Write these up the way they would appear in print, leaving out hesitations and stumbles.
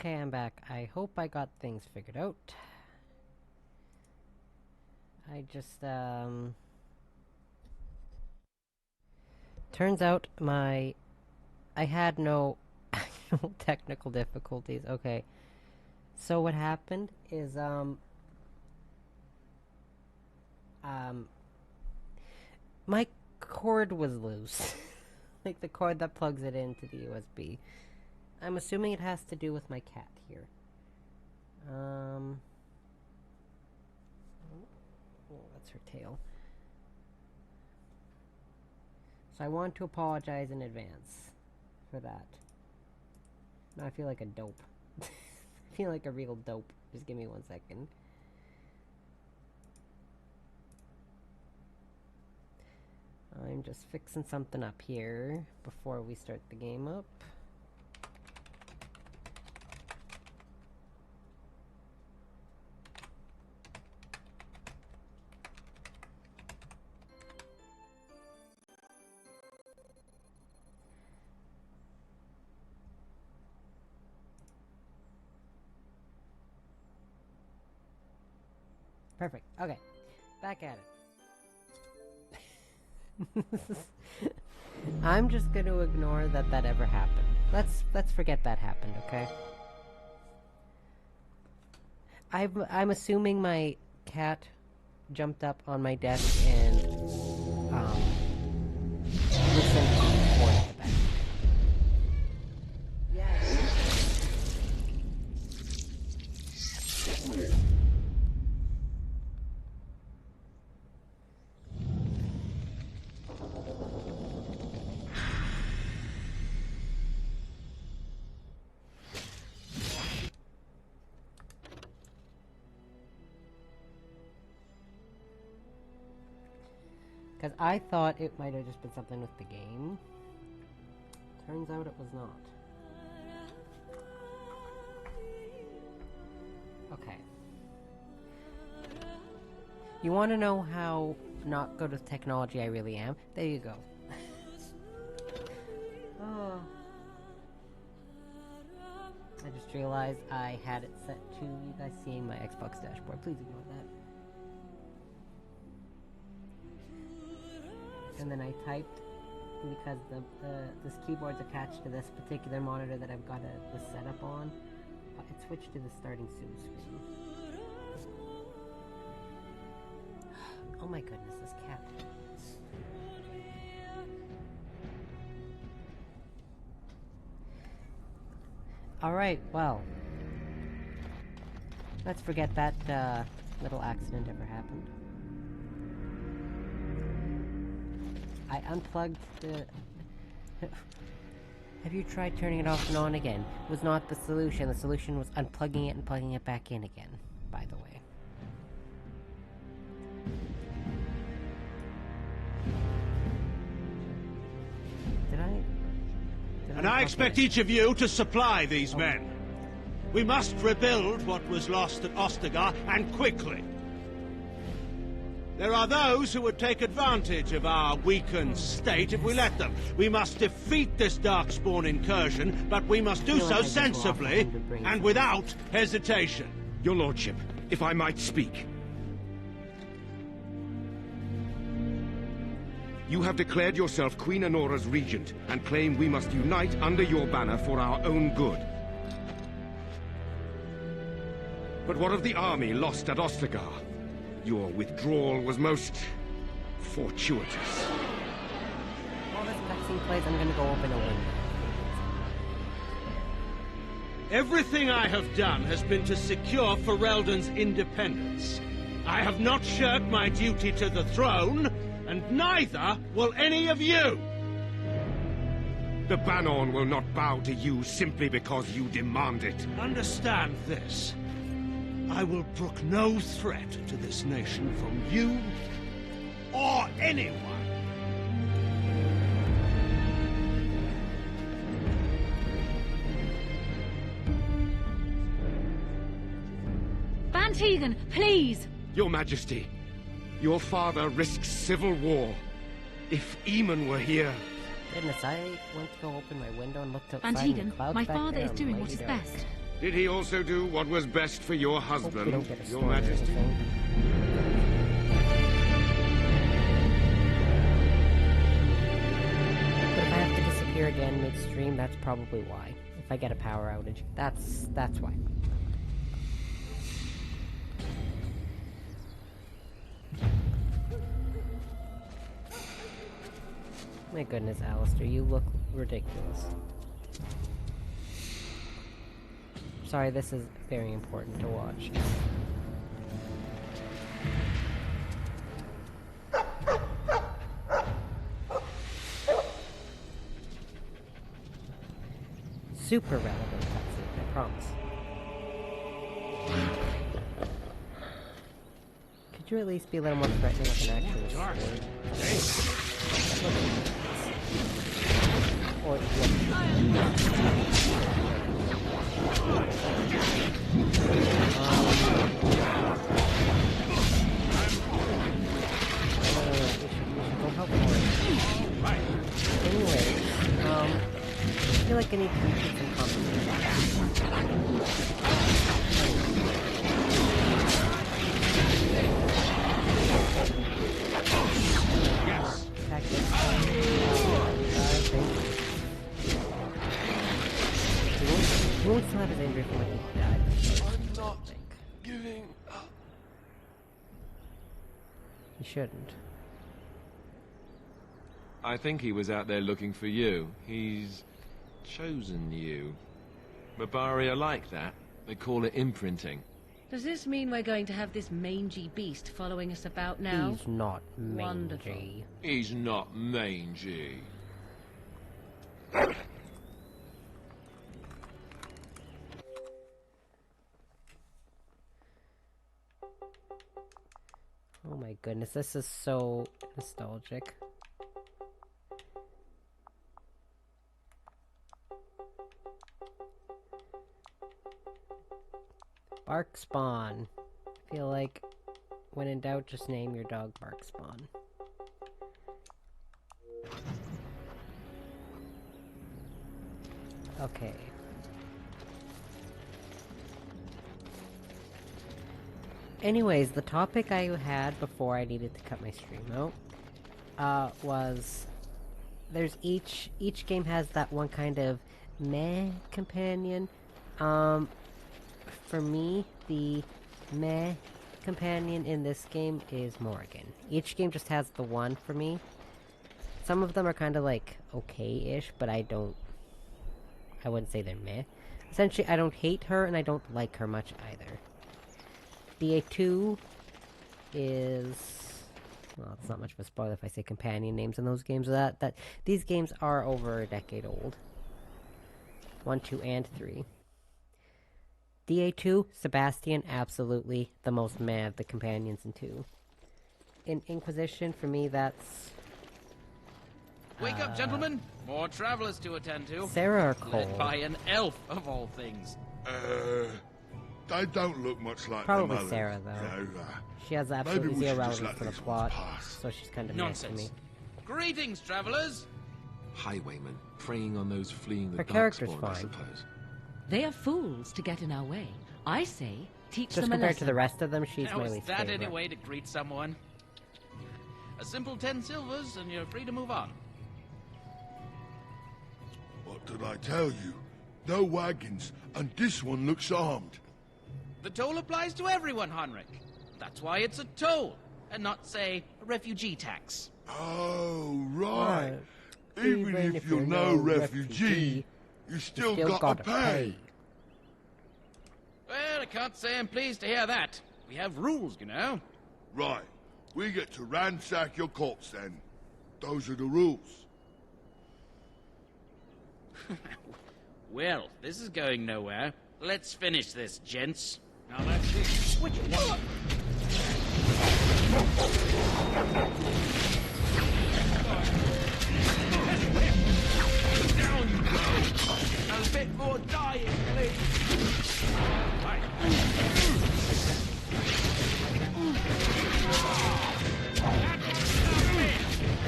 Okay, I'm back. I hope I got things figured out. I just, turns out I had no actual technical difficulties. Okay. So what happened is, my cord was loose. Like the cord that plugs it into the USB. I'm assuming it has to do with my cat here. Oh, that's her tail. So I want to apologize in advance for that. Now I feel like a dope. I feel like a real dope. Just give me 1 second. I'm just fixing something up here before we start the game up. Perfect. Okay. Back at it. I'm just going to ignore that ever happened. Let's forget that happened, okay? I'm assuming my cat jumped up on my desk and listened to the cord at the back. Because I thought it might have just been something with the game. Turns out it was not. Okay. You want to know how not good with technology I really am? There you go. Oh. I just realized I had it set to you guys seeing my Xbox dashboard. Please ignore that. And then I typed, because this keyboard's attached to this particular monitor that I've got the setup on, it switched to the starting soon screen. Oh my goodness, this cat. Alright, well. Let's forget that little accident ever happened. I unplugged the... Have you tried turning it off and on again? Was not the solution. The solution was unplugging it and plugging it back in again, by the way. And I expect each of you to supply these men. We must rebuild what was lost at Ostagar, and quickly. There are those who would take advantage of our weakened state if we let them. We must defeat this Darkspawn incursion, but we must do so sensibly and without hesitation. Your Lordship, if I might speak. You have declared yourself Queen Honora's regent, and claim we must unite under your banner for our own good. But what of the army lost at Ostagar? Your withdrawal was most fortuitous. While this cutscene plays, I'm gonna go open a window. Everything I have done has been to secure Ferelden's independence. I have not shirked my duty to the throne, and neither will any of you! The Banon will not bow to you simply because you demand it. Understand this. I will brook no threat to this nation from you or anyone. Van Tegan, please! Your Majesty, your father risks civil war. If Eamon were here... Goodness, I went to go open my window and looked outside. Van Tegan, my father is doing what is best. Did he also do what was best for your Hope we husband, don't get a Your story or Majesty? anything. But if I have to disappear again midstream, that's probably why. If I get a power outage, that's why. My goodness, Alistair, you look ridiculous. Sorry, this is very important to watch. Super relevant cutscene, I promise. Could you at least be a little more threatening with an actual sword? Or go help for it. Anyways, I feel like I need to get some compensation. Yes. Attack this. He won't still have his injury from when he died. I'm not giving up. He shouldn't. I think he was out there looking for you. He's chosen you. Barbari are like that. They call it imprinting. Does this mean we're going to have this mangy beast following us about now? He's not Wonderful. mangy. He's not mangy. Oh my goodness, this is so nostalgic. Bark Spawn. I feel like when in doubt, just name your dog Bark Spawn. Okay. Anyways, the topic I had before I needed to cut my stream out, was there's each game has that one kind of meh companion. For me, the meh companion in this game is Morrigan. Each game just has the one for me. Some of them are kind of like okay-ish, but I wouldn't say they're meh. Essentially, I don't hate her and I don't like her much either. DA2 is... well, it's not much of a spoiler if I say companion names in those games. That these games are over a decade old. 1, 2, and 3. DA2, Sebastian, absolutely the most meh of the companions in 2. In Inquisition, for me, that's... Wake up, gentlemen! More travelers to attend to. Sarah or Cole? Led by an elf, of all things. They don't look much like Probably their mothers, Sarah, though. you know, She has maybe absolutely we zero should just relevance let to the these ones plot, pass. so she's kind of meh to me. Nonsense. Greetings, travelers! Highwaymen, preying on those fleeing the Her character's darkspawn, I fine. suppose. They are fools to get in our way. I say, teach Just them a compared lesson. to the rest of them, she's How my is least that favorite. any way to greet someone? A simple 10 silvers and you're free to move on. What did I tell you? No wagons, and this one looks armed. The toll applies to everyone, Heinrich. That's why it's a toll, and not, say, a refugee tax. Oh, right. Right. Even if you're no refugee, you still gotta pay. Well, I can't say I'm pleased to hear that. We have rules, you know. Right. We get to ransack your corpse then. Those are the rules. Well, this is going nowhere. Let's finish this, gents. Now that's it. Which one? Down you go! A bit more dying, please! Right.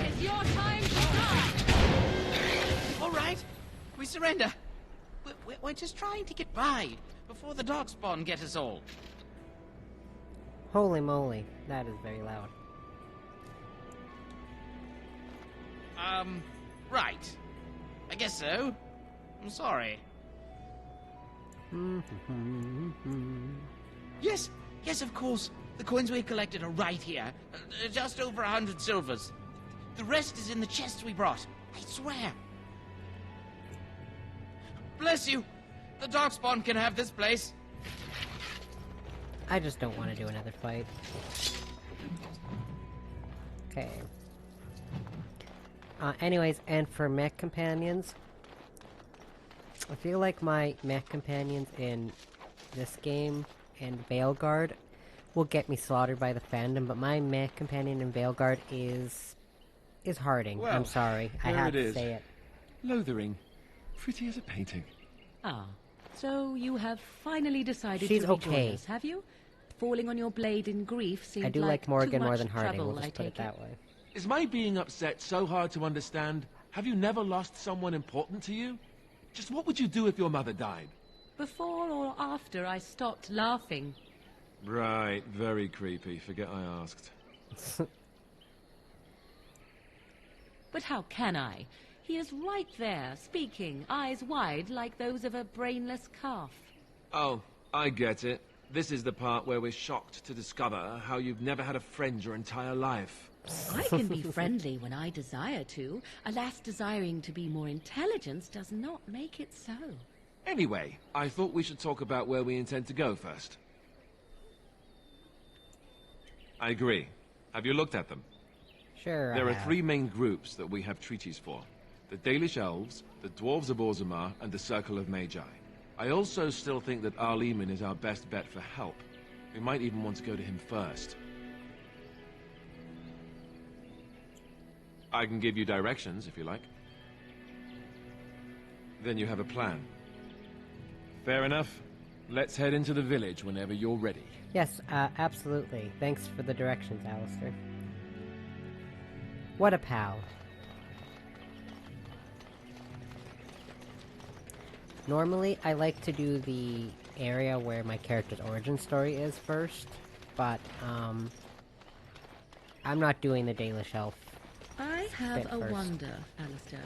It's your time to die! All right, we surrender. Wait just trying to get by before the darkspawn get us all. Holy moly, that is very loud. Right. I guess so. I'm sorry. Yes, of course. The coins we collected are right here. Just over 100 silvers. The rest is in the chest we brought. I swear. Bless you. The darkspawn can have this place. I just don't want to do another fight. Okay. Anyways, and for mech companions, I feel like my mech companions in this game and Veilguard will get me slaughtered by the fandom, but my mech companion in Veilguard is Harding. Well, I'm sorry, I there have it to is. say it. Lothering. Pretty as a painting. Ah, so you have finally decided She's to rejoin okay. us, have you? Falling on your blade in grief seemed I do like like Morgan too more much than Harding, trouble, we'll I just put it take that way. Is my being upset so hard to understand? Have you never lost someone important to you? Just what would you do if your mother died? Before or after I stopped laughing. Right, very creepy. Forget I asked. But how can I? He is right there, speaking, eyes wide like those of a brainless calf. Oh, I get it. This is the part where we're shocked to discover how you've never had a friend your entire life. I can be friendly when I desire to. Alas, desiring to be more intelligent does not make it so. Anyway, I thought we should talk about where we intend to go first. I agree. Have you looked at them? Sure, There I are have. 3 main groups that we have treaties for. The Dalish Elves, the Dwarves of Orzammar, and the Circle of Magi. I also still think that Arleman is our best bet for help. We might even want to go to him first. I can give you directions, if you like. Then you have a plan. Fair enough. Let's head into the village whenever you're ready. Yes, absolutely. Thanks for the directions, Alistair. What a pal. Normally, I like to do the area where my character's origin story is first, but, I'm not doing the Dalish Elf. I have Bit a first. wonder, Alistair,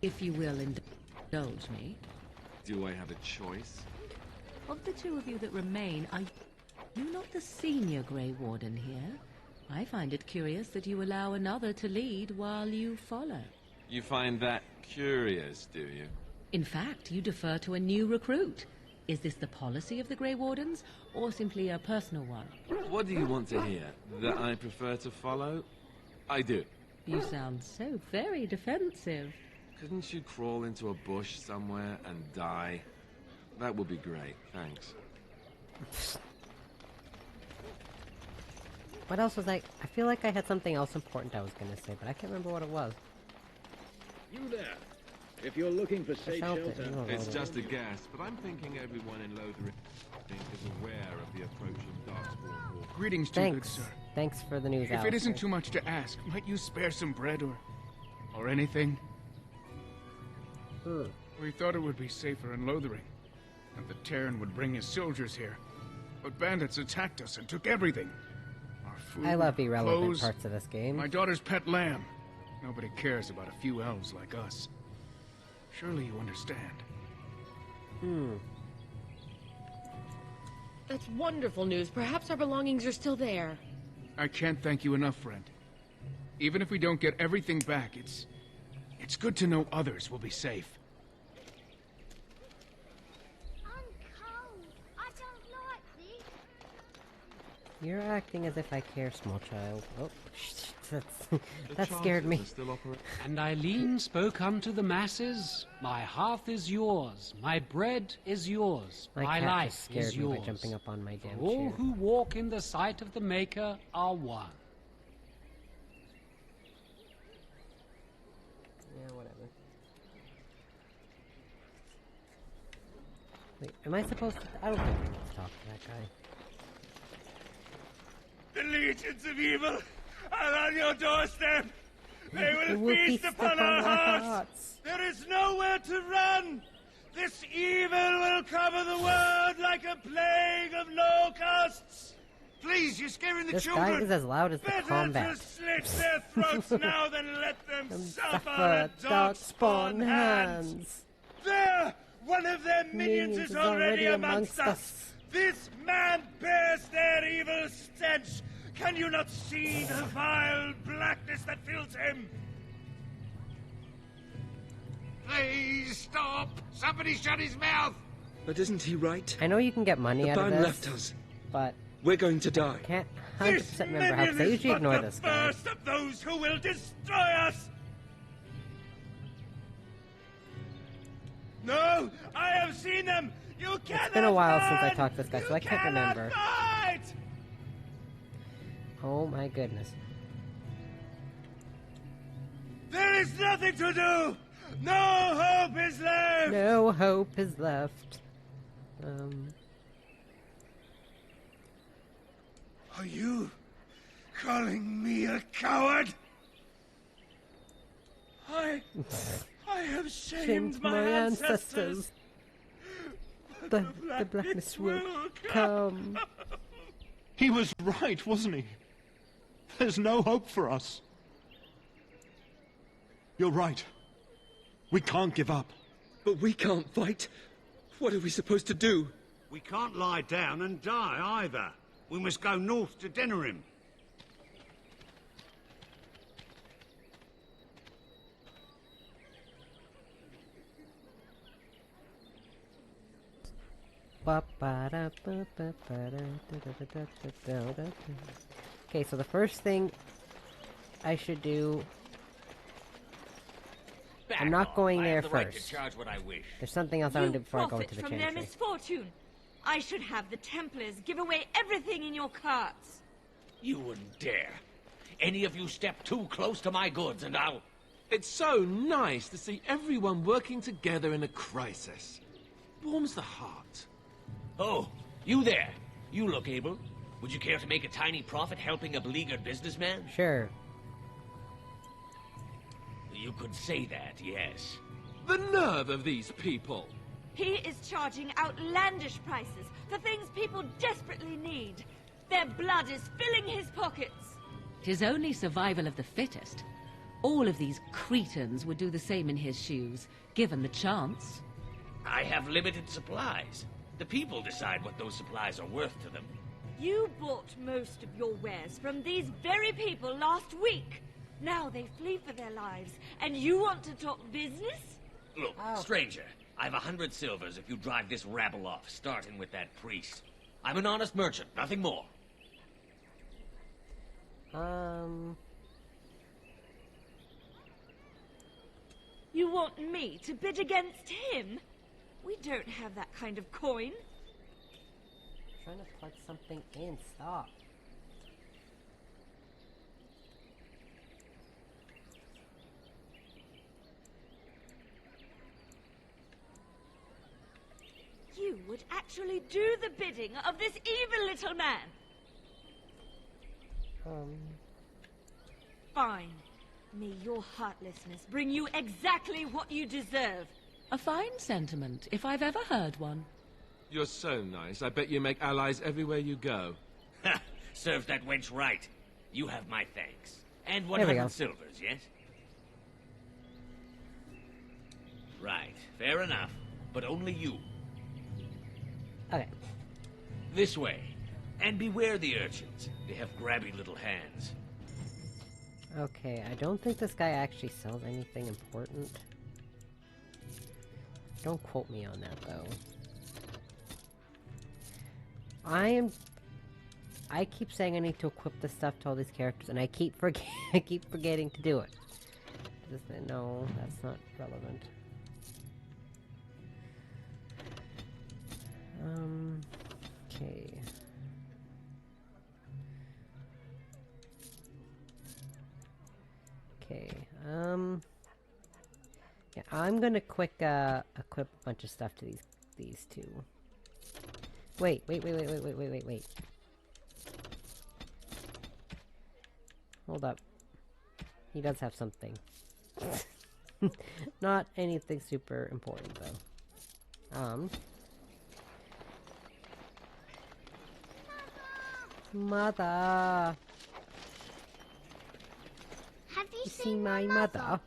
if you will indulge me. Do I have a choice? Of the two of you that remain, are you not the senior Grey Warden here? I find it curious that you allow another to lead while you follow. You find that curious, do you? In fact, you defer to a new recruit. Is this the policy of the Grey Wardens, or simply a personal one? What do you want to hear? That I prefer to follow? I do. You sound so very defensive. Couldn't you crawl into a bush somewhere and die? That would be great, thanks. What else was I feel like I had something else important I was gonna say, but I can't remember what it was. You there. If you're looking for I safe felt it. shelter, No, no, It's no. just a guess, but I'm thinking everyone in Lothering is aware of the approaching Darkspawn War. Greetings, too good Thanks. sir. Thanks for the news, If it isn't Alistair. too much to ask, might you spare some bread or anything? We thought it would be safer in Lothering, and the Terran would bring his soldiers here. But bandits attacked us and took everything. Our food, I love irrelevant clothes, parts of this game. my daughter's pet lamb. Nobody cares about a few elves like us. Surely you understand. That's wonderful news. Perhaps our belongings are still there. I can't thank you enough, friend. Even if we don't get everything back, it's good to know others will be safe. I'm cold. I don't like this. You're acting as if I care, small child. Oh, The that scared me. chances are still operating. And Eileen spoke unto the masses, my hearth is yours, my bread is yours, My my cat life just scared is me yours. by jumping up on my damn For all chair. who walk in the sight of the Maker are one. Yeah, whatever. Wait, am I supposed to? I don't think I'm supposed to talk to that guy. The legions of evil are on your doorstep. They will Will feast upon our hearts. There is nowhere to run. This evil will cover the world like a plague of locusts! Please, you're scaring the This children! guy is as loud as the Better combat. to slit their throats now than let them suffer Suffer at dark-spawn hands! hands. There! One of their minions is already amongst us! This man bears their evil stench! Can you not see the vile blackness that fills him? Please stop! Somebody shut his mouth! But isn't he right? I know you can get money The out of ban this, left us. but We're going to die. I can't This 100% remember how, because I minion is usually but ignore the this guy. first of those who will destroy us! No! I have seen them! You cannot It's been a while since I run! talked to this guy, so You I can't cannot remember. fight! Oh my goodness. There is nothing to do! No hope is left! No hope is left. Are you calling me a coward? I have shamed my ancestors. The blackness will come. He was right, wasn't he? There's no hope for us. You're right. We can't give up. But we can't fight. What are we supposed to do? We can't lie down and die either. We must go north to Denerim. Okay, so the first thing I should do... I'm not going there first. There's something else I want to do before I go into the from their chantry. misfortune. I should have the Templars give away everything in your carts. You wouldn't dare. Any of you step too close to my goods and I'll... It's so nice to see everyone working together in a crisis. Warms the heart. Oh, you there. You look able. Would you care to make a tiny profit helping a beleaguered businessman? Sure. You could say that, yes. The nerve of these people! He is charging outlandish prices for things people desperately need. Their blood is filling his pockets. 'Tis only survival of the fittest. All of these cretins would do the same in his shoes, given the chance. I have limited supplies. The people decide what those supplies are worth to them. You bought most of your wares from these very people last week. Now they flee for their lives, and you want to talk business? Look, stranger, I've 100 silvers if you drive this rabble off, starting with that priest. I'm an honest merchant, nothing more. You want me to bid against him? We don't have that kind of coin. Trying to plug something in. Stop. You would actually do the bidding of this evil little man. Fine. May your heartlessness bring you exactly what you deserve. A fine sentiment, if I've ever heard one. You're so nice. I bet you make allies everywhere you go. Ha! Serves that wench right. You have my thanks. And There we go. 100 silvers, yes? Right. Fair enough. But only you. Okay. This way. And beware the urchins. They have grabby little hands. Okay, I don't think this guy actually sells anything important. Don't quote me on that, though. I keep saying I need to equip this stuff to all these characters, and I keep forgetting to do it. No, that's not relevant. Okay. Okay, yeah, I'm gonna quick, equip a bunch of stuff to these two. Wait. Hold up. He does have something. Not anything super important, though. Mother. Have you seen my mother?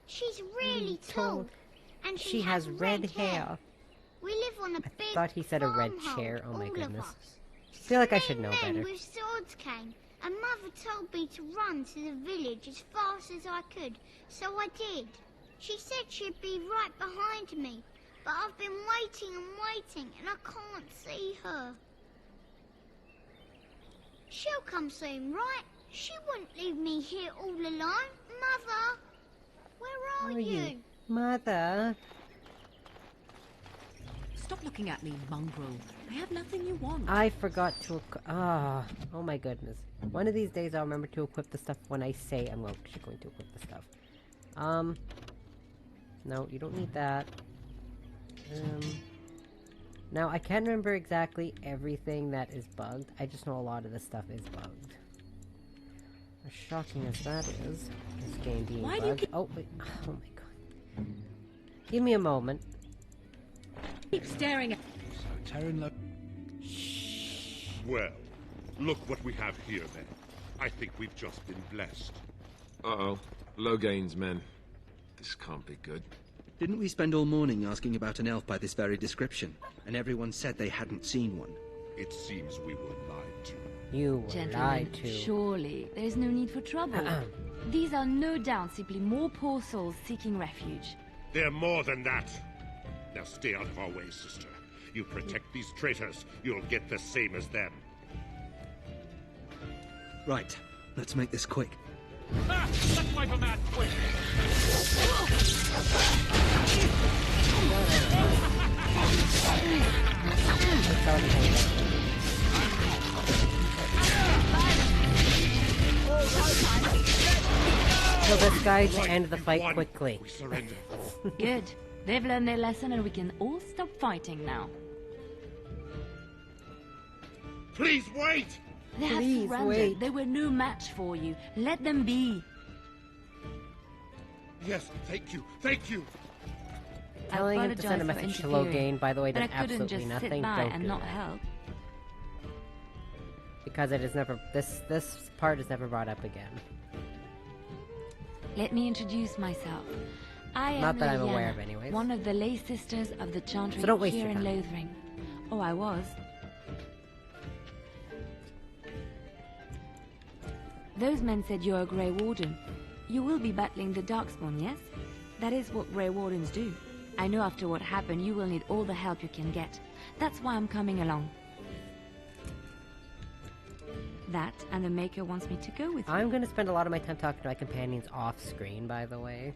She's really tall, and she has red hair. We live on a big Thought he said a red farmhouse, chair. Oh my all of goodness. us. I feel like I should know Men better. with swords came, and Mother told me to run to the village as fast as I could, so I did. She said she'd be right behind me, but I've been waiting and waiting, and I can't see her. She'll come soon, right? She wouldn't leave me here all alone. Mother, where are you? Mother. Stop looking at me, mongrel. I have nothing you want. I forgot to... oh my goodness. One of these days I'll remember to equip the stuff when I say I'm actually going to equip the stuff. No, you don't need that. Now, I can't remember exactly everything that is bugged. I just know a lot of this stuff is bugged. As shocking as that is, this game being bugged. Oh, wait. Oh my god. Give me a moment. Keep staring at... So, Terran... Well, look what we have here, then. I think we've just been blessed. Uh-oh. Logain's men. This can't be good. Didn't we spend all morning asking about an elf by this very description? And everyone said they hadn't seen one. It seems we were lied to. You were lied to. Surely, there is no need for trouble. These are no doubt simply more poor souls seeking refuge. They're more than that. Now stay out of our way, sister. You protect these traitors, you'll get the same as them. Right, let's make this quick. Let's wipe them out quick! Kill this guy to end the fight quickly. Good. They've learned their lesson and we can all stop fighting now. Please wait! They have surrendered. They were no match for you. Let them be. Yes, thank you, thank you. Telling him to send a message to Logain, by the way, does absolutely nothing. Don't not help. Because it is never... This part is never brought up again. Let me introduce myself. I am Not that I'm Liliana, aware of anyways. one of the lay sisters of the Chantry So don't waste here your in time. Lothering. Oh, I was. Those men said you're a Grey Warden. You will be battling the Darkspawn, yes? That is what Grey Wardens do. I know after what happened, you will need all the help you can get. That's why I'm coming along. That, and the Maker wants me to go with you. I'm going to spend a lot of my time talking to my companions off screen, by the way.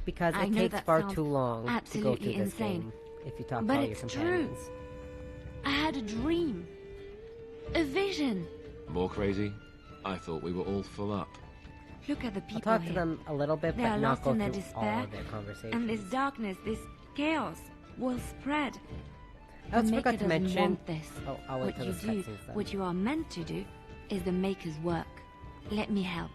Because it takes far too long to go through this game if you talk to all your companions. True. I had a dream. A vision. More crazy? I thought we were all full up. Look at the people I'll talk here. to them a little bit, They but are not lost go in their through despair, all of their conversations. and this darkness, this chaos, will spread. I also The forgot Maker to doesn't mention... want this. Oh, I'll wait What till you this do, cutscene's done. what you are meant to do, is the Maker's work. Let me help.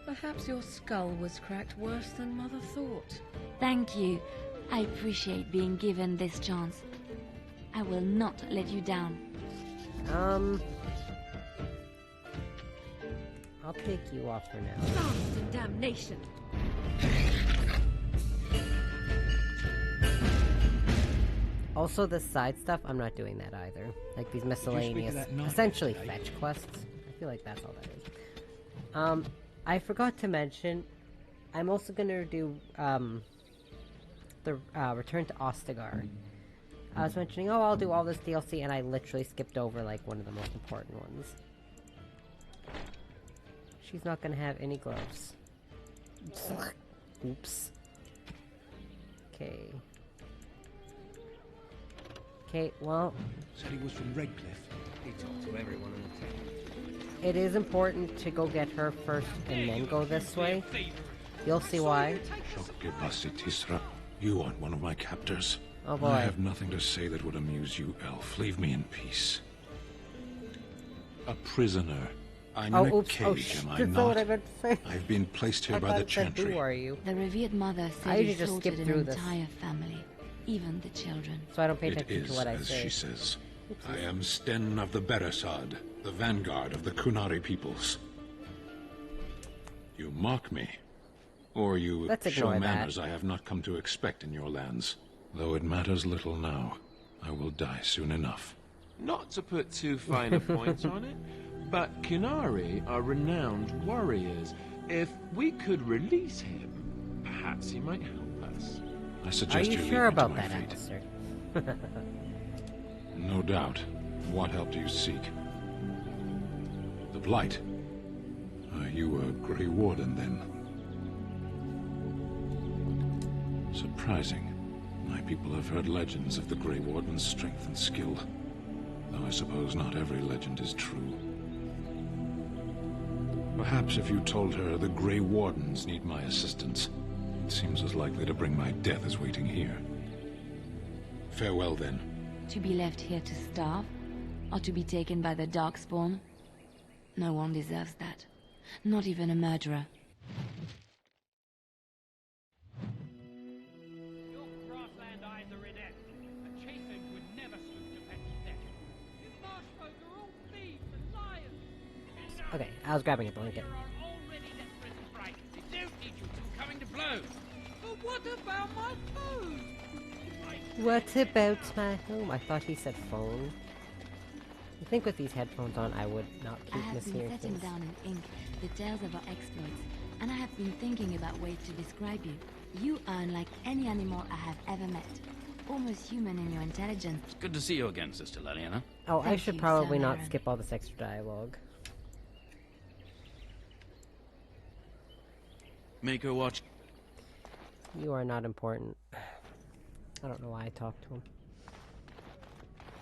Perhaps your skull was cracked worse than Mother thought. Thank you. I appreciate being given this chance. I will not let you down. I'll take you off for now. Fast and damnation. Also, this side stuff, I'm not doing that either. Like these miscellaneous, essentially fetch quests. I feel like that's all that is. I forgot to mention, I'm also gonna do, the, Return to Ostagar. I was mentioning, oh, I'll do all this DLC, and I literally skipped over, like, one of the most important ones. She's not gonna have any gloves. Oops. Okay. Okay, well... Said he was from Redcliffe. He talked to everyone in the town. It is important to go get her first, and then go this way. You'll see why. You aren't one of my captors. Oh boy. I have nothing to say that would amuse you, elf. Leave me in peace. A prisoner. I'm Oh, in a oops. cage, Oh, am I that's not not? what I meant to say. I've been placed here I by thought the it said, Chantry. who are you? The revered mother I said you usually just skip slaughtered through an this. entire family, even the children. So I don't pay It attention to is what I as say. she says. I am Sten of the Beresad, the vanguard of the Kunari peoples. You mock me, or you Let's show ignore that. manners I have not come to expect in your lands. Though it matters little now, I will die soon enough. Not to put too fine a point on it, but Kunari are renowned warriors. If we could release him, perhaps he might help us. I suggest Are you leave sure me to about my that, fate. Alistair? No doubt. What help do you seek? The Blight. Are you a Grey Warden, then? Surprising. My people have heard legends of the Grey Warden's strength and skill. Though I suppose not every legend is true. Perhaps if you told her the Grey Wardens need my assistance, it seems as likely to bring my death as waiting here. Farewell, then. To be left here to starve? Or to be taken by the Darkspawn? No one deserves that. Not even a murderer. Your grassland eyes are inept. A chafing would never stoop to petty theft. You marsh folk are all thieves and liars. Okay, I was grabbing a blanket. Already desperate and frightened. They don't need you two coming to blows. But what about my food? What about my home? I thought he said phone. I think with these headphones on, I would not I keep have been mishearing setting things. down in ink the tales of our exploits, and I have been thinking about ways to describe you. You are unlike any animal I have ever met. Almost human in your intelligence. It's good to see you again, Sister Leliana. Oh, I Thank should you, probably Sir not Aaron. skip all this extra dialogue. Make her watch. You are not important. I don't know why I talked to him.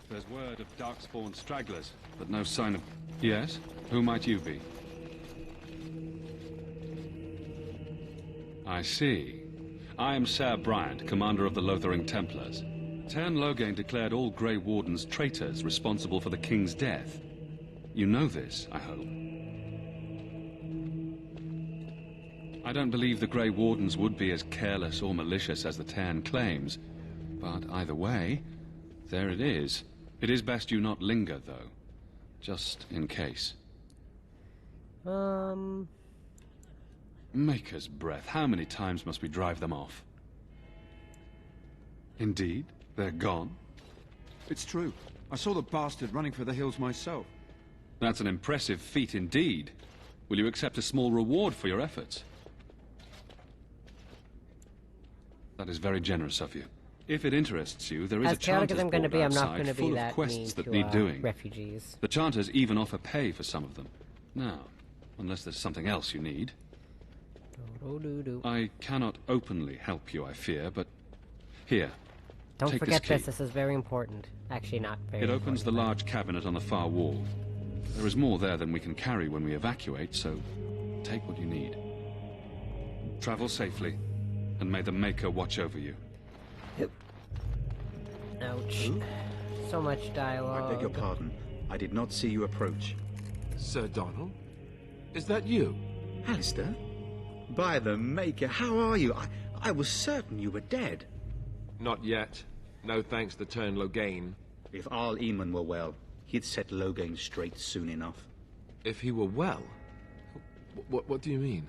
There's word of Darkspawn stragglers, but no sign of... Yes? Who might you be? I see. I am Ser Bryant, commander of the Lothering Templars. Tern Loghain declared all Grey Wardens traitors responsible for the King's death. You know this, I hope. I don't believe the Grey Wardens would be as careless or malicious as the Tern claims, but either way, there it is. It is best you not linger, though. Just in case. Maker's breath, how many times must we drive them off? Indeed? They're gone? It's true. I saw the bastard running for the hills myself. That's an impressive feat indeed. Will you accept a small reward for your efforts? That is very generous of you. If it interests you, there is As a chaotic Chanter's as I'm going to board be, I'm not outside going to be full of that quests mean that to need doing. refugees. The Chanters even offer pay for some of them. Now, unless there's something else you need. I cannot openly help you, I fear, but here. Don't take forget this key. this. This is very important. Actually, not very It opens the important. large cabinet on the far wall. There is more there than we can carry when we evacuate, so take what you need. Travel safely, and may the Maker watch over you. Ouch. So much dialogue. I beg your pardon. I did not see you approach. Sir Donald? Is that you? Alistair? By the Maker, how are you? I was certain you were dead. Not yet. No thanks to Tern Loghain. If Arl Eamon were well, he'd set Loghain straight soon enough. If he were well? What do you mean?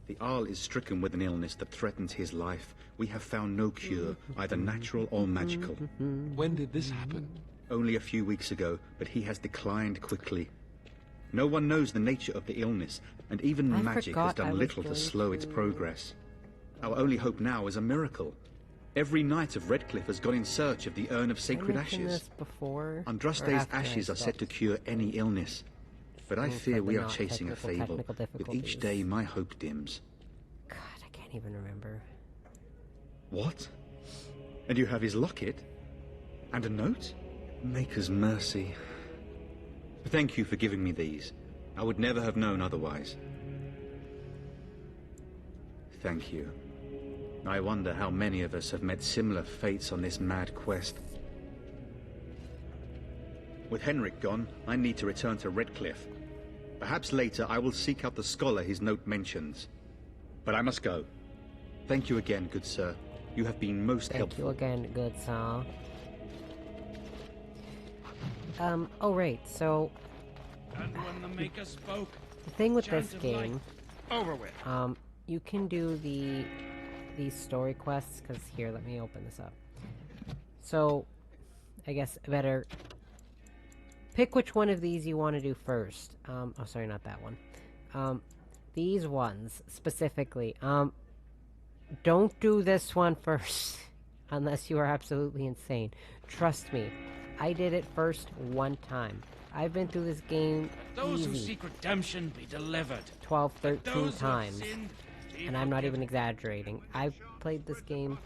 The Arl is stricken with an illness that threatens his life. We have found no cure, either natural or magical. When did this happen? Only a few weeks ago, but he has declined quickly. No one knows the nature of the illness, and even I magic forgot has done I was little to going slow its progress. Our only hope now is a miracle. Every knight of Redcliffe has gone in search of the urn of sacred mentioned ashes. this before or Andraste's after I ashes are said stopped? to cure any illness. But I Seems fear like we they're are not chasing a fable. technical With each day, my hope dims. God, I can't even remember. What? And you have his locket? And a note? Maker's mercy. Thank you for giving me these. I would never have known otherwise. Thank you. I wonder how many of us have met similar fates on this mad quest. With Henrik gone, I need to return to Redcliffe. Perhaps later I will seek out the scholar his note mentions. But I must go. Thank you again, good sir. You have been most helpful. Thank you again, good sir. Oh right, so... And when the Maker spoke, the thing with this chant of game... light. Over with. You can do these story quests, because here, let me open this up. So, I guess better... pick which one of these you want to do first. Oh, sorry, not that one. These ones, specifically. Don't do this one first. Unless you are absolutely insane. Trust me. I did it first one time. I've been through this game Those who easy seek redemption be delivered. 12, 13 Those who have times. sinned, And I'm not even exaggerating. I've played this game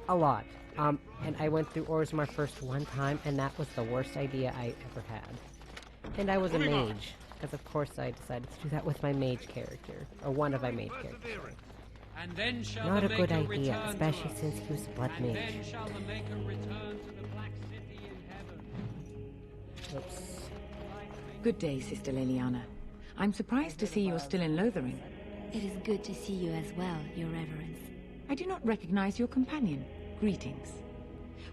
a lot. And I went through Orzammar first one time, and that was the worst idea I ever had. And I was a mage, because of course I decided to do that with my mage character. Or one of my mage characters. And then shall Not the a good Maker idea, return to especially us. since he was a blood And mage. then shall the Maker return to the Black City in heaven. Oops. Good day, Sister Liliana. I'm surprised to see you're still in Lothering. It is good to see you as well, Your Reverence. I do not recognize your companion. Greetings.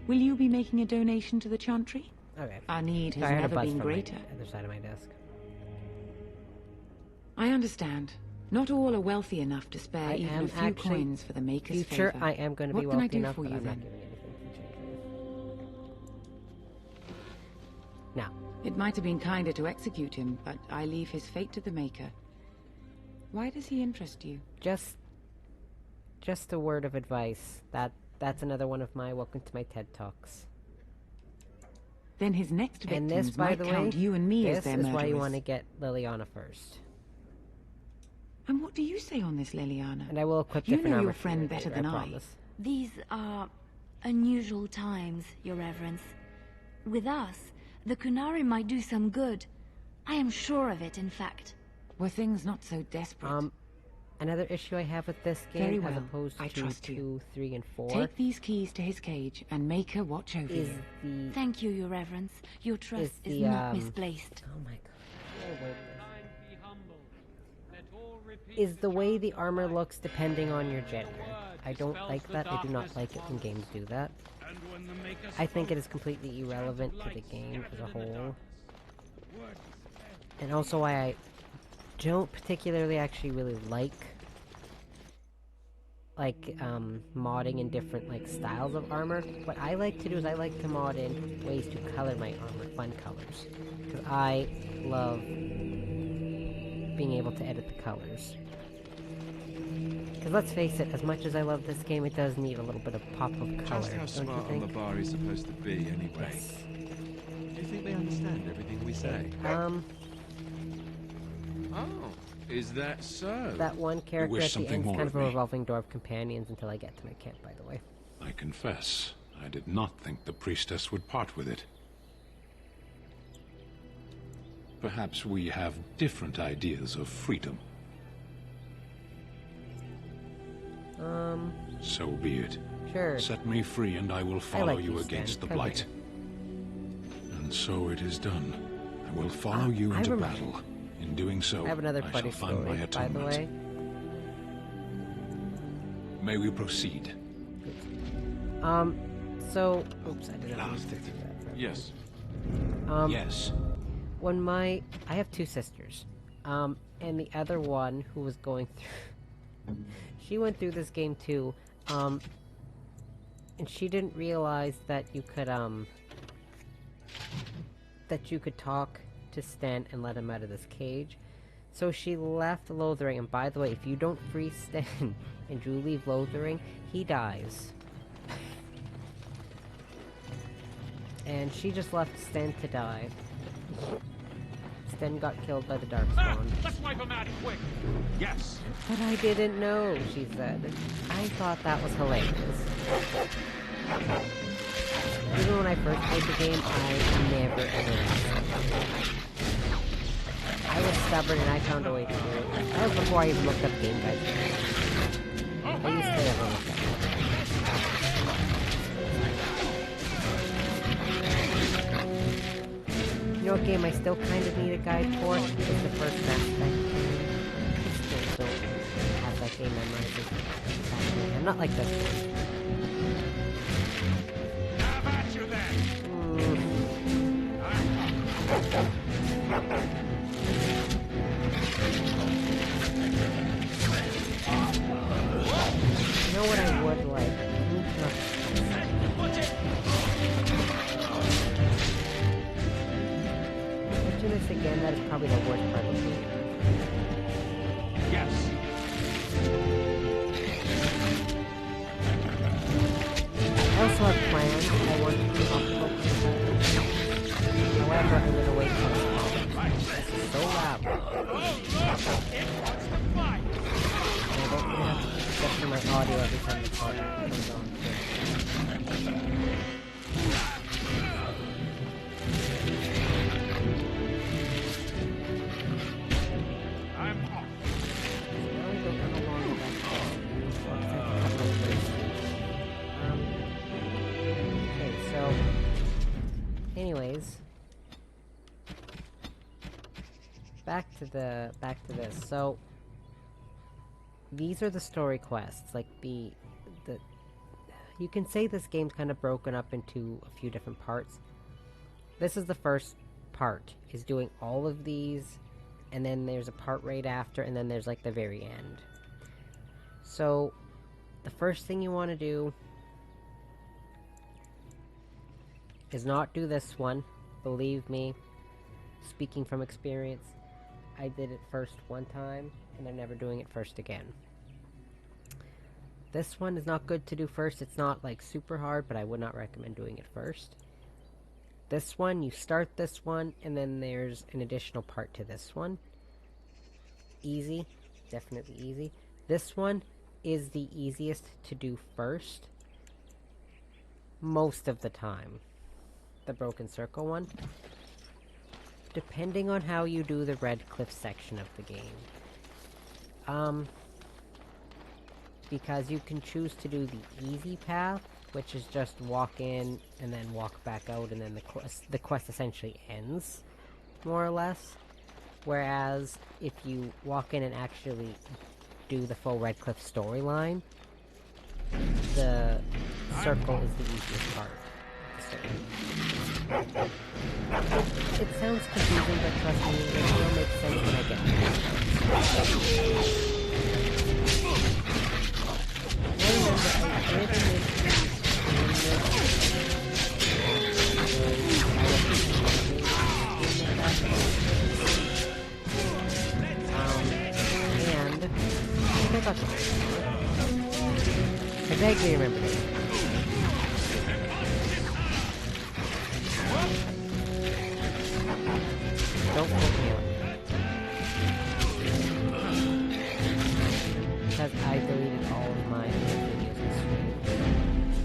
Will you be making a donation to the Chantry? Okay. Our need has Sorry, I heard a never buzz been from my greater. other side of my desk. I understand. Not all are wealthy enough to spare I even am a few actually coins for the Maker's future, favor. I am going to be What can I wealthy do enough, for but you I'm not then? giving anything to the Chantry. Now. It might have been kinder to execute him, but I leave his fate to the Maker. Why does he interest you? Just a word of advice. That's another one of my welcome to my TED Talks. Then his next And victims this, by might the count way, you and me as this their is murderers. why you want to get Liliana first. And what do you say on this, Liliana? And I will equip You different know armor your for friend you better later, than I I. promise. These are unusual times, Your Reverence. With us, the Kunari might do some good. I am sure of it, in fact. Were things not so desperate? Another issue I have with this Very game, well. as opposed I to trust 2, you. 3, and 4, Take these keys to his cage and make her watch over is you. the... Thank you, Your Reverence. Your trust is the, not misplaced. Oh my god. Is the way the armor looks depending on your gender. I don't like that. I do not like it when games do that. I think it is completely irrelevant to the game as a whole. And also why I don't particularly actually really like modding in different styles of armor. What I like to do is I like to mod in ways to color my armor, fun colors. Because I love being able to edit the colors. Because let's face it, as much as I love this game, it does need a little bit of pop of color, Just how don't you smart think? on the bar he's supposed to be, anyway. Yes. Do you think they understand everything we say? Oh, is that so? That one character wish at the something end is more kind of of a me. revolving door of companions until I get to my kit, by the way. I confess, I did not think the priestess would part with it. Perhaps we have different ideas of freedom. So be it. Sure. Set me free and I will follow like you you, against Stan. the Come Blight. here. And so it is done. I will follow you I into remember- battle. In doing so, I have another I funny shall find story, my by the atonement. way. May we proceed? So... Oops, I didn't mean to do that. Yes. Yes. When I have two sisters. And the other one who was going through... she went through this game too. And she didn't realize that you could, that you could talk to Stan and let him out of this cage. So she left Lothering, and by the way, if you don't free Stan and you leave Lothering, he dies. And she just left Stan to die. Stan got killed by the Darkspawn. Let's wipe him out quick. Yes. But I didn't know, she said. I thought that was hilarious. Even when I first played the game, I never ever listened. I was stubborn and I found a way to do it. That was before I even looked up game guides. I used to never look up. You know what game I still kind of need a guide for? It's the first Mass Effect game. I still don't have that game memorized exactly. I'm not like this one. How about you then? You know what I would like? Do this again, that is probably the worst part of the game. Yes. I also have plans. I want to keep off the focus. However, I'm going to wait for the moment. This is so loud. And I don't really have to keep adjusting my audio every time the part comes on. Anyways, back to this. So these are the story quests. Like you can say this game's kind of broken up into a few different parts. This is the first part, is doing all of these, and then there's a part right after, and then there's like the very end. So the first thing you want to do is not do this one. Believe me, speaking from experience, I did it first one time, and I'm never doing it first again. This one is not good to do first. It's not like super hard, but I would not recommend doing it first. This one, you start this one, and then there's an additional part to this one. Easy. Definitely easy. This one is the easiest to do first. Most of the time. The Broken Circle one. Depending on how you do the Red Cliff section of the game. Because you can choose to do the easy path, which is just walk in and then walk back out, and then the quest essentially ends, more or less. Whereas if you walk in and actually do the full Red Cliff storyline, the circle is the easiest part. It sounds confusing, but trust me, it will make sense when I get there. I remember I did and I got the I vaguely remember it. Don't quote me on it. Because I deleted all of my videos and streams.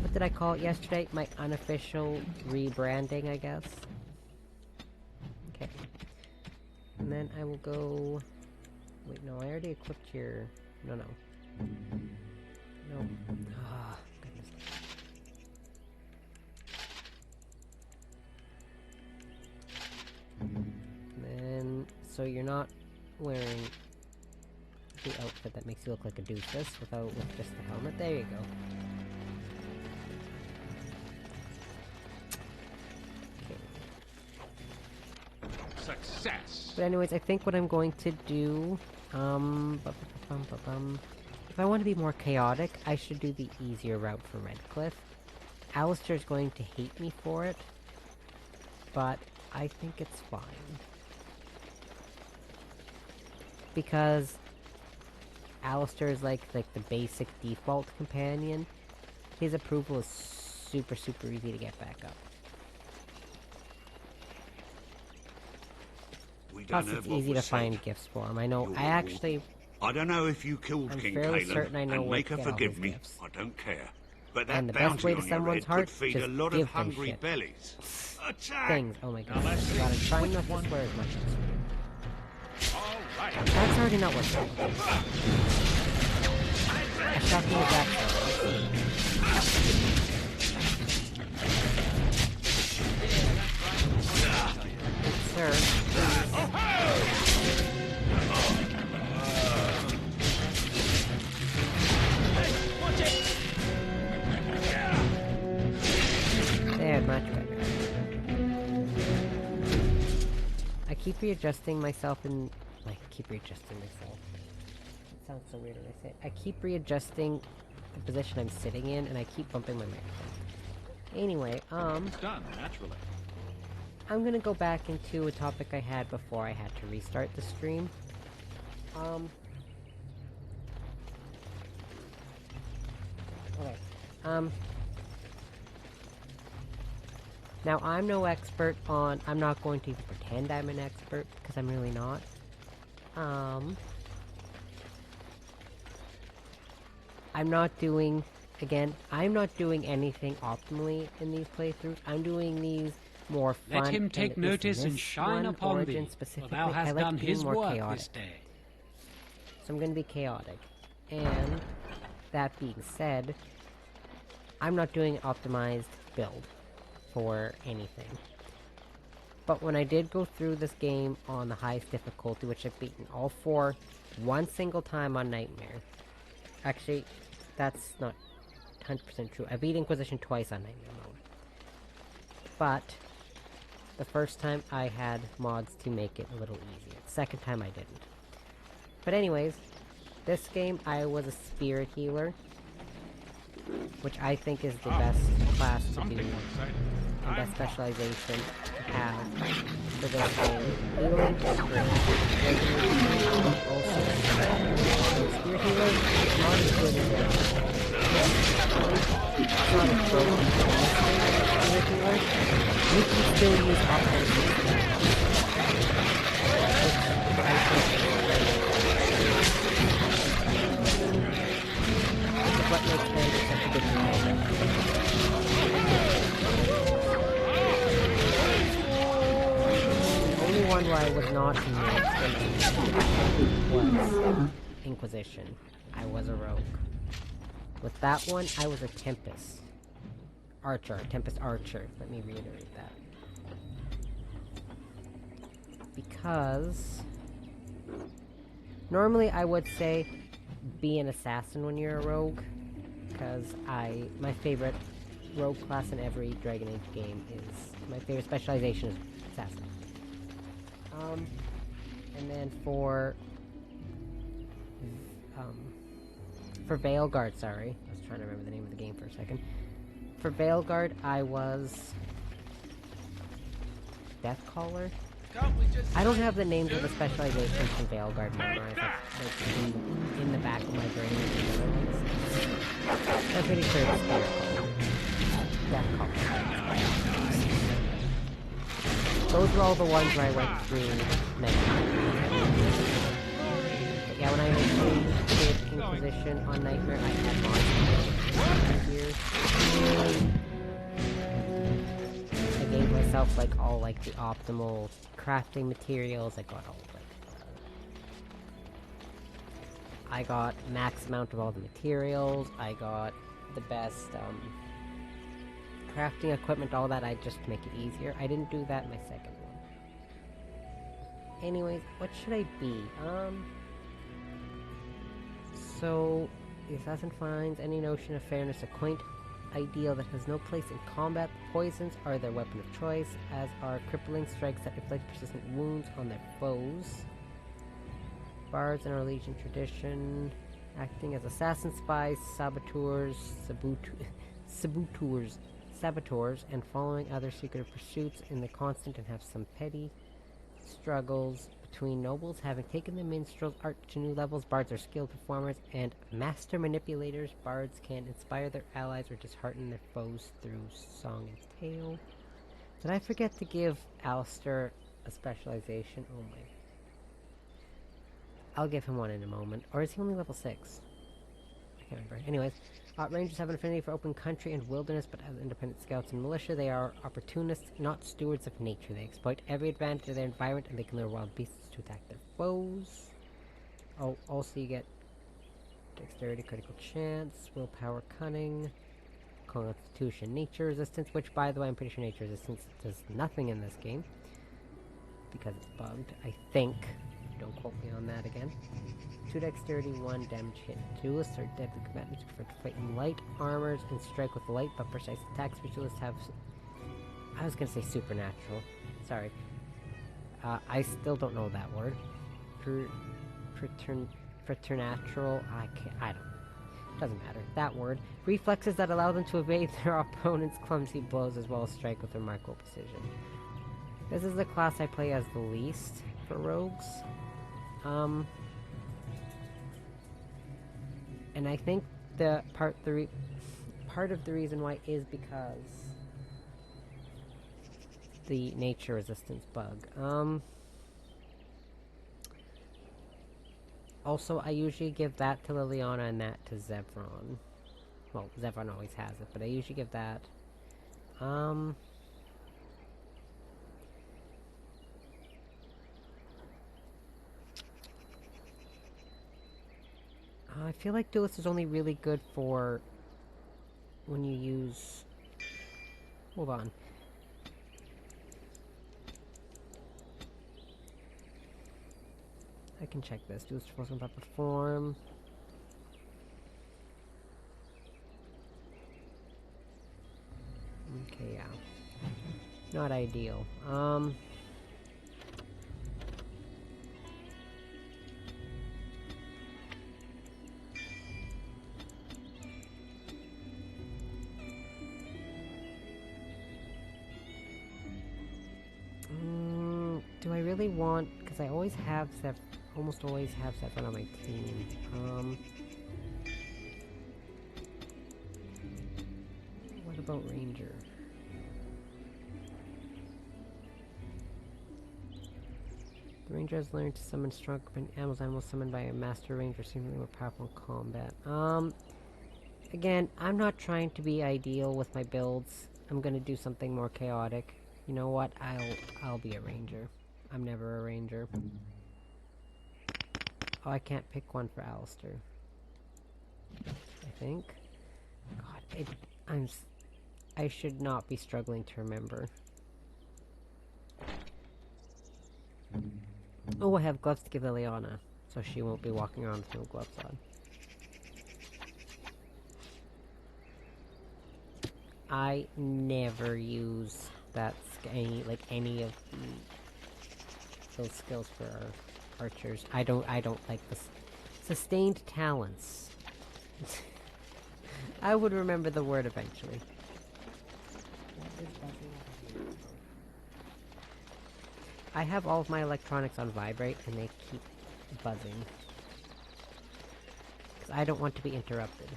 What did I call it yesterday? My unofficial rebranding, I guess. Okay. And then I will go... Wait, no, I already equipped your... No. Ah, goodness. Then, so you're not wearing the outfit that makes you look like a doofus with just the helmet. There you go. Okay. Success. But anyways, I think what I'm going to do, if I want to be more chaotic, I should do the easier route for Redcliffe. Alistair's going to hate me for it, but I think it's fine. Because Alistair is like the basic default companion. His approval is super easy to get back up. Plus, it's easy to find gifts for him. I know. I don't know if you killed King Cailan, and make her forgive me. I don't care. But that bounty on your head could feed a lot of hungry bellies. Attack! Things. Oh my god. God, I'm trying not to swear as much as that's already not working. I shot you with that. keep readjusting myself and... Like, keep readjusting myself. It sounds so weird when I say it. I keep readjusting the position I'm sitting in, and I keep bumping my microphone. Anyway, It's done, naturally. I'm gonna go back into a topic I had before I had to restart the stream. Okay. Now, I'm no expert on... I'm not going to even pretend I'm an expert, because I'm really not. I'm not doing... Again, I'm not doing anything optimally in these playthroughs. I'm doing these more fun. Let him take notice and shine upon thee, for thou hast done his work this day. So I'm going to be chaotic. And, that being said, I'm not doing an optimized build for anything. But when I did go through this game on the highest difficulty, which I've beaten all 4 one single time on Nightmare. Actually, that's not 100% true. I beat Inquisition twice on Nightmare mode. But the first time I had mods to make it a little easier. The second time I didn't. But anyways, this game I was a spirit healer, which I think is the best class to do, and best specialization to have for this game. Healing is great. Also, spirit healer is not as good as it. It's not as broken as spirit healer. You can still use offensive spells, which I think is what makes Bandit such a good game. The only one where I was not was Inquisition. I was a rogue. With that one, I was a Tempest Archer. Tempest Archer. Let me reiterate that. Because... normally I would say be an assassin when you're a rogue. Because my favorite rogue class in every Dragon Age game is... my favorite specialization is assassin. And then for Veilguard, sorry. I was trying to remember the name of the game for a second. For Veilguard, I was... Deathcaller? I don't have the names of the specializations from Veilguard memorized. That's like in the back of my brain. I'm pretty sure it's Deathcaller. Those were all the ones where I went through Nightmare. But yeah, when I initially did Inquisition on Nightmare, I had mods here. I gave myself like all like the optimal crafting materials. I got all like I got max amount of all the materials. I got the best crafting equipment, all that. I just to make it easier. I didn't do that in my second one. Anyways, what should I be? So the assassin finds any notion of fairness a quaint ideal that has no place in combat. Poisons are their weapon of choice, as are crippling strikes that inflict persistent wounds on their foes. Bards in our Legion tradition, acting as assassin spies, saboteurs, and following other secretive pursuits in the constant and have some petty struggles between nobles. Having taken the minstrel's art to new levels, bards are skilled performers and master manipulators. Bards can inspire their allies or dishearten their foes through song and tale. Did I forget to give Alistair a specialization? Oh my. I'll give him one in a moment. Or is he only level 6? I can't remember. Anyways, Rangers have an affinity for open country and wilderness, but as independent scouts and militia, they are opportunists, not stewards of nature. They exploit every advantage of their environment, and they can lure wild beasts to attack their foes. Oh, also you get dexterity, critical chance, willpower, cunning, constitution, nature resistance, which, by the way, I'm pretty sure nature resistance does nothing in this game, because it's bugged, I think. Don't quote me on that again. 2 dexterity, 1 damage hit. Duelists are deadly combatants who prefer to fight in light armors and strike with light but precise attacks. Duelists have... I was gonna say supernatural. Sorry. I still don't know that word. Preternatural. I don't. Doesn't matter. That word. Reflexes that allow them to evade their opponent's clumsy blows as well as strike with remarkable precision. This is the class I play as the least for rogues. And I think the part of the reason why is because the nature resistance bug. Also, I usually give that to Liliana and that to Zevron. Well, Zevron always has it, but I usually give that. I feel like Duelist is only really good for when you use... Hold on. I can check this. Duelist wasn't about to perform. Okay, yeah. Not ideal. Do I really want... Because I always have almost always have Zevron on my team. What about Ranger? The Ranger has learned to summon strong animals summoned by a Master Ranger, seemingly more powerful in combat. Again, I'm not trying to be ideal with my builds. I'm gonna do something more chaotic. You know what? I'll be a Ranger. I'm never a Ranger. Oh, I can't pick one for Alistair. I think. God, I should not be struggling to remember. Oh, I have gloves to give Liliana, so she won't be walking around with no gloves on. I never use any of those skills for archers. I don't like the sustained talents. I would remember the word eventually. I have all of my electronics on vibrate and they keep buzzing. Because I don't want to be interrupted.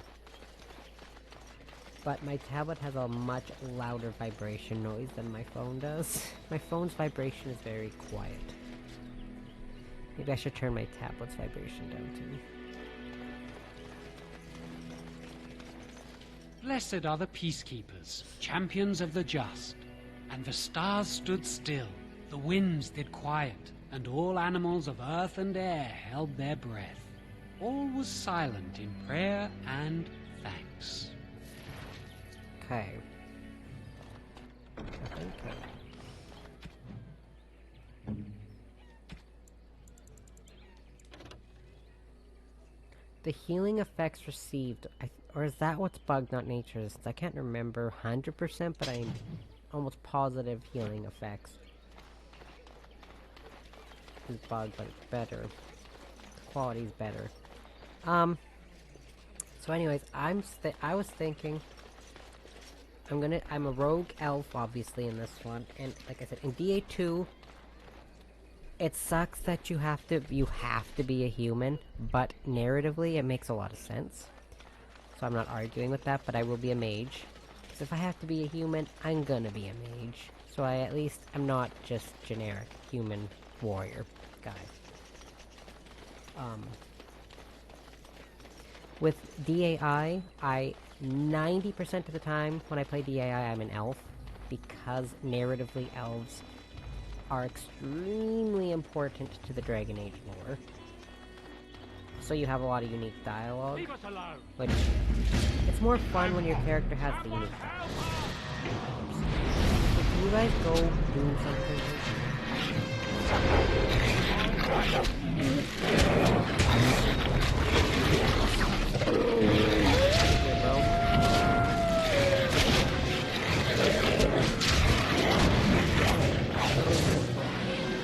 But my tablet has a much louder vibration noise than my phone does. My phone's vibration is very quiet. Maybe I should turn my tablet's vibration down too. Blessed are the peacekeepers, champions of the just. And the stars stood still, the winds did quiet, and all animals of earth and air held their breath. All was silent in prayer and thanks. Okay. The healing effects received, or is that what's bugged, not nature resistance? I can't remember 100%, but I'm almost positive healing effects is bugged, but it's better. The quality's better. So anyways, I was thinking I'm a rogue elf, obviously, in this one, and like I said, in DA2, it sucks that you have to be a human, but narratively, it makes a lot of sense. So I'm not arguing with that, but I will be a mage. Because if I have to be a human, I'm gonna be a mage. So I'm not just generic human warrior guy. With DAI, 90% of the time when I play DAI, I'm an elf, because narratively elves are extremely important to the Dragon Age lore. So you have a lot of unique dialogue, which it's more fun when your character has the unique dialogue. So can you guys go do something?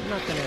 I'm not gonna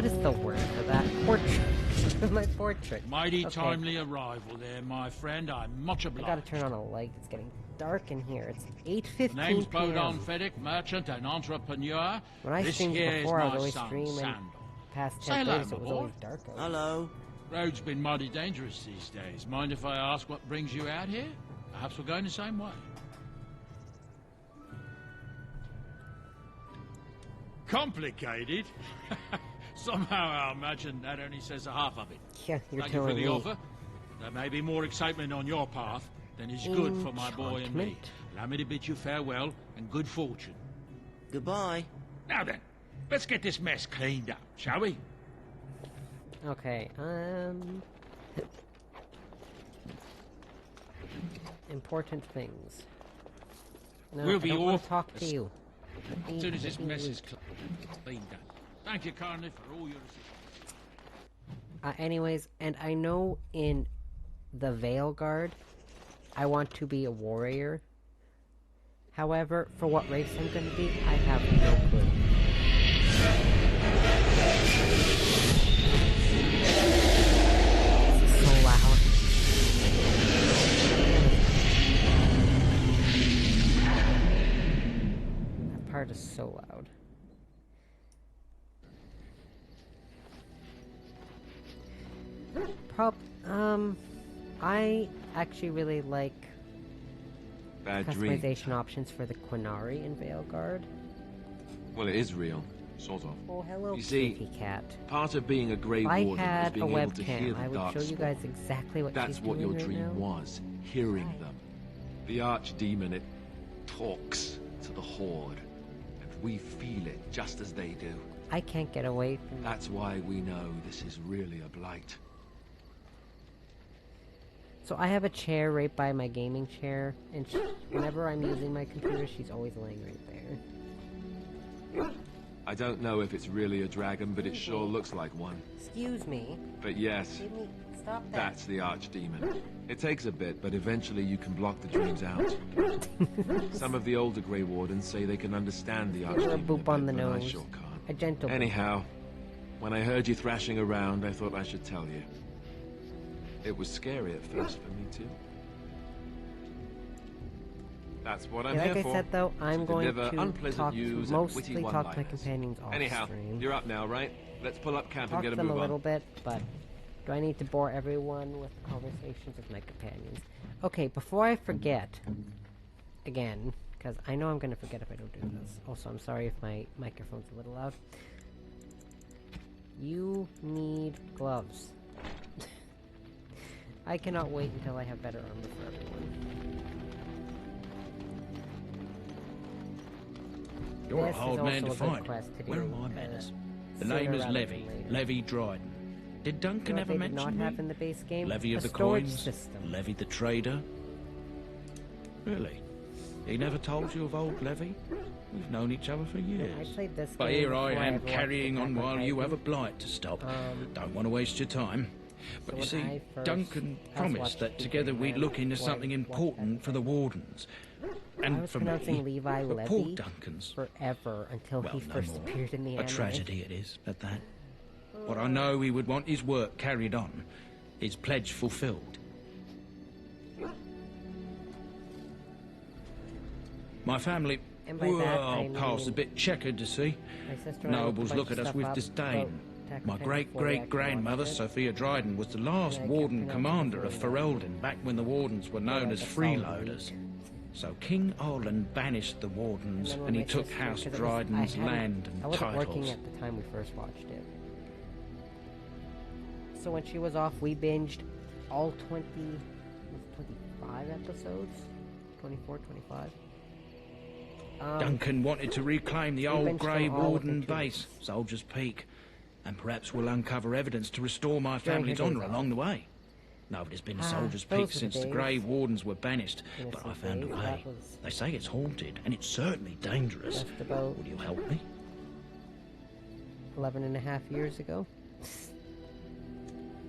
What is the word for that? Portrait. My portrait. Mighty Okay. timely arrival there, my friend. I'm much obliged. I gotta turn on a light. It's getting dark in here. It's 8:15 Name's p.m. Bodon Fedek, merchant and entrepreneur. When I This streamed here is before, I was my always son, streaming Sandal. past Say 10:30, hello, so my it was boy. always dark out. Hello. Road's been mighty dangerous these days. Mind if I ask what brings you out here? Perhaps we're going the same way. Complicated? Somehow I imagine that only says a half of it. Yeah, you're Thank you for telling the me. offer. There may be more excitement on your path than is good for my boy and me. Enchantment. Allow me to bid you farewell and good fortune. Goodbye. Now then, let's get this mess cleaned up, shall we? Okay, important things. No, We'll I be don't want off to talk to you. as soon as this Let me mess leave. is cleaned up. Thank you kindly for all your assistance. Anyways, and I know in the Veil Guard, I want to be a warrior. However, for what race I'm going to be, I have no clue. This is so loud. That part is so loud. I actually really like Bad dream. customization options for the Quinari in Veilguard. Well, it is real, sort of. Oh, hello, You see, kitty cat. part of being a Grey If I Warden is had a being able to hear webcam, the I would Dark show you guys exactly what That's she's what doing your right dream now. was, hearing them. The Archdemon, it talks to the Horde, and we feel it just as they do. I can't get away from That's why we know this is really a blight. So I have a chair right by my gaming chair, and whenever I'm using my computer, she's always laying right there. I don't know if it's really a dragon, but it sure looks like one. Excuse me. But yes, Jimmy, stop that. that's the Archdemon. It takes a bit, but eventually you can block the dreams out. Some of the older Grey Wardens say they can understand the Give her a Archdemon boop on the but I nose. sure can't. A gentle boop. Anyhow, when I heard you thrashing around, I thought I should tell you. It was scary at first for me too. That's what I'm Yeah, here like for. I said though, I'm to going deliver to unpleasant talk news and mostly witty talk to my one-liners. companions off Anyhow, stream. you're up now, right? Let's pull up camp Talk and to get a them move a little on. bit, but do I need to bore everyone with conversations with my companions? Okay, before I forget, again, because I know I'm going to forget if I don't do this. Also, I'm sorry if my microphone's a little loud. You need gloves. I cannot wait until I have better armor for everyone. You're This a is hard man to also a good find. quest to Where do, are my manners? The sooner name is rather Levy. than later. Levy Dryden. Did Duncan You know what ever they did mention not have me? in the base game? Levy of A the storage coins? system. Levy the trader? Really? He never told you of old Levy? We've known each other for years. I played this But game here I before am ever watched carrying on Attack on while you Titan. have a blight to stop. Don't want to waste your time. But you when I see, first Duncan promised watched that the together game, we'd I look into watched something that important for the Wardens. I And was for pronouncing me, Levi for Levy poor Duncans. forever until Well, he no first more. appeared in the A anime. tragedy it is, at that. But I know he would want his work carried on, his pledge fulfilled. My family, And by that, I well, past a mean bit checkered to see. my sister and I Nobles looked a look bunch at of us stuff with up disdain. about Attack on My Titan great before we great actually grandmother, watched it. Sophia Dryden, was the last And I kept warden pronouncing commander it of wrong. Ferelden back when the wardens were known like as a solid freeloaders. So King Olin banished the wardens, then when and he my took sister- House 'cause it was- Dryden's I hadn't- land I and wasn't working titles. at the time we first watched it. So when she was off, we binged all 25 episodes? 24, 25? Duncan wanted to reclaim the we old binged Grey them all Warden within 2 base, Soldier's Peak, and perhaps we'll uncover evidence to restore my During her family's days honour off. along the way. Nobody's been to Soldier's those Peak were the since the days. Grey Wardens were banished, but I Innocent found a days, way. that was They say it's haunted, and it's certainly dangerous. just about Will you help me? 11 and a half years ago.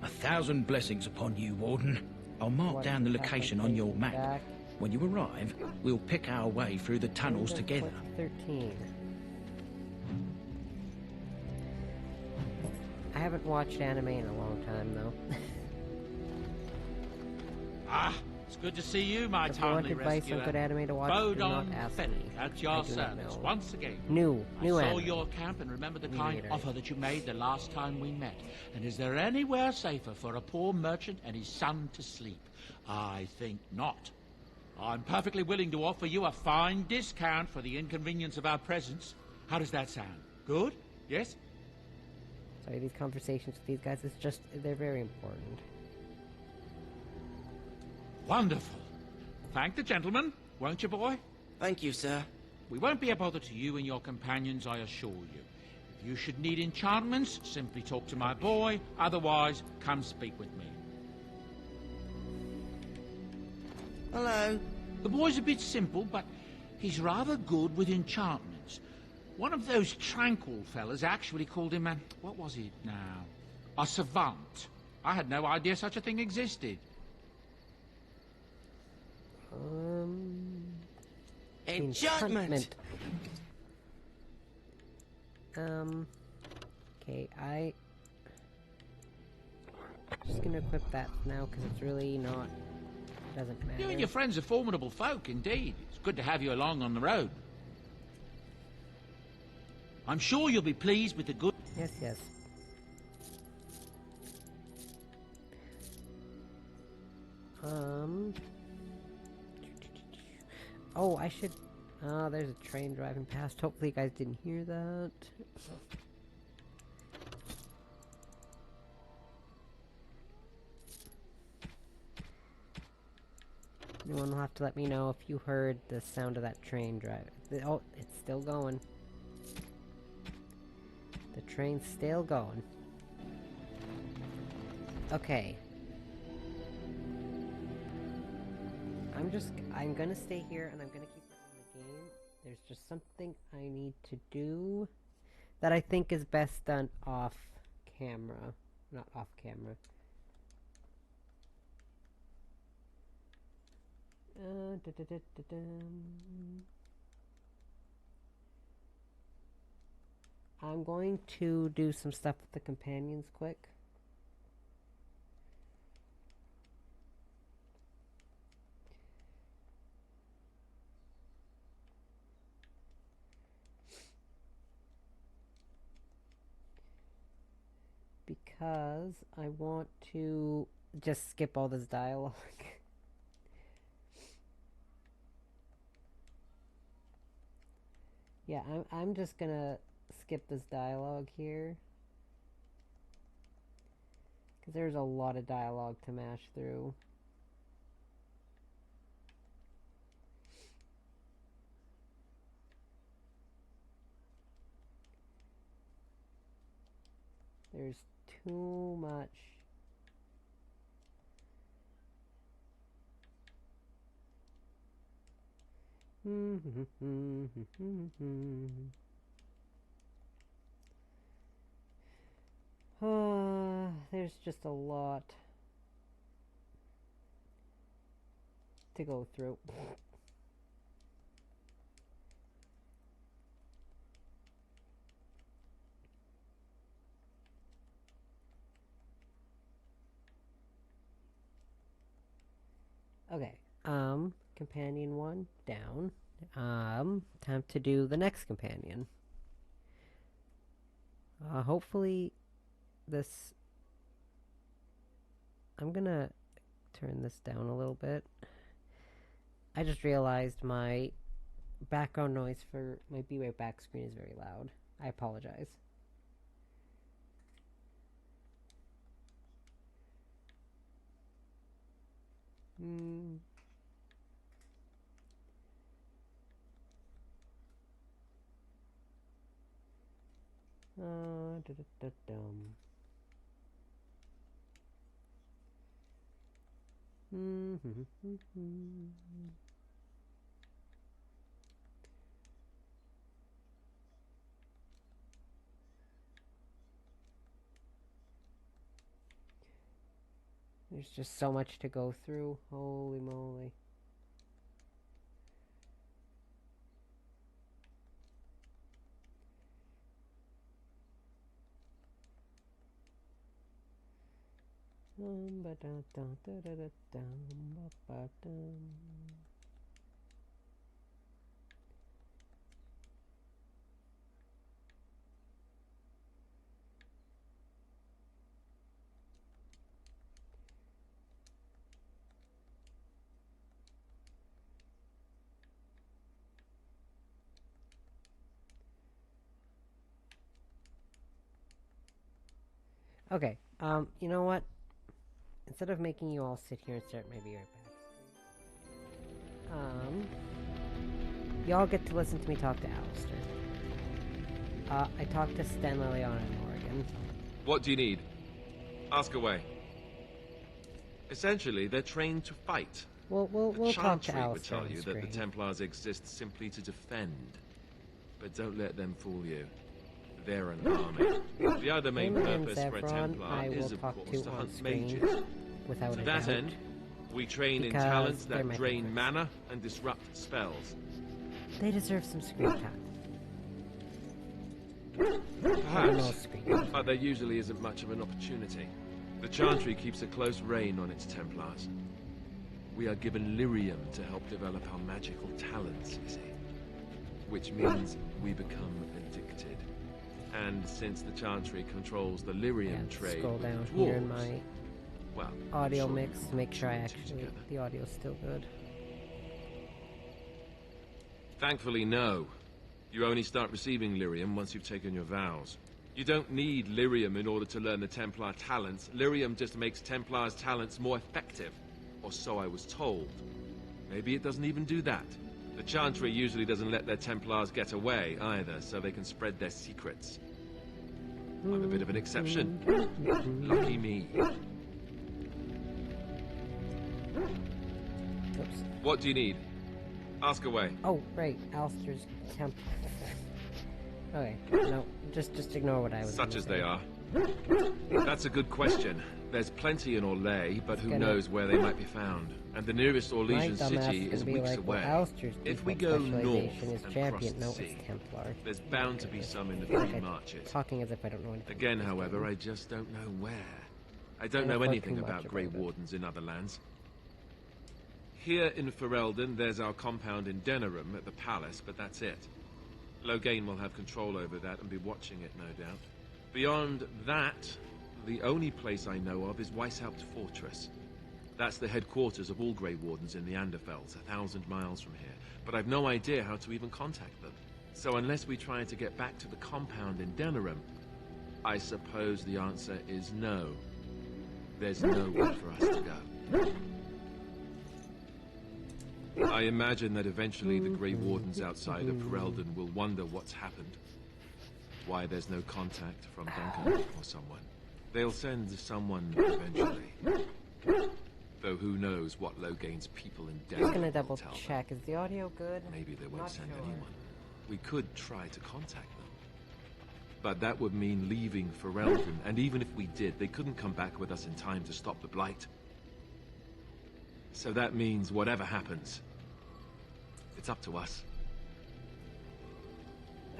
1,000 blessings upon you, Warden. I'll mark What down the happened location on your taking map. back When you arrive, we'll pick our way through the tunnels end of together. 2013. haven't watched anime in a long time, though. It's good to see you, my If you want timely advice rescuer. on good anime to watch, do not ask me. At your I do not service, know. once again. New I saw anime. your camp and remember the kind Later. offer that you made the last time we met. And is there anywhere safer for a poor merchant and his son to sleep? I think not. I'm perfectly willing to offer you a fine discount for the inconvenience of our presence. How does that sound? Good? Yes? Sorry, these conversations with these guys, they're very important. Wonderful. Thank the gentleman, won't you, boy? Thank you, sir. We won't be a bother to you and your companions, I assure you. If you should need enchantments, simply talk to my boy. Otherwise, come speak with me. Hello. The boy's a bit simple, but he's rather good with enchantments. One of those tranquil fellas actually called him what was it now? A savant. I had no idea such a thing existed. Enchantment. Okay, just gonna equip that now because it's really not. Doesn't matter. You and your friends are formidable folk, indeed. It's good to have you along on the road. I'm sure you'll be pleased with the good... Yes. Oh, I should... Oh, there's a train driving past. Hopefully you guys didn't hear that. Anyone will have to let me know if you heard the sound of that train driving. Oh, it's still going. The train's still going. Okay. I'm gonna stay here and I'm gonna keep running the game. There's just something I need to do that I think is best done off camera. Not off camera. I'm going to do some stuff with the companions quick. Because I want to just skip all this dialogue. Yeah, I'm just gonna skip this dialogue here. Because there's a lot of dialogue to mash through. There's too much. There's just a lot to go through. Okay, companion 1 down. Time to do the next companion. Hopefully this... I'm gonna turn this down a little bit. I just realized my background noise for my Be Right Back screen is very loud. I apologize. There's just so much to go through. Holy moly. Okay, you know what? Instead of making you all sit here and stare at my beard back, y'all get to listen to me talk to Alistair. I talked to Sten, Liliana, and Morgan. What do you need? Ask away. Essentially, they're trained to fight. We'll talk to Chantry would Alistair tell on you that screen. the Templars exist simply to defend. But don't let them fool you. They're an army. The other main Him and purpose for a Zevron, Templar I will is, of talk course, to to on hunt screen, mages. without To a that doubt, end, we train in because talents they're that my drain favorites. mana and disrupt spells. They deserve some screen time. Perhaps, but there usually isn't much of an opportunity. The Chantry keeps a close rein on its Templars. We are given lyrium to help develop our magical talents, you see. Which means we become addicted. And since the Chantry controls the lyrium trade Scroll with down the here in dwarves, my well, audio sure mix to make sure I put two actually together. the audio's still good. Thankfully, no. You only start receiving lyrium once you've taken your vows. You don't need lyrium in order to learn the Templar talents. Lyrium just makes Templar's talents more effective. Or so I was told. Maybe it doesn't even do that. The Chantry usually doesn't let their Templars get away, either, so they can spread their secrets. I'm a bit of an exception. Lucky me. Oops. What do you need? Ask away. Oh, right, Alistair's temp. Okay, no, just ignore what I was Such gonna as say. they are. That's a good question. There's plenty in Orlais, but who gonna- knows where they might be found. And the nearest My Orlesian dumbass city is is gonna be weeks like, away. well, Alistair's If we default go north specialization is and champion. cross No, the sea, it's Templar. there's bound to be some in the I feel three like I'm marches. talking as if I don't know anything. Again, about this however, game. I just don't know where. I don't I know know far anything too much about Grey about it. Wardens in other lands. Here in Ferelden, there's our compound in Denerim at the palace, but that's it. Loghain will have control over that and be watching it, no doubt. Beyond that, the only place I know of is Weishaupt Fortress. That's the headquarters of all Grey Wardens in the Anderfells, 1,000 miles from here. But I've no idea how to even contact them. So unless we try to get back to the compound in Denerim, I suppose the answer is no. There's nowhere for us to go. I imagine that eventually the Grey Wardens outside of Ferelden will wonder what's happened. Why there's no contact from Duncan or someone. They'll send someone eventually. Though who knows what Loghain's people in Denerim Just gonna will double tell them. check. Is the audio good? Maybe they won't Not send sure. anyone. We could try to contact them. But that would mean leaving Ferelden, and even if we did, they couldn't come back with us in time to stop the Blight. So that means whatever happens, it's up to us.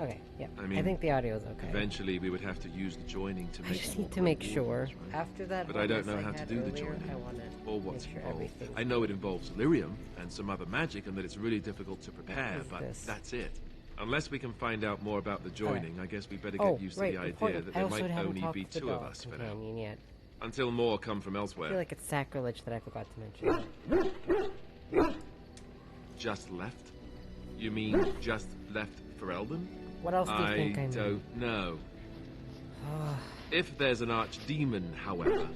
Okay, yeah. I I mean, think the audio's okay. Eventually, we would have to use the joining to I make just more need to make Grey sure. Wardens, right? After that But I don't bonus know how to had do the earlier, joining, I wanna or what's make sure involved. everything's I know it involves lyrium and some other magic, and that it's really difficult to prepare, is but this? that's it. Unless we can find out more about the joining, I guess we better Oh, get used right, to the idea important. that I there also might haven't only talked be to the two of dog us for now. companion yet. Until more come from I elsewhere. feel like it's sacrilege that I forgot to mention. Just left? You mean just left Ferelden? What else do you think I mean? don't know. If there's an archdemon, however,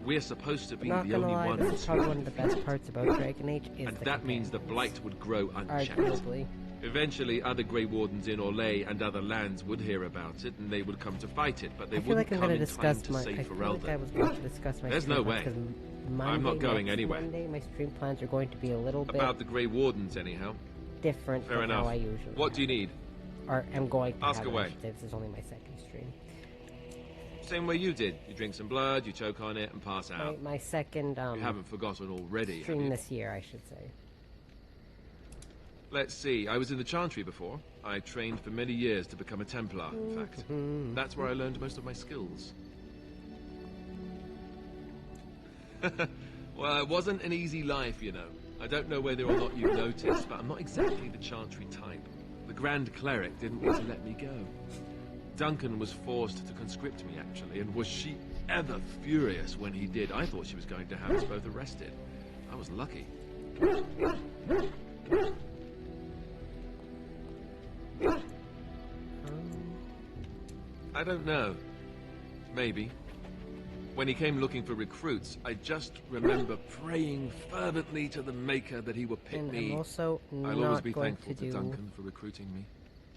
we're supposed to be Not the gonna only lie, ones this is probably one of the best parts about Dragon Age is and the that means the Blight would grow unchecked. Arguably. Eventually, other Grey Wardens in Orlais and other lands would hear about it, and they would come to fight it, but they I feel wouldn't like I'm come going in to time discuss to my. save I feel like I Ferelden. was going to discuss my. There's stream no plans, way. 'cause I'm not going next anywhere. Monday, my stream plans are going to be a little bit About the Grey Wardens, anyhow. different Fair from enough. how I usually. What do you need? Or am going to Ask have it, I away. should say. This is only my second stream. Same way you did. You drink some blood, you choke on it, and pass out. My second You haven't forgotten already, have stream you? this year, I should say. Let's see. I was in the Chantry before. I trained for many years to become a Templar, in fact. That's where I learned most of my skills. Well, it wasn't an easy life, you know. I don't know whether or not you've noticed, but I'm not exactly the Chantry type. The Grand Cleric didn't want to let me go. Duncan was forced to conscript me, actually, and was she ever furious when he did. I thought she was going to have us both arrested. I was lucky. I don't know. Maybe. When he came looking for recruits, I just remember praying fervently to the Maker that he would pick me. I'm also I'll always be thankful to Duncan for recruiting me.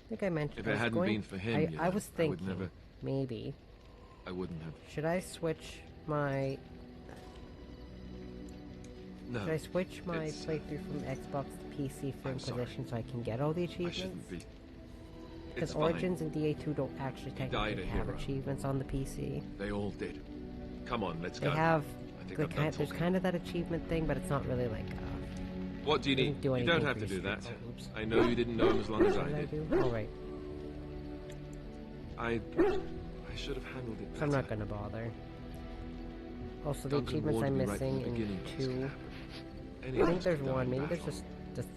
I think I mentioned if it hadn't been for him, I was thinking, I would never, maybe. I wouldn't have. Should I switch my... No. Should I switch my playthrough from Xbox to PC for Inquisition so I can get all the achievements? I shouldn't be. Because Origins and DA2 don't actually technically have achievements on the PC. They all did. Come on, let's go. They have... there's kind of that achievement thing, but it's not really like... what do you need? You don't have to do that. I know you didn't know him as long as I did. Alright. I should have handled it better. So I'm not gonna bother. Also, the achievements I'm missing in 2... I think there's one. Maybe there's just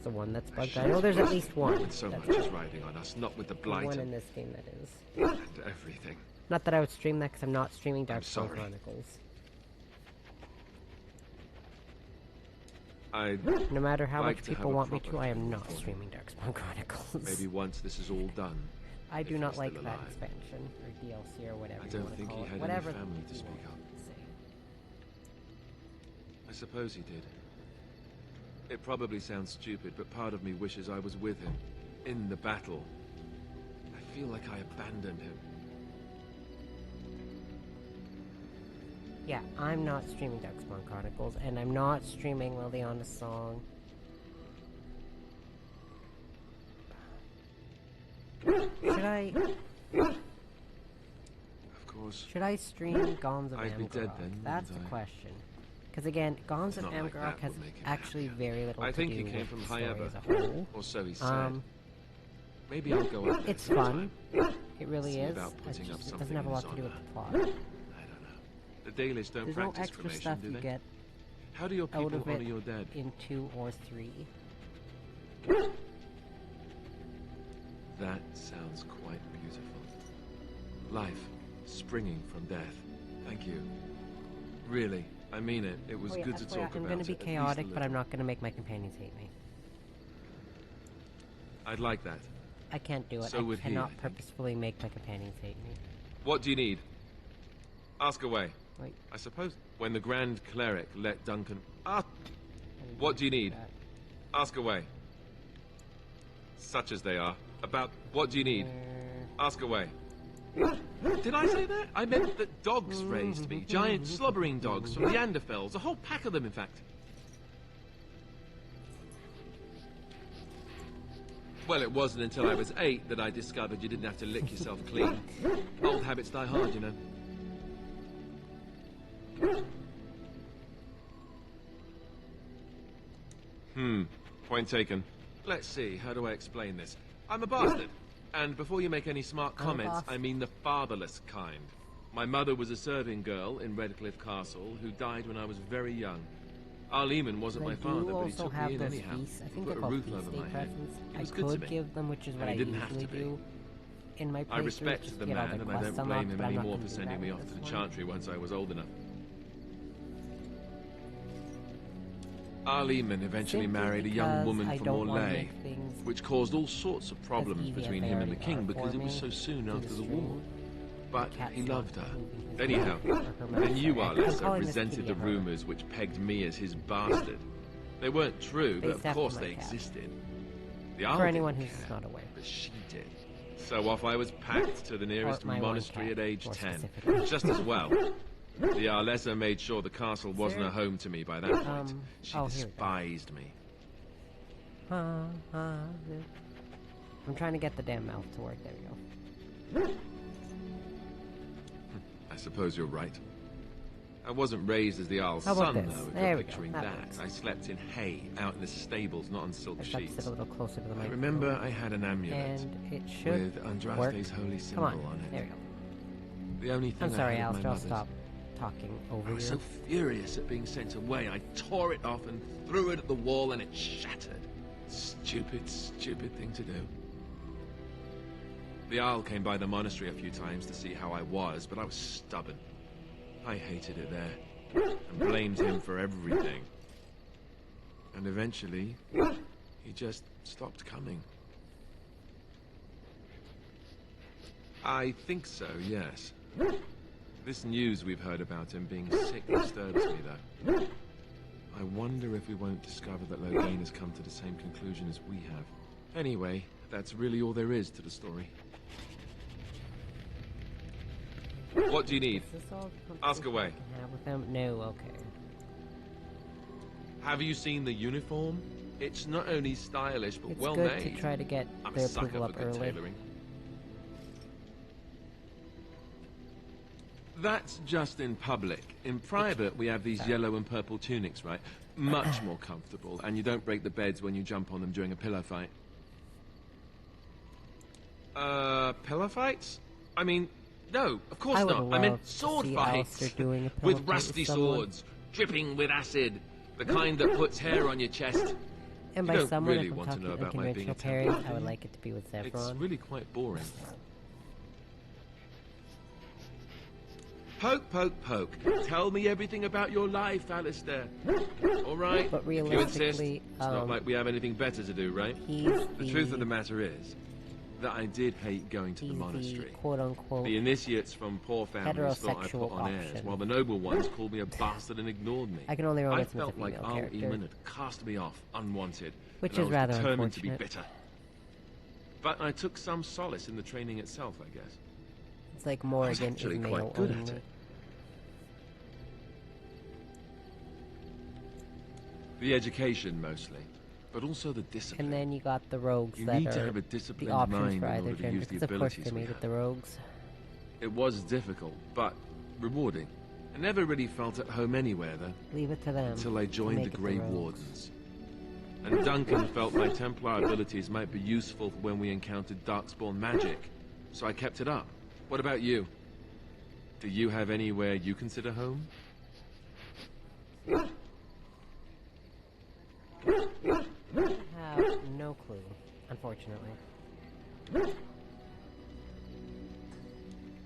the one that's bugged. I know there's at least one. With so much is riding on us, not with the blight. One in this game, that is. And everything. Not that I would stream that, because I'm not streaming Darkspawn Chronicles. No matter how much people want me to, I am not streaming Darkspawn Chronicles. Maybe once this is all done. I do not like that expansion, or DLC, or whatever you want to call it. I don't think he had any family to speak of. I suppose he did. It probably sounds stupid, but part of me wishes I was with him, in the battle. I feel like I abandoned him. Yeah, I'm not streaming Darkspawn Chronicles, and I'm not streaming Liliana's Song. Should I... Of course. Should I stream Goms of I'd be dead then, That's the question. Because again, Goms of Amgarok has actually very little to do with the story as a whole. Or so he said. Maybe I'll go up. It's fun. It really is. It doesn't have a lot to do with the plot. The Dalish don't practice cremation, do they? Get How do your people honor your dead? In 2 or 3. That sounds quite beautiful. Life, springing from death. Thank you. Really, I mean it. It was good to talk about it. I'm going to be chaotic, but I'm not going to make my companions hate me. I'd like that. I can't do it. So I cannot purposefully make my companions hate me. What do you need? Ask away. Wait. I suppose when the Grand Cleric let Duncan... What do you need? Ask away. Such as they are. About what do you need? Ask away. Did I say that? I meant that dogs raised me. Giant slobbering dogs from the Anderfells. A whole pack of them, in fact. Well, it wasn't until I was 8 that I discovered you didn't have to lick yourself clean. Old habits die hard, you know. Point taken. Let's see, how do I explain this? I'm a bastard. And before you make any smart comments, I mean the fatherless kind. My mother was a serving girl in Redcliffe Castle who died when I was very young. Arleman wasn't my father, but he took me in anyhow. He put a roof over my head. He was good to me. Give them, which is what I didn't have to be. In my I respect the man, and I don't blame him anymore for sending me off to the Chantry once I was old enough. Arleman eventually married a young woman from Orlais, which caused all sorts of problems between him and the king because it was so soon after the war. But he loved her. Anyhow, then you, Arlessa, resented the rumors which pegged me as his bastard. They weren't true, but of course they existed. The For anyone who's not aware. But she did. So off I was packed to the nearest monastery at age 10. Just as well. The Arlessa made sure the castle wasn't a home to me by that point. She despised me. I'm trying to get the damn mouth to work. There we go. I suppose you're right. I wasn't raised as the Jarl's son, though, if you're picturing that. I slept in hay, out in the stables, not on silk sheets. Sit a little closer to the microphone. I remember I had an amulet with Andraste's holy symbol on it. There we go. The only thing I'm sorry, I had Alistair, I'll stop talking over I was you. so furious at being sent away, I tore it off and threw it at the wall and it shattered. Stupid, stupid thing to do. The Isle came by the monastery a few times to see how I was, but I was stubborn. I hated it there, and blamed him for everything. And eventually, he just stopped coming. I think so, yes. This news we've heard about him being sick disturbs me, though. I wonder if we won't discover that Loghain has come to the same conclusion as we have. Anyway, that's really all there is to the story. What do you need? Ask away. I can have with them? No, okay. Have you seen the uniform? It's not only stylish, but well good made. To try to get I'm their a sucker approval for up good early. tailoring. That's just in public. In private, we have these yellow and purple tunics, right? Much more comfortable, and you don't break the beds when you jump on them during a pillow fight. Pillow fights? I mean, no, of course not. I meant sword fights. With rusty swords, dripping with acid. The kind that puts hair on your chest. And you by don't someone, really if I'm want to talking know about my being a parries, temple. I would like it to be with Zevron. It's really quite boring. Poke, poke, poke. Tell me everything about your life, Alistair. All right? But if you insist, it's not like we have anything better to do, right? The truth of the matter is that I did hate going to the monastery. Quote-unquote the initiates from poor families thought I put on airs, while the noble ones called me a bastard and ignored me. I can only remember I felt like Al character. Eamon had cast me off unwanted, Which and is I was rather determined to be unfortunate. bitter. But I took some solace in the training itself, I guess. It's like I was Morrigan actually is quite male good only. at it. The education, mostly. But also the discipline. And then you got the rogues You that need to are have a the disciplined options mind for in either order to gender, use the because of course abilities they we made it have. the rogues. It was difficult, but rewarding. I never really felt at home anywhere, though. Leave it to them. Until I to joined make the it Grey rogues. Wardens. And Duncan felt my Templar abilities might be useful when we encountered Darkspawn magic. So I kept it up. What about you? Do you have anywhere you consider home? I have no clue, unfortunately.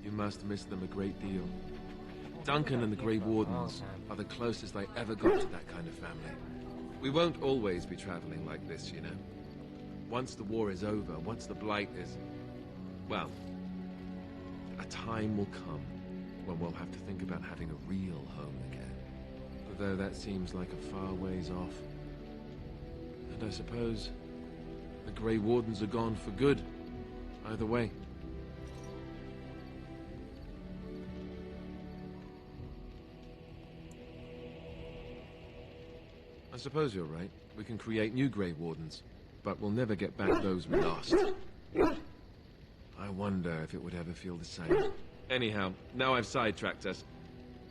You must miss them a great deal. Duncan and the Grey Wardens are the closest I ever got to that kind of family. We won't always be traveling like this, you know. Once the war is over, once the Blight is... well, a time will come when we'll have to think about having a real home again. Although that seems like a far ways off. And I suppose the Grey Wardens are gone for good, either way. I suppose you're right. We can create new Grey Wardens, but we'll never get back those we lost. I wonder if it would ever feel the same. Anyhow, now I've sidetracked us.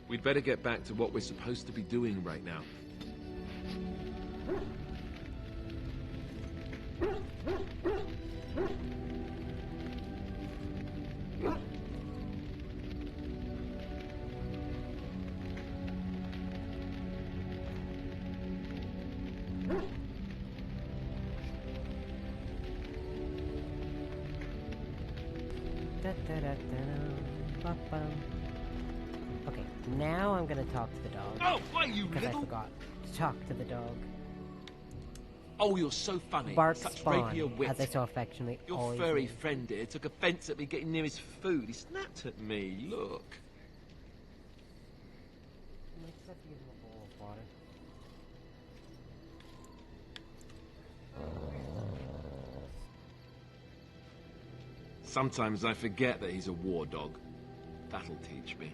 We'd better get back to what we're supposed to be doing right now. Okay, now I'm gonna talk to the dog. Oh, why you because little... I forgot to talk to the dog. Oh, you're so funny. Bark Such Spawn, rapier wit. as I so affectionately Your always furry name. friend here took offence at me getting near his food. He snapped at me. Look. Sometimes I forget that he's a war dog. That'll teach me.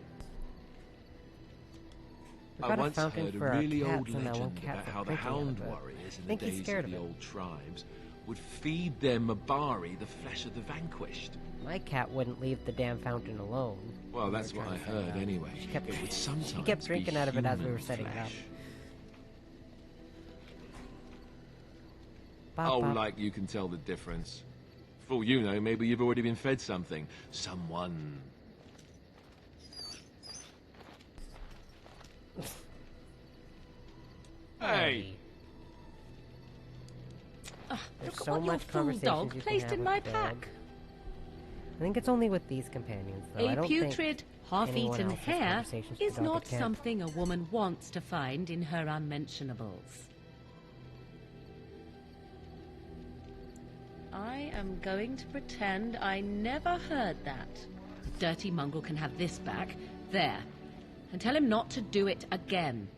We've I got a once fountain heard for a our really cats, old and that one legend cat's about how the thinking of hound it. warriors in I the think he's days scared of the of it. old tribes would feed their Mabari the flesh of the vanquished. My cat wouldn't leave the damn fountain alone. Well, when we that's were what I trying to set it heard up. anyway. She kept, It would sometimes she kept drinking be out of it as we human were setting it up. flesh. Bop, Oh, bop. like you can tell the difference. For all you know, maybe you've already been fed something. Someone. Hey! There's Look so what your much fool conversations dog you can placed have in with my Dad. pack. I think it's only with these companions, though. I A don't putrid, think anyone half-eaten else has hare conversations with is the dog not that can't. something a woman wants to find in her unmentionables. I am going to pretend I never heard that. The dirty mongrel can have this back. There. And tell him not to do it again.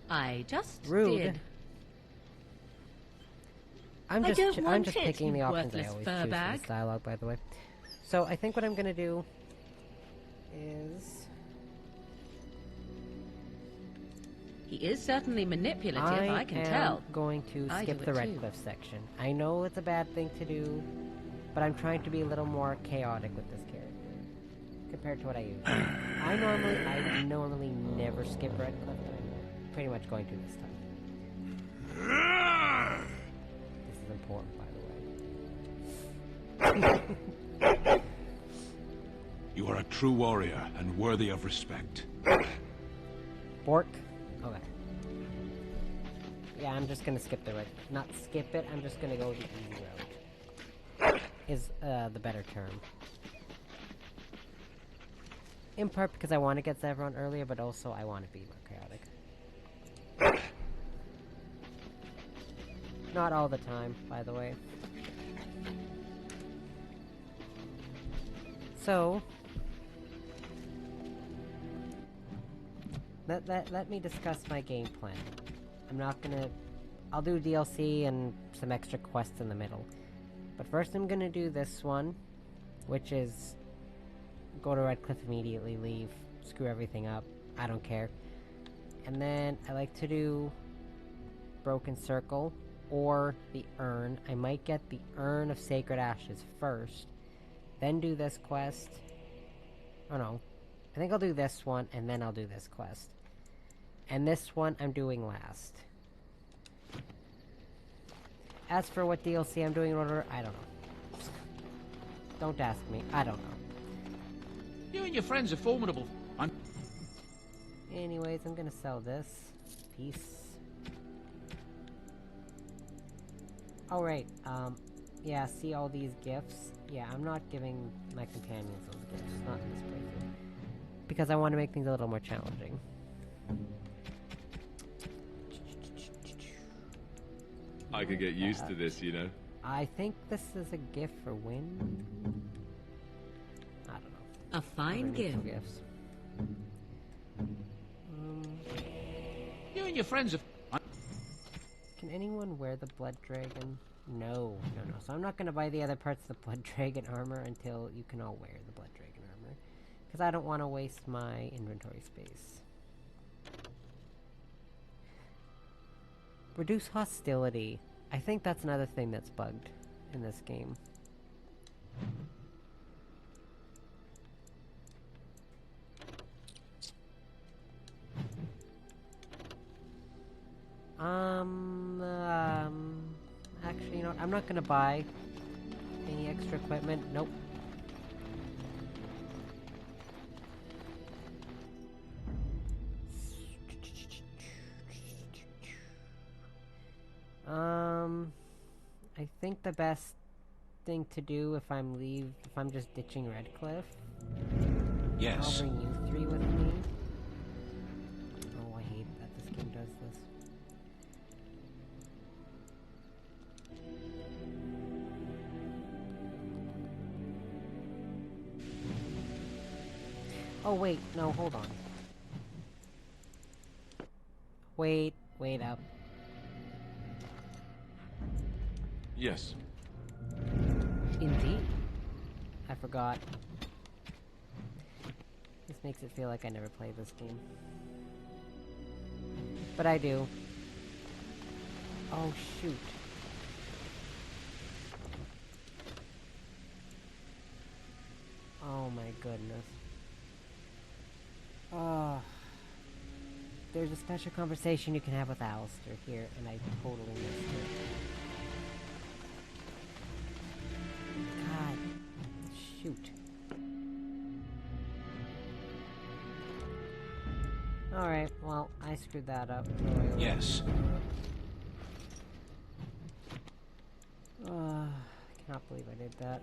I just Rude. did. I'm I just don't I'm want just it, picking the you options I worthless always fur choose for bag. this dialogue, by the way. So I think what I'm gonna do is He is certainly manipulative, I can tell. I'm going to I skip do the it too. Redcliffe section. I know it's a bad thing to do, but I'm trying to be a little more chaotic with this character compared to what I usually do. I normally never skip Redcliffe, but I'm pretty much going to this time. This is important, by the way. You are a true warrior and worthy of respect. Bork? Okay. Yeah, I'm just gonna skip the red. Not skip it, I'm just gonna go the easy route. Is the better term. In part because I want to get Zevron earlier, but also I want to be more chaotic. Not all the time, by the way. So... Let me discuss my game plan. I'm not gonna... I'll do DLC and some extra quests in the middle. But first I'm gonna do this one, which is... Go to Redcliffe immediately, leave, screw everything up, I don't care. And then I like to do... Broken Circle, or the Urn. I might get the Urn of Sacred Ashes first, then do this quest. Oh no. I think I'll do this one, and then I'll do this quest. And this one I'm doing last. As for what DLC I'm doing in order, I don't know. Don't ask me. I don't know. You and your friends are formidable. Anyways, I'm gonna sell this piece. Alright, yeah, see all these gifts? Yeah, I'm not giving my companions those gifts, not in this playthrough. Because I want to make things a little more challenging. I could get used to this, you know. I think this is a gift for Wynn. I don't know. A fine gift. Gifts. You and your friends are... Can anyone wear the Blood Dragon? No. So I'm not going to buy the other parts of the Blood Dragon armor until you can all wear the Blood Dragon armor. Because I don't want to waste my inventory space. Reduce hostility. I think that's another thing that's bugged in this game. Actually, you know what? I'm not gonna buy any extra equipment. Nope. I think the best thing to do if I'm just ditching Redcliffe. Yes. I'll bring you three with me. Oh, I hate that this game does this. Oh wait, no, hold on. Wait up. Yes. Indeed. I forgot. This makes it feel like I never played this game. But I do. Oh shoot. Oh my goodness. Oh. There's a special conversation you can have with Alistair here, and I totally missed it. God. Shoot. Okay, well, I screwed that up. Yes. I cannot believe I did that.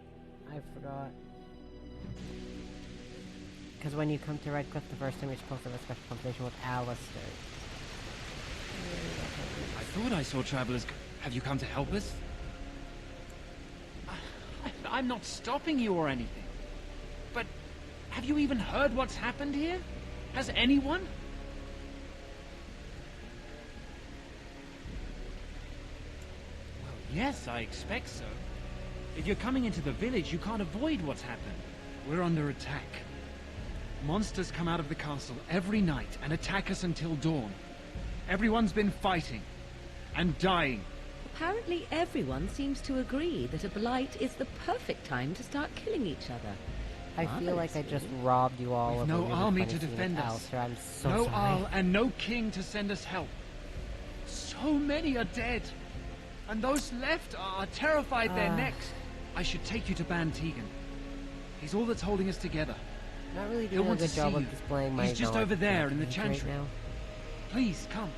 I forgot. Because when you come to Redcliffe the first time, you're supposed to have a special conversation with Alistair. I thought I saw travelers. Have you come to help us? I'm not stopping you or anything. But have you even heard what's happened here? Has anyone? Well, yes, I expect so. If you're coming into the village, you can't avoid what's happened. We're under attack. Monsters come out of the castle every night and attack us until dawn. Everyone's been fighting and dying. Apparently everyone seems to agree that a blight is the perfect time to start killing each other. I feel like I just robbed you all of no army to defend us. Alistair. I'm so no sorry. Arl and no king to send us help. So many are dead. And those left are terrified they're next. I should take you to Ban Tegan. He's all that's holding us together. Not really He'll doing a want good to job see of you. displaying my He's just knowledge over there in the right chantry. now. Please, come.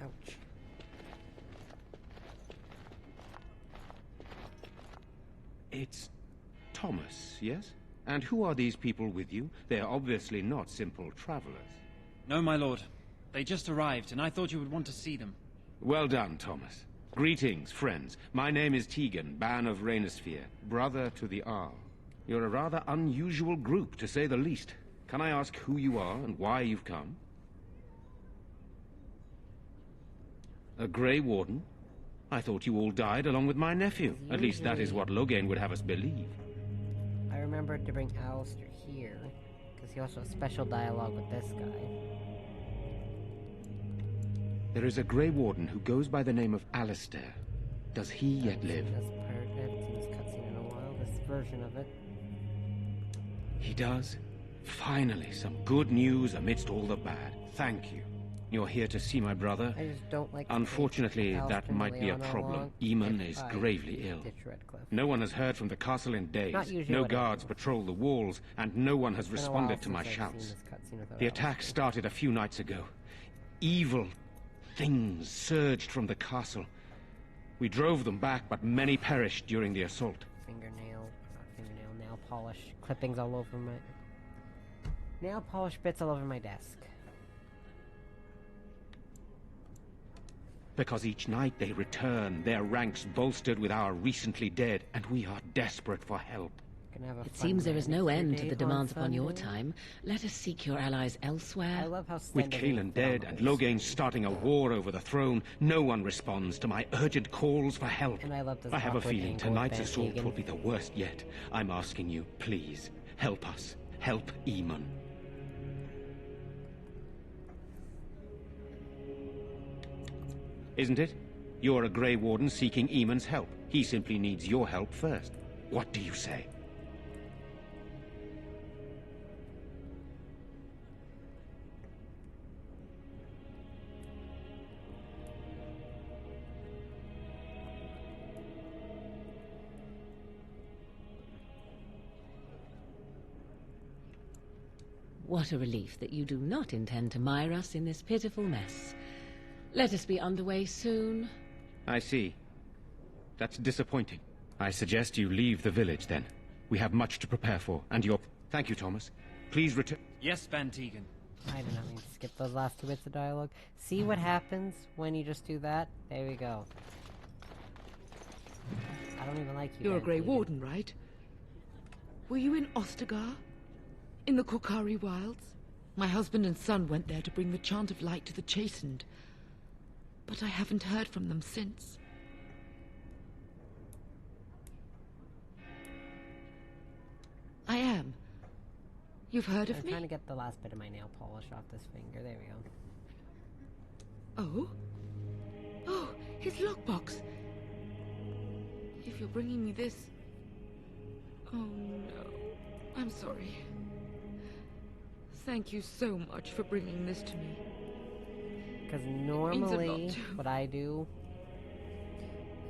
Ouch. It's Thomas, yes? And who are these people with you? They're obviously not simple travelers. No, my lord. They just arrived, and I thought you would want to see them. Well done, Thomas. Greetings, friends. My name is Tegan, Ban of Rainersphere, brother to the Arl. You're a rather unusual group, to say the least. Can I ask who you are and why you've come? A Grey Warden? I thought you all died along with my nephew. At least that is what Loghain would have us believe. I remembered to bring Alistair here, because he also has special dialogue with this guy. There is a Grey Warden who goes by the name of Alistair. Does he yet live? I haven't seen this cutscene in a while, this version of it. He does? Finally, some good news amidst all the bad. Thank you. You're here to see my brother? I just don't like. Unfortunately, that might be a problem. Eamon is gravely ill. No one has heard from the castle in days. No guards patrol the walls, and no one has responded to my shouts. The attack started a few nights ago. Evil things surged from the castle. We drove them back, but many perished during the assault. Nail polish clippings all over my... Nail polish bits all over my desk. Because each night they return, their ranks bolstered with our recently dead, and we are desperate for help. It seems there is no end to the demands upon your time. Let us seek your allies elsewhere. I love how with Caelan dead and Loghain starting a war over the throne, no one responds to my urgent calls for help. And I have a feeling tonight's assault will be the worst yet. I'm asking you, please, help us. Help Eamon. Isn't it? You're a Grey Warden seeking Eamon's help. He simply needs your help first. What do you say? What a relief that you do not intend to mire us in this pitiful mess. Let us be underway soon. I see. That's disappointing. I suggest you leave the village, then. We have much to prepare for, and you're... Thank you, Thomas. Please return... Yes, Ban Tegan. I did not mean to skip those last 2 bits of dialogue. See what happens when you just do that? There we go. I don't even like you. You're a Grey Warden, right? Were you in Ostagar? In the Korkari Wilds? My husband and son went there to bring the chant of light to the chastened. But I haven't heard from them since. I am. You've heard of me? I'm trying to get the last bit of my nail polish off this finger. There we go. Oh? Oh, his lockbox. If you're bringing me this... Oh no. I'm sorry. Thank you so much for bringing this to me. Because normally, what I do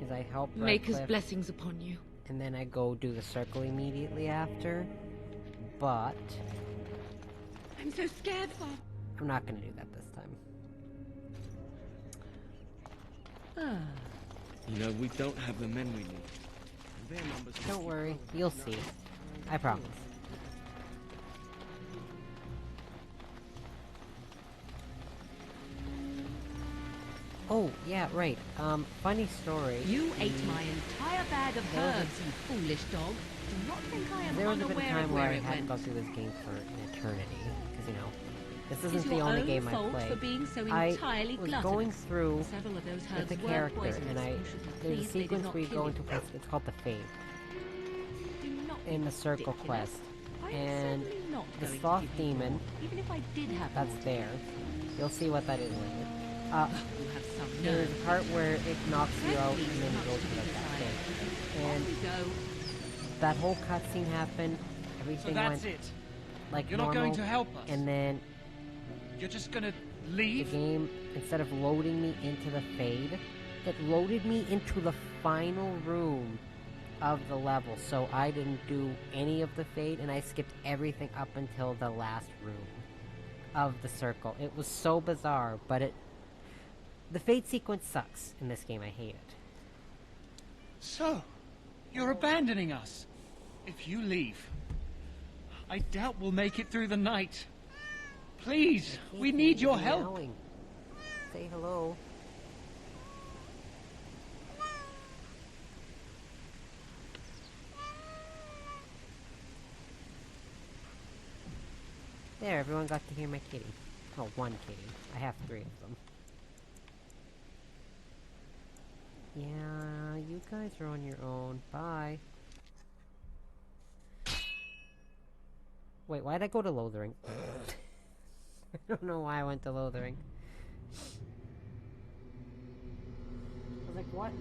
is I help Maker's blessings upon you. And then I go do the circle immediately after. But I'm so scared, Bob. I'm not going to do that this time. You know, we don't have the men we need. Their numbers don't worry, you'll see. I promise. Oh, yeah, right. Funny story. You ate my entire bag of herbs, you foolish dog. Do not think I am there was a bit of time where I hadn't gone through this game for an eternity. Because, you know, this isn't the only game I played. I was going through with a character, and there's a sequence where you go into a place, it's called the Fade. In the circle quest. And the sloth demon, that's there. You'll see what that is later. There's a part where it knocks you out and then you go to like that thing. And that whole cutscene happened, everything went like You're normal, not going to help us. And then you're just gonna leave? The game, instead of loading me into the Fade, it loaded me into the final room of the level, so I didn't do any of the Fade, and I skipped everything up until the last room of the circle. It was so bizarre, but the Fade sequence sucks in this game. I hate it. So, you're abandoning us. If you leave, I doubt we'll make it through the night. Please, we need your help. Say hello. There, everyone got to hear my kitty. Oh, one kitty. I have 3 of them. Yeah, you guys are on your own. Bye. Wait, why'd I go to Lothering? I don't know why I went to Lothering. I was like, what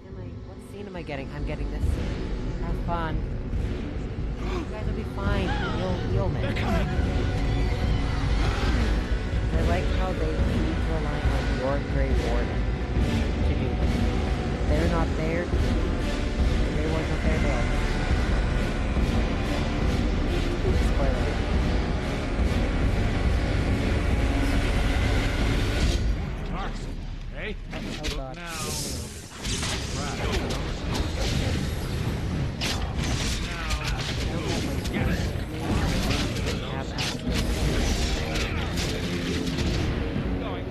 scene am I getting? I'm getting this scene. Have fun. You guys will be fine. You'll manage. They're coming. I like how they need to rely on your Grey Warden to do this. If they're not there, the Grey Warden's not there, they'll... Oops, spoiler. Hey, oh God. Now.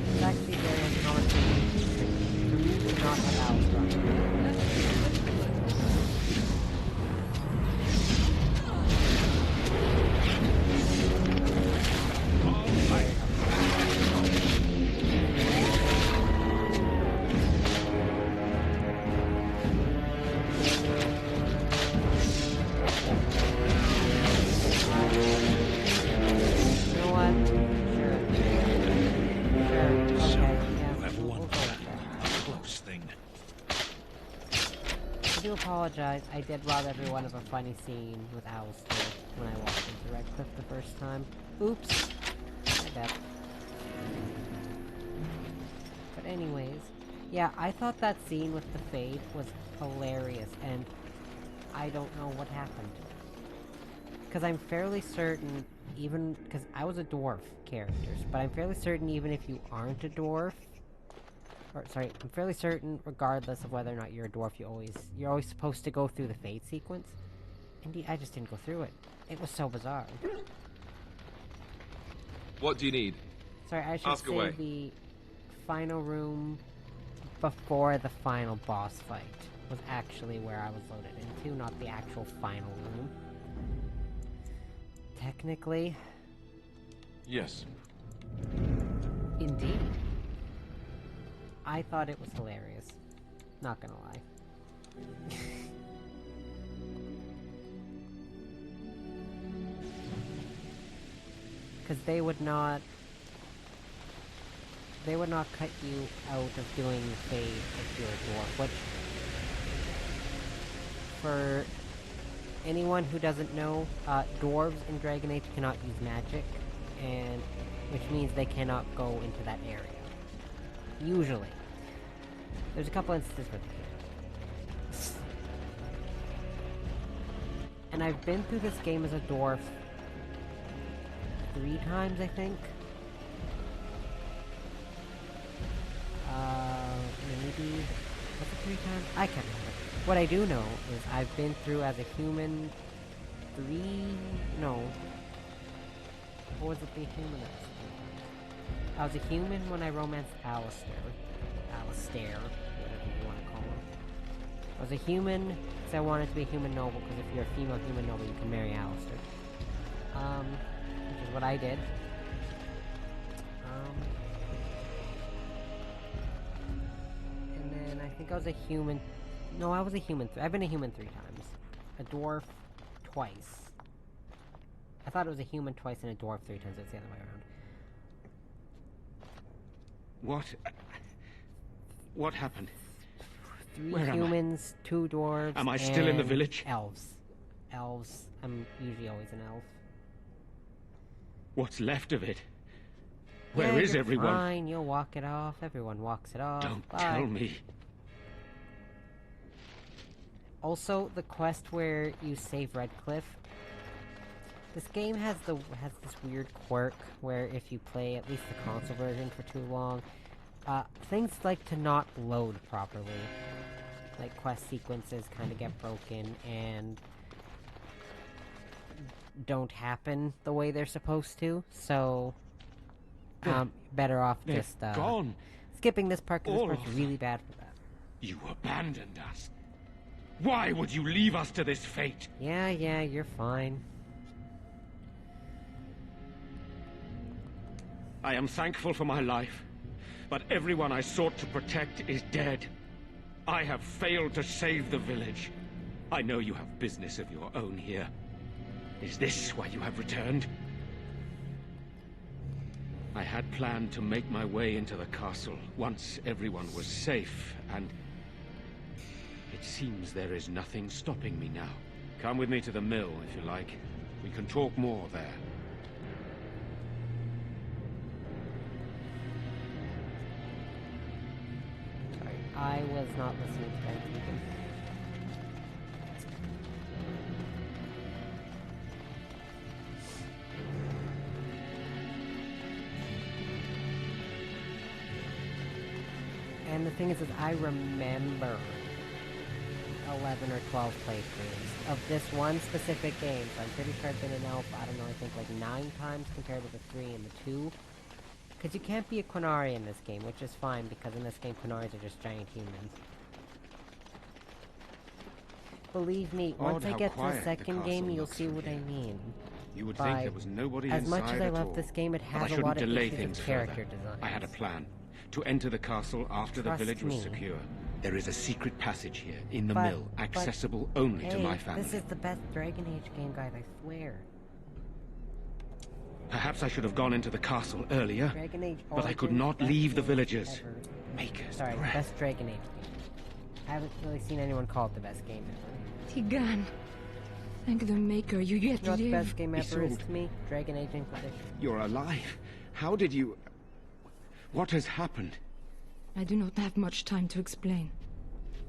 It's actually very uncommon for me to not have owls run. I did rob everyone of a funny scene with owls too, when I walked into Redcliffe the first time. Oops! My bad. But anyways, yeah, I thought that scene with the Fade was hilarious, and I don't know what happened. Because I'm fairly certain, because I was a dwarf character, but I'm fairly certain even if you aren't a dwarf, I'm fairly certain, regardless of whether or not you're a dwarf, you're always supposed to go through the Fade sequence. And I just didn't go through it. It was so bizarre. What do you need? Sorry, I should say the final room before the final boss fight was actually where I was loaded into, not the actual final room. Technically. Yes. Indeed. I thought it was hilarious. Not gonna lie. Because they would not cut you out of doing the Fade if you're a dwarf, which, for anyone who doesn't know, dwarves in Dragon Age cannot use magic, and which means they cannot go into that area. Usually. There's a couple instances where they can. And I've been through this game as a dwarf 3 times, I think. Maybe... was it 3 times? I can't remember. What I do know is I've been through as a human 3... no. Or was it the human that was 3 times? I was a human when I romanced Alistair, whatever you want to call him. I was a human because I wanted to be a human noble, because if you're a female human noble, you can marry Alistair. Which is what I did. And then I think I was a human... No, I was a human. I've been a human 3 times. A dwarf twice. I thought it was a human twice and a dwarf 3 times. It's the other way around. What happened? 3 Where humans, 2 dwarves, am I still in the village? Elves. I'm usually always an elf. What's left of it? Where is everyone? Fine, you'll walk it off. Everyone walks it off. Don't Bye. tell me. Also, the quest where you save Redcliffe. This game has this weird quirk where if you play at least the console version for too long, things like to not load properly. Like quest sequences kind of get broken and don't happen the way they're supposed to. So, better off just gone. skipping this part because this part's really bad for that. You abandoned us. Why would you leave us to this fate? Yeah, you're fine. I am thankful for my life, but everyone I sought to protect is dead. I have failed to save the village. I know you have business of your own here. Is this why you have returned? I had planned to make my way into the castle once everyone was safe, and it seems there is nothing stopping me now. Come with me to the mill, if you like. We can talk more there. I was not listening to that even. And the thing is I remember 11 or 12 playthroughs of this one specific game, so I'm pretty sure I've been an elf, I don't know, I think like 9 times compared to the 3 and the 2. Because you can't be a Qunari in this game, which is fine, because in this game, Qunaris are just giant humans. Believe me, once I get to the second game, you'll see what I mean. You would think there was nobody as inside much as I love this game, it has a lot of issues with character design. I had a plan. To enter the castle after the village was secure. There is a secret passage here, in the mill, accessible only to my family. This is the best Dragon Age game, guys, I swear. Perhaps I should have gone into the castle earlier, but I could not leave the villagers. Maker's breath. Best Dragon Age game. I haven't really seen anyone call it the best game ever. Tigan, thank the Maker, you yet live. The best game ever is to me, Dragon Age Inquisition. You're alive. How did you... What has happened? I do not have much time to explain.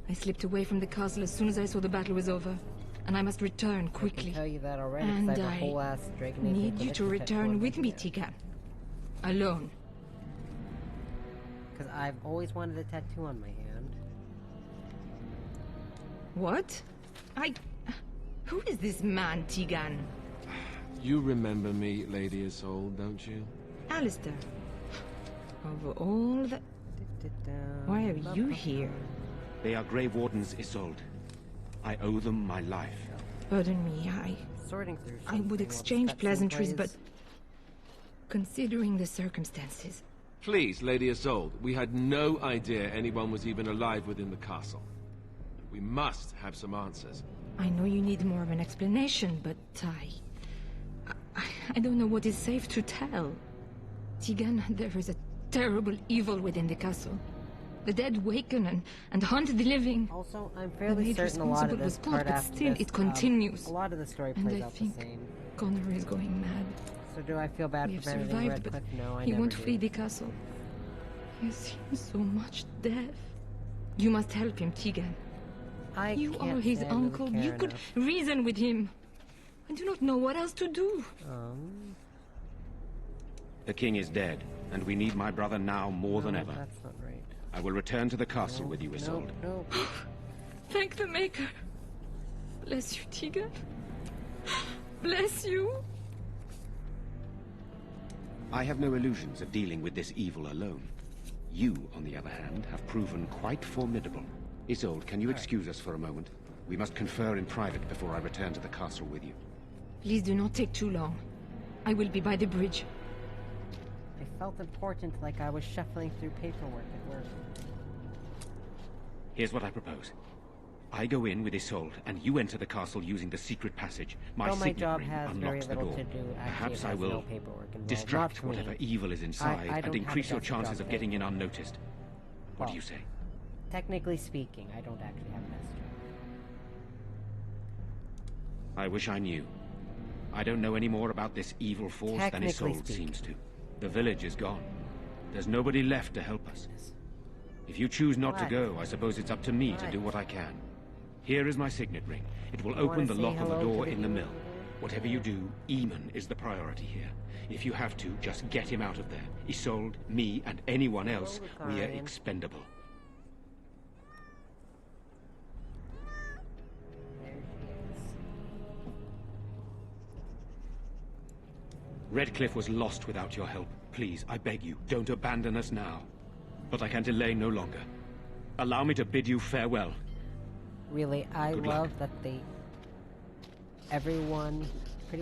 I slipped away from the castle as soon as I saw the battle was over. And I must return quickly. I can tell you that already, and I have a whole ass Dragon Age need you to return with me, Tigan. Alone. Because I've always wanted a tattoo on my hand. What? Who is this man, Tigan? You remember me, Lady Isolde, don't you? Alistair. Of all the... Why are you here? They are Grey Wardens, Isolde. I owe them my life. Pardon me, I would exchange pleasantries, but... Considering the circumstances... Please, Lady Isolde, we had no idea anyone was even alive within the castle. We must have some answers. I know you need more of an explanation, but I don't know what is safe to tell. Tigan, there is a terrible evil within the castle. The dead waken and haunt the living. Also, I'm fairly certain a lot of this part after still this, it continues. a lot of the story And plays I out the think same. Connor is going mad. So do I feel bad We for have abandoning survived, but Redcliffe? No, I he never won't do. flee the castle. He has seen so much death. You must help him, Tegan. You are his uncle. You could reason with him. I do not know what else to do. The king is dead, and we need my brother now more than ever. That's not right. I will return to the castle with you, Isolde. No. Thank the Maker. Bless you, Tegan. Bless you. I have no illusions of dealing with this evil alone. You, on the other hand, have proven quite formidable. Isolde, can you excuse us for a moment? We must confer in private before I return to the castle with you. Please do not take too long. I will be by the bridge. I felt important, like I was shuffling through paperwork at work. Here's what I propose. I go in with Isolde, and you enter the castle using the secret passage. My signet job ring has unlocks the very little door. to do. Actually, Perhaps I no will paperwork involved. distract Not for me. whatever evil is inside I and don't increase have a your desk job chances of there. getting in unnoticed. What do you say? Technically speaking, I don't actually have a desk job. I wish I knew. I don't know any more about this evil force than Technically Isolde speaking. seems to. The village is gone. There's nobody left to help us. If you choose not to What? go, I suppose it's up to me to What? do what I can. Here is my signet ring. It will You open wanna the say lock on the hello door to the in the evil mill. Whatever you do, Eamon is the priority here. If you have to, just get him out of there. Isolde, me, and anyone else, we are Lucarian. expendable. There she is. Redcliffe was lost without your help. Please, I beg you, don't abandon us now. But I can delay no longer. Allow me to bid you farewell. Really, I Good love that pretty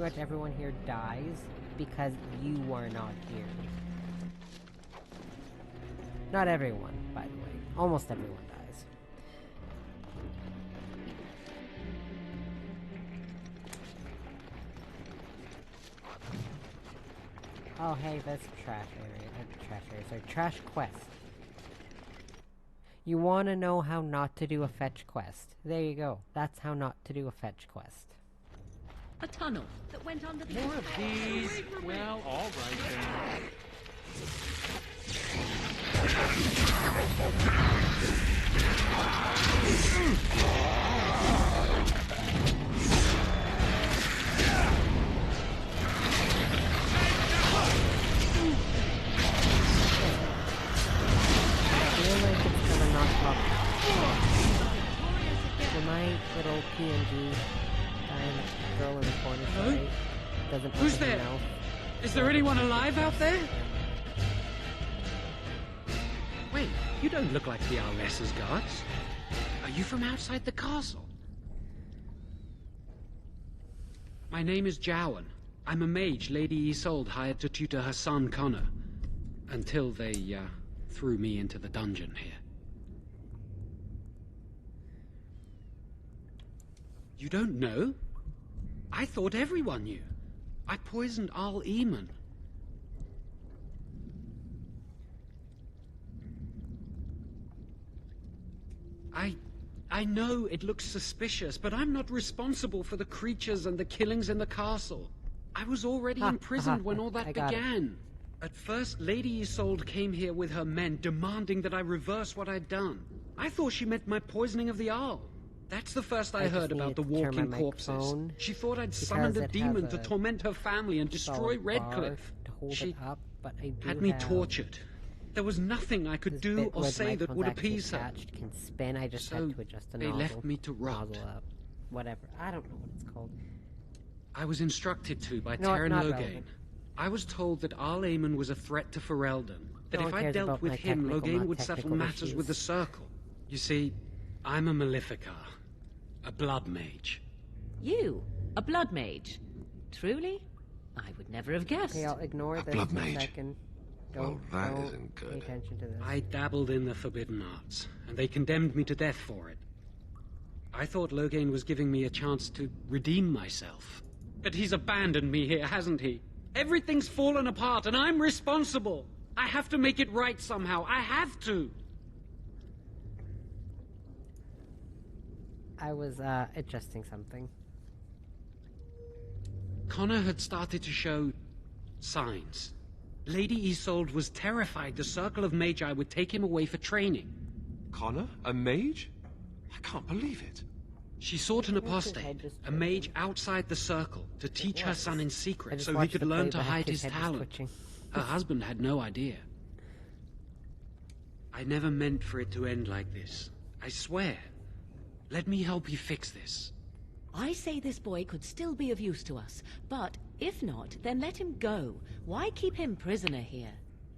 much everyone here dies because you are not here. Not everyone, by the way. Almost everyone dies. Oh, hey, that's trash area. Sorry, trash quest. You want to know how not to do a fetch quest. There you go. That's how not to do a fetch quest. A tunnel that went under the... More of these? Well, all right then. My little PNG girl in the corner tonight doesn't Who's open her there? mouth. Is there anyone alive out there? Wait, you don't look like the Arlessa's guards. Are you from outside the castle? My name is Jowan. I'm a mage Lady Isolde hired to tutor her son Connor. Until they, threw me into the dungeon here. You don't know? I thought everyone knew. I poisoned Al Eamon. I know it looks suspicious, but I'm not responsible for the creatures and the killings in the castle. I was already imprisoned when all that began. At first, Lady Isolde came here with her men, demanding that I reverse what I'd done. I thought she meant my poisoning of the Arl. That's the first I heard about the walking corpses. She thought I'd summoned a demon to torment her family and destroy Redcliffe. She had me tortured. There was nothing I could do or say that would appease her. Can spin. I just had to adjust the they nozzle. left me to rot. Nozzle up. Whatever. I don't know what it's called. I was instructed to by No, Terran not Loghain. relevant. I was told that Arl Eamon was a threat to Ferelden. That No if one I cares dealt about with my him, technical, Loghain not would settle technical matters issues. with the Circle. You see, I'm a Maleficar. A blood mage. You? A blood mage? Truly? I would never have guessed. Okay, I'll ignore this blood for a mage. second. Don't isn't pay good. attention to this. I dabbled in the forbidden arts, and they condemned me to death for it. I thought Loghain was giving me a chance to redeem myself. But he's abandoned me here, hasn't he? Everything's fallen apart, and I'm responsible. I have to make it right somehow. I have to. I was, adjusting something. Connor had started to show signs. Lady Isolde was terrified the Circle of Magi would take him away for training. Connor? A mage? I can't believe it. She sought an apostate, a mage outside the Circle, to teach her son in secret so he could learn to hide his talent. Her husband had no idea. I never meant for it to end like this. I swear. Let me help you fix this. I say this boy could still be of use to us, but if not, then let him go. Why keep him prisoner here?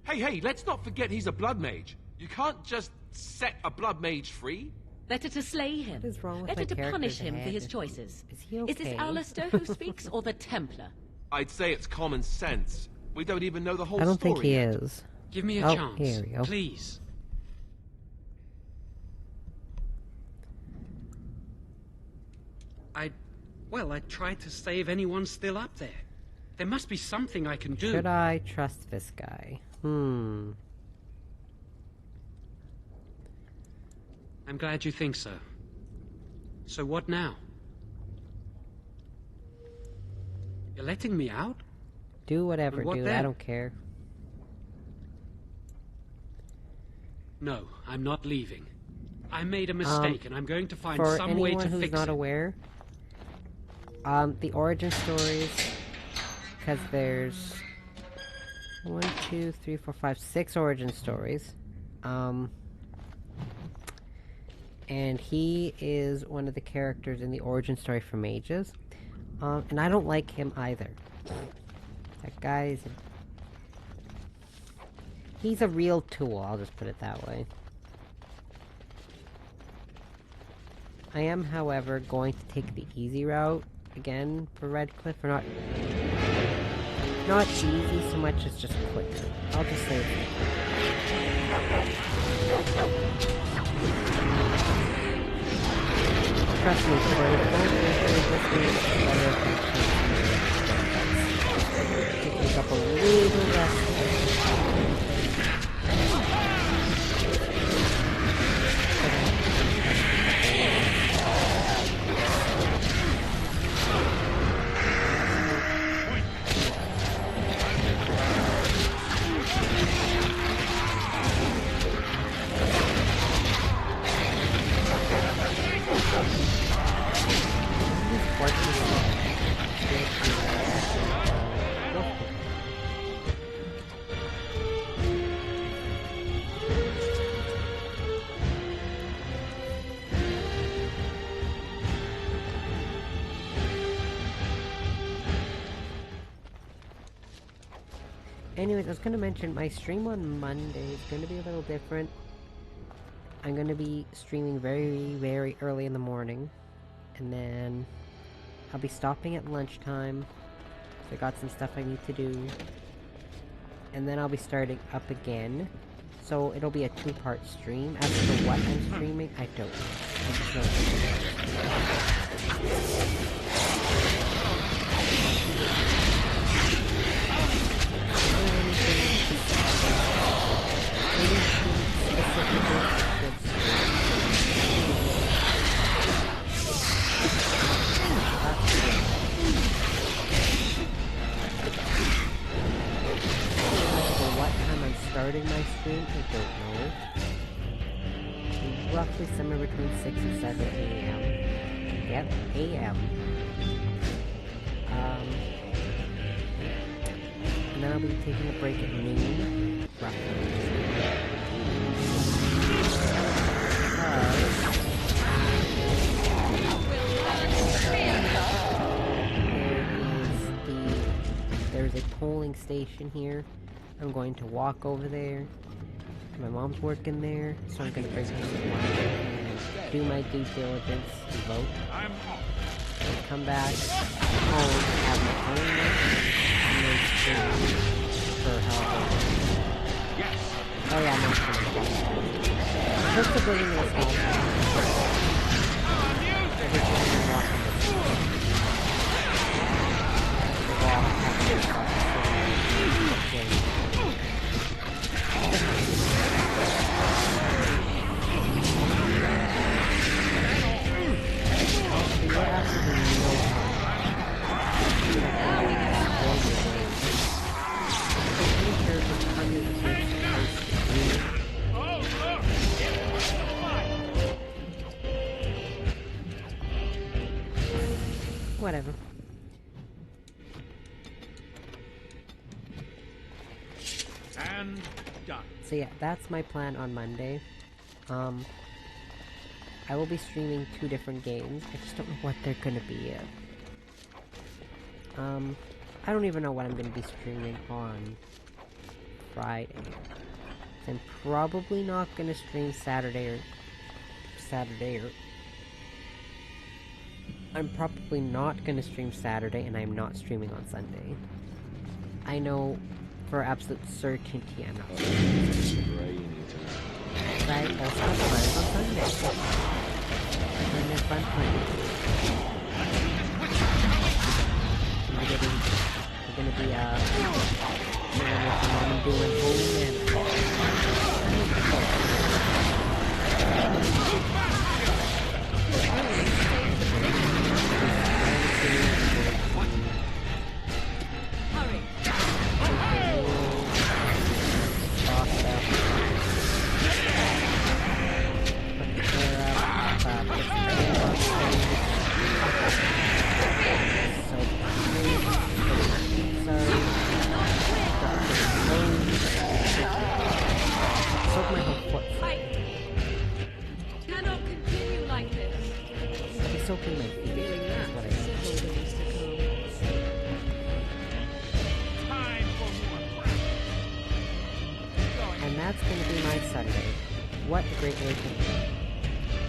Hey, let's not forget he's a blood mage. You can't just set a blood mage free. Better to slay him. What is wrong with Better to my punish him head? for his choices. Is he okay? Is this Alistair who speaks, or the Templar? I'd say it's common sense. We don't even know the whole story. I don't think he yet. is. Give me a chance, here we go. please. I tried to save anyone still up there. There must be something I can do. Should I trust this guy? I'm glad you think so. So what now? You're letting me out? Do whatever, What dude. then? I don't care. No, I'm not leaving. I made a mistake, and I'm going to find some way to fix it. For anyone who's not aware, the origin stories, because there's 1, 2, 3, 4, 5, 6 origin stories. And he is one of the characters in the origin story for mages. And I don't like him either. That guy is he's a real tool, I'll just put it that way. I am, however, going to take the easy route again for Redcliffe, or not easy so much as just quicker. I'll just say it's trust me, for the take up a little less. Anyways, I was going to mention my stream on Monday is going to be a little different. I'm going to be streaming very, very early in the morning. And then I'll be stopping at lunchtime. So I got some stuff I need to do. And then I'll be starting up again. So it'll be a 2-part stream. As for what I'm streaming, I don't know. I just know starting my stream, I don't know. Roughly somewhere between 6 and 7 a.m. Yep, a.m. And then I'll be taking a break at noon. Roughly. There's a polling station here. I'm going to walk over there. My mom's working there, so I'm going to bring her some lunch and do my due diligence and vote. And come back home, have my own lunch, and then stream for however. Oh yeah, I'm not going to do that. I'm supposed to bring in a small town. Every time I'm walking the street. whatever. And done. So yeah, that's my plan on Monday. I will be streaming 2 different games. I just don't know what they're gonna be yet. I don't even know what I'm gonna be streaming on Friday. I'm probably not gonna stream Saturday or... I'm probably not gonna stream Saturday, and I'm not streaming on Sunday. I know for absolute certainty I'm not streaming. But I also have plans on Sunday. And they're fun plans. We're gonna be, doing home and...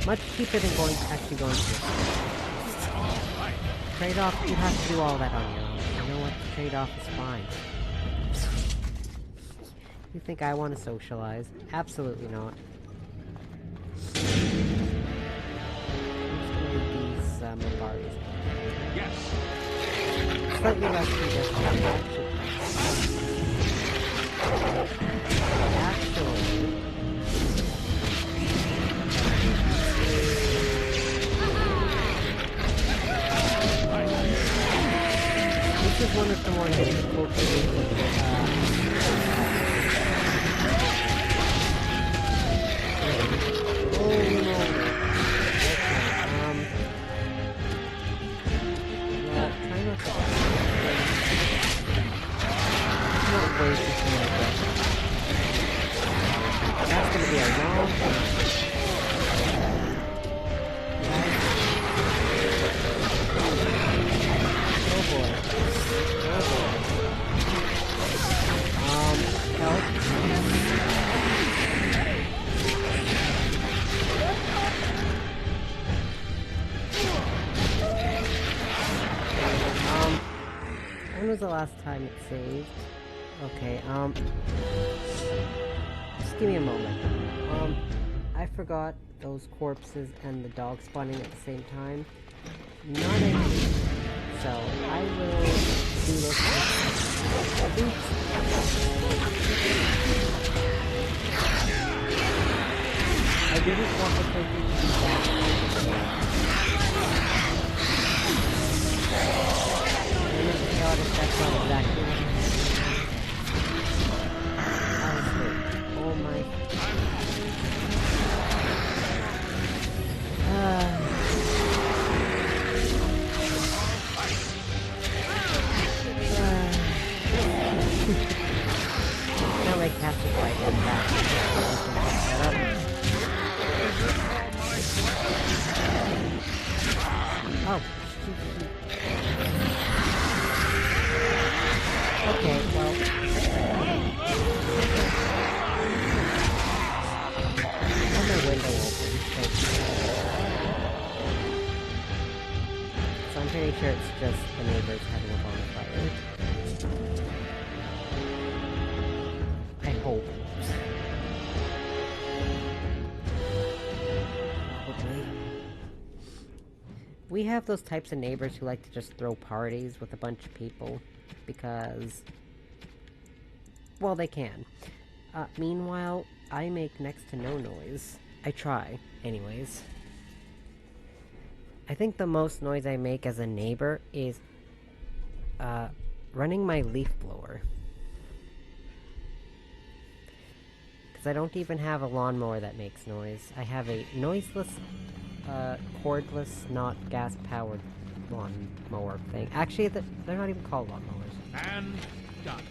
Much cheaper than actually going to it. Trade-off, you have to do all that on your own. You know what? The trade-off is fine. You think I want to socialize? Absolutely not. I'm just gonna do these, bars. Yes! Slightly less congested, actually. This is one of the more difficult try not to... Not way too much. That's gonna be a long time. When was the last time it saved? Okay, just give me a moment. I forgot those corpses and the dog spawning at the same time. Not ideal. So, I will do those. I didn't want the turkey to be that. That's not exactly what oh my. Now my cast is right in back. Oh. Okay, well... I have my window open, so I'm pretty sure it's just the neighbors having a bonfire. I hope. Probably. We have those types of neighbors who like to just throw parties with a bunch of people. Because, well, they can. Meanwhile, I make next to no noise. I try, anyways. I think the most noise I make as a neighbor is, running my leaf blower. Because I don't even have a lawnmower that makes noise. I have a noiseless, cordless, not gas-powered lawnmower thing. Actually, they're not even called lawnmowers. And done.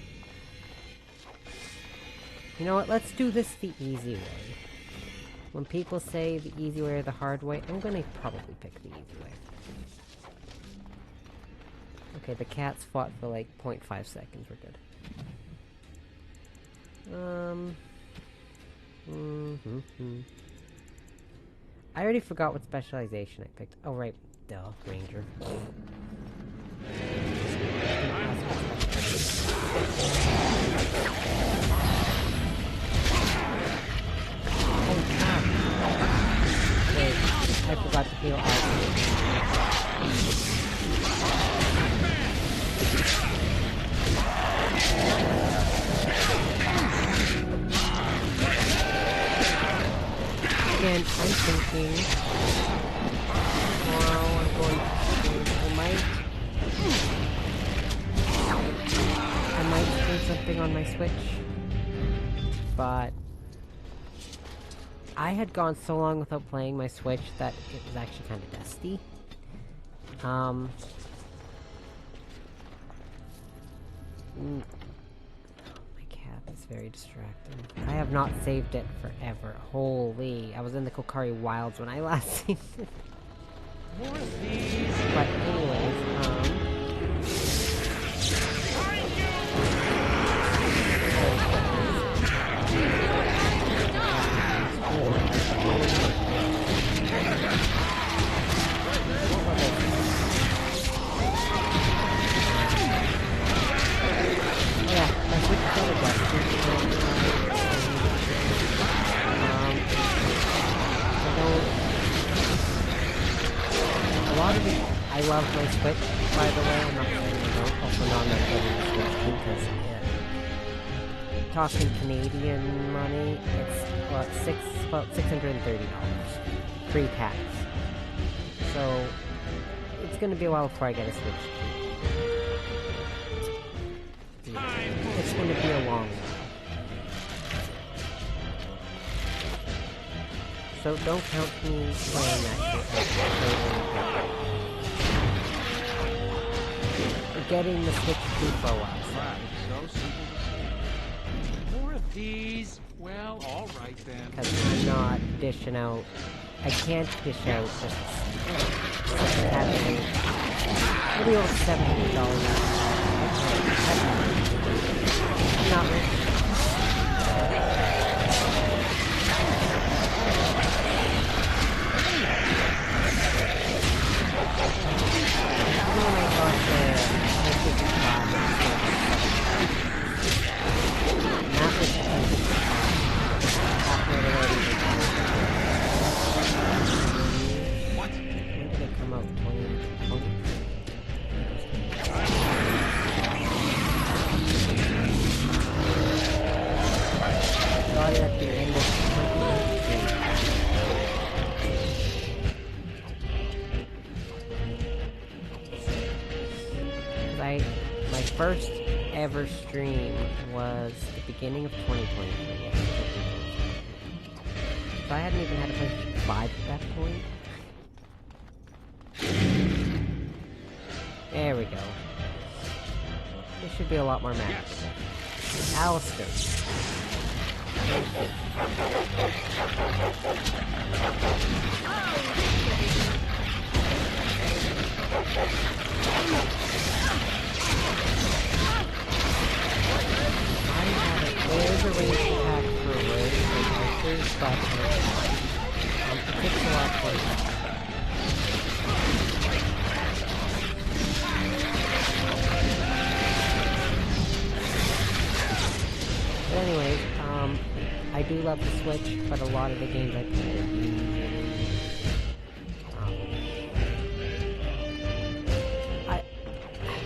You know what? Let's do this the easy way. When people say the easy way or the hard way, I'm gonna probably pick the easy way. Okay, the cats fought for like 0.5 seconds. We're good. I already forgot what specialization I picked. Oh, right. Duh. Ranger. I forgot to heal Again, I'm thinking... Well, I'm going to... I might do something on my Switch. But... I had gone so long without playing my Switch that it was actually kind of dusty. My cat is very distracting. I have not saved it forever. Holy, I was in the Kokari Wilds when I last saved it. More of these. But anyways, I love my Switch, by the way. I'm not saying I don't. Also, not getting the Switch because talking Canadian money, it's about $630 pre-tax. So it's gonna be a while before I get a Switch. It's gonna be a long one. So don't count me playing that shit. Getting the Switch 2 for a while. So simple to see. More of these. Well, all right then. Because I'm not dishing out. I can't dish out just having maybe over $700. I'm not rich. What? When did it come out? 2020? Got it at the end of 2018. My first ever stream was the beginning of 2023. So I hadn't even had a PlayStation 5 at that point. There we go. This should be a lot more manageable. Alistair. There's a range attack for Rose and Archers, but it takes a lot for that. But anyways, I do love the Switch, but a lot of the games I play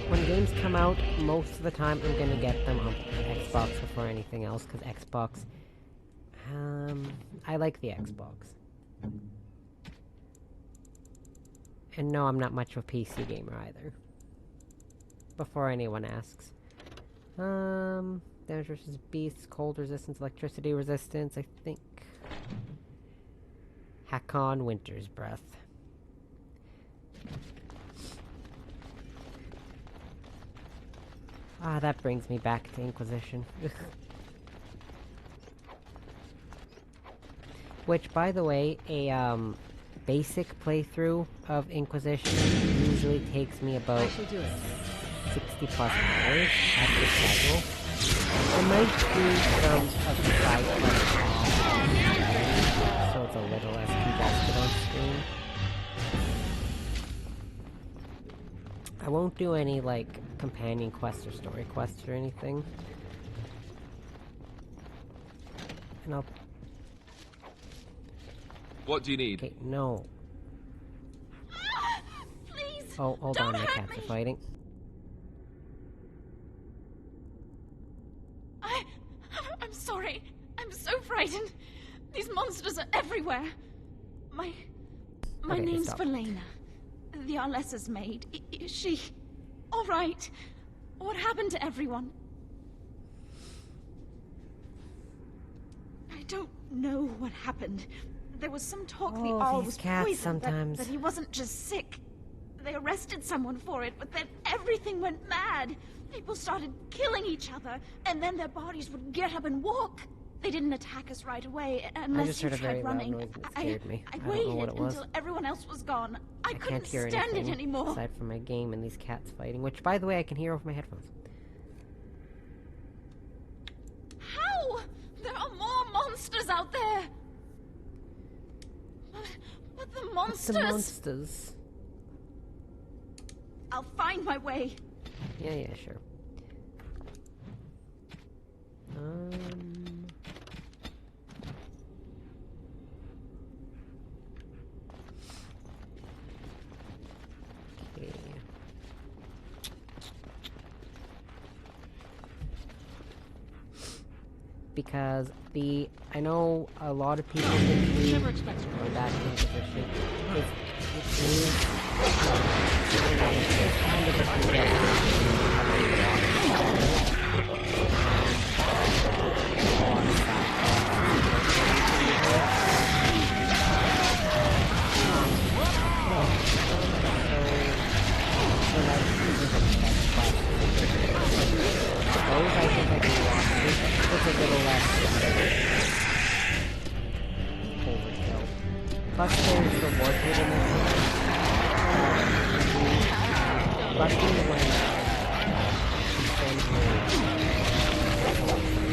when games come out, most of the time I'm gonna get them on Xbox before anything else, because Xbox, I like the Xbox. And no, I'm not much of a PC gamer either. Before anyone asks. Damage versus beasts, cold resistance, electricity resistance, I think. Hakon Winter's Breath. Ah, that brings me back to Inquisition. Which, by the way, a basic playthrough of Inquisition usually takes me about 60 plus hours at this level. I might do some of the side quests so it's a little less congested on screen. I won't do any, like, companion quests or story quests or anything. And I'll... What do you need? Okay, no. Please! Oh, hold on, my cats are fighting. I'm sorry. I'm so frightened. These monsters are everywhere. My name's Verlena. The Arlessa's maid. Is she all right? What happened to everyone? I don't know what happened. There was some talk the Arl was poisoned, that he wasn't just sick. They arrested someone for it, but then everything went mad. People started killing each other, and then their bodies would get up and walk. They didn't attack us right away, unless you tried running. I waited until everyone else was gone. I couldn't stand it anymore. Aside from my game and these cats fighting, which, by the way, I can hear over my headphones. How? There are more monsters out there. But the monsters... The monsters. I'll find my way. Yeah, sure. Okay. Because I know a lot of people think we are that Inquisition. It is kind of a it's a little less overkill. Plus there's the warhead in this one. Luckily when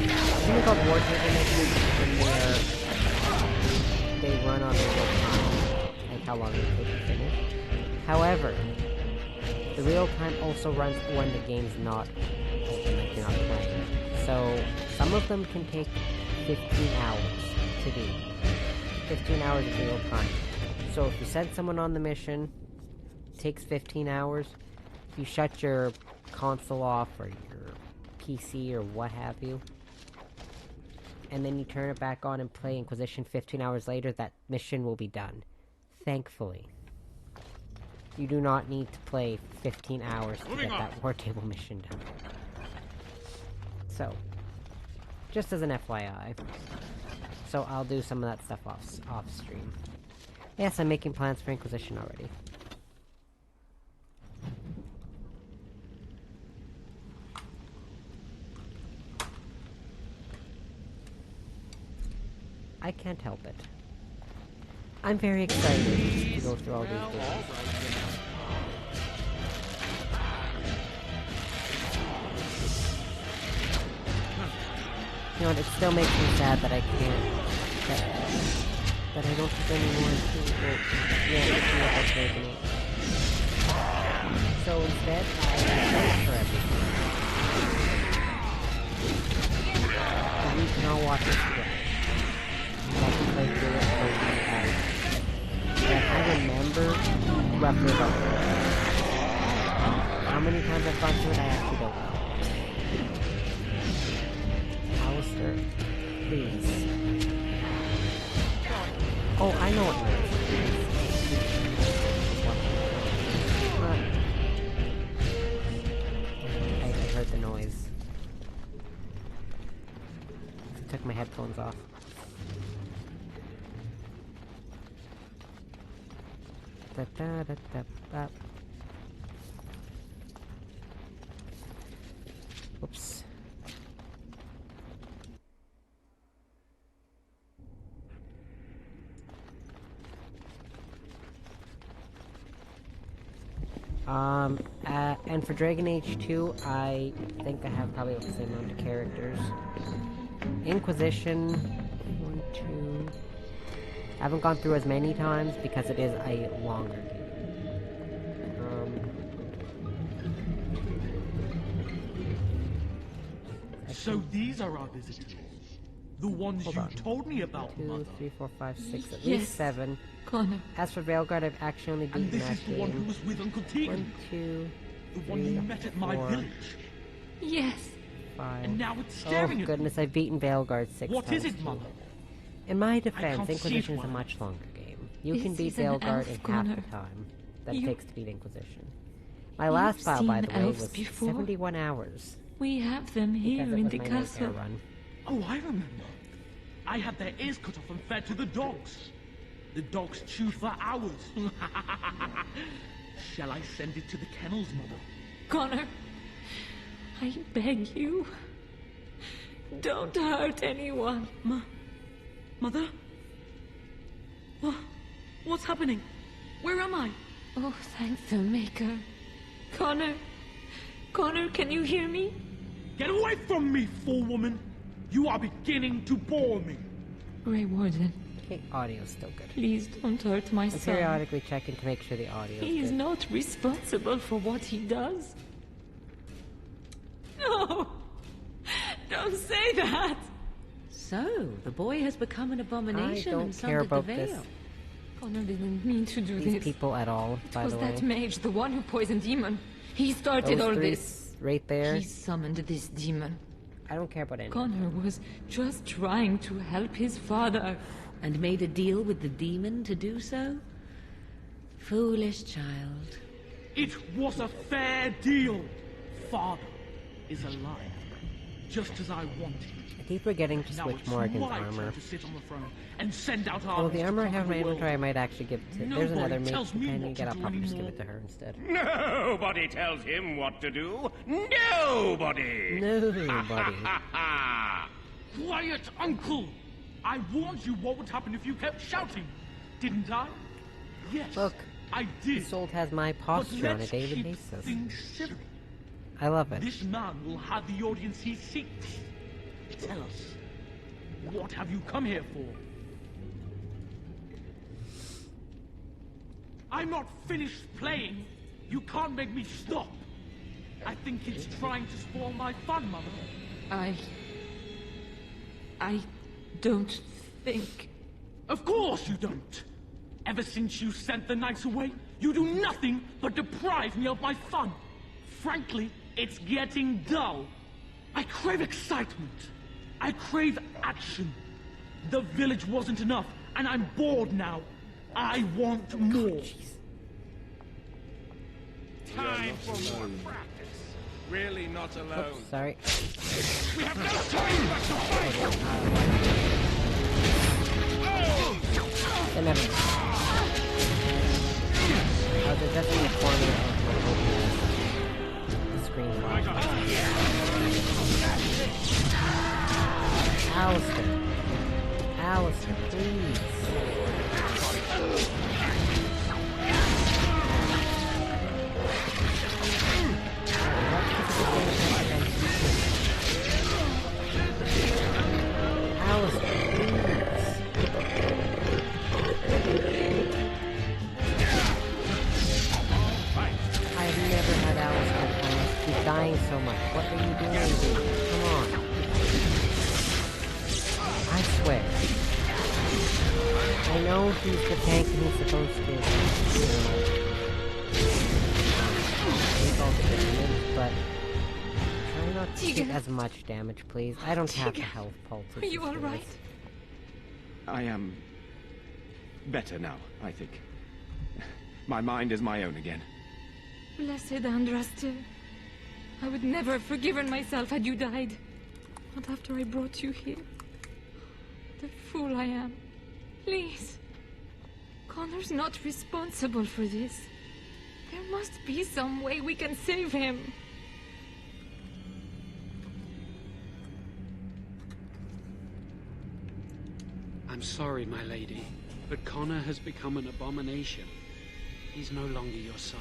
I think called warhead in this when they run on real time, like how long it takes to finish. However, the real time also runs when the game's not open, like you're not playing. So, some of them can take 15 hours to do. 15 hours of real time. So if you send someone on the mission, it takes 15 hours. If you shut your console off or your PC or what have you, and then you turn it back on and play Inquisition 15 hours later, that mission will be done. Thankfully. You do not need to play 15 hours to get that war table mission done. So, just as an FYI. So I'll do some of that stuff off stream. Yes, I'm making plans for Inquisition already. I can't help it. I'm very excited to go through all these games. You know what, it still makes me sad that I can't... That I don't have any more people... Yeah, it's not that taken it. So instead, I wait for everything. And we can all watch it together. I can play through it for you guys. And I remember roughly about how many times I've gone through it, I actually don't know. Alistair, please. Oh, I know what it is. I heard the noise. I took my headphones off. Da, da, da, da, da. Whoops. And for Dragon Age 2, I think I have probably the same amount of characters. Inquisition, 1, 2... I haven't gone through as many times because it is a longer game. So these are our visitors. The ones you told me about, 2, 3, 4, 5, 6, at least 7. Connor. As for Veilguard, I've actually beaten that game. And this is the one who was with Uncle Tegan. 1, 2, the one you met at my village. Yes. 5. And now it's staring at me. Oh goodness, I've beaten Veilguard 6 times. What is it, Mother? In my defense, Inquisition is a much longer game. You can beat Veilguard in half the time that it takes to beat Inquisition. My last file, by the way, was 71 hours. We have them here in the castle. Oh, I remember. I had their ears cut off and fed to the dogs. The dogs chew for hours. Shall I send it to the kennels, Mother? Connor, I beg you. Don't hurt anyone. Mother? What's happening? Where am I? Oh, thank the Maker. Connor, can you hear me? Get away from me, fool woman! You are beginning to bore me. Grey Warden. Okay, audio's still good. Please don't hurt my son. I'm periodically checking to make sure the audio's good. He is not responsible for what he does. No! Don't say that! So, the boy has become an abomination and sundered the veil. Connor didn't mean to do these people at all, by the way. It was that mage, the one who poisoned Demon. He started all this. Right there. He summoned this demon. I don't care about anything. Connor was just trying to help his father. And made a deal with the demon to do so? Foolish child. It was a fair deal. Father is alive, just as I wanted. I keep forgetting to switch Morgan's armor. To sit on the throne and send out the armor I have in my inventory I might actually give to... There's another mage companion, I'll probably just give it to her instead. Nobody tells him what to do. Nobody! Nobody. Quiet, Uncle! I warned you what would happen if you kept shouting, didn't I? Yes, look, I did. This old has my posture on a daily basis. I love it. This man will have the audience he seeks. Tell us, what have you come here for? I'm not finished playing. You can't make me stop. I think it's trying to spoil my fun, Mother. I don't think... Of course you don't! Ever since you sent the knights away, you do nothing but deprive me of my fun. Frankly, it's getting dull. I crave excitement. I crave action. The village wasn't enough, and I'm bored now. I want more. Time for more practice. Really not alone. Oops, sorry. We have no time but to fight! They never... Oh, they're just in the corner of the screen. Alistair, please. Dying so much. What are you doing, dude? Come on. I swear. I know he's the tank and he's supposed to, take all the damage, but try not to take as much damage, please. I don't have the health pulses. Are you alright? I am better now, I think. My mind is my own again. Blessed Andraste. I would never have forgiven myself had you died. Not after I brought you here. The fool I am. Please. Connor's not responsible for this. There must be some way we can save him. I'm sorry, my lady, but Connor has become an abomination. He's no longer your son.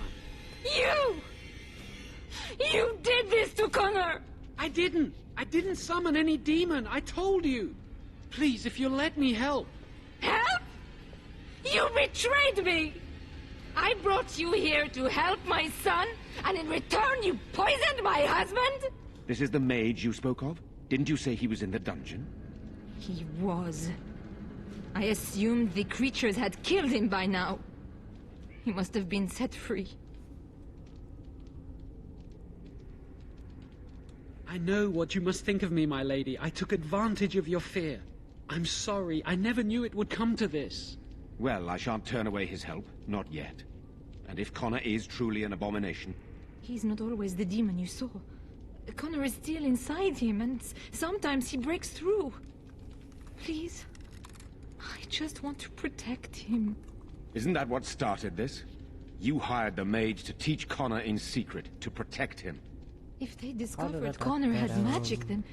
You! You did this to Connor! I didn't! I didn't summon any demon! I told you! Please, if you'll let me help. Help? You betrayed me! I brought you here to help my son, and in return you poisoned my husband? This is the mage you spoke of? Didn't you say he was in the dungeon? He was. I assumed the creatures had killed him by now. He must have been set free. I know what you must think of me, my lady. I took advantage of your fear. I'm sorry. I never knew it would come to this. Well, I shan't turn away his help. Not yet. And if Connor is truly an abomination... He's not always the demon you saw. Connor is still inside him, and sometimes he breaks through. Please. I just want to protect him. Isn't that what started this? You hired the mage to teach Connor in secret, to protect him. If they discovered Connor had magic, then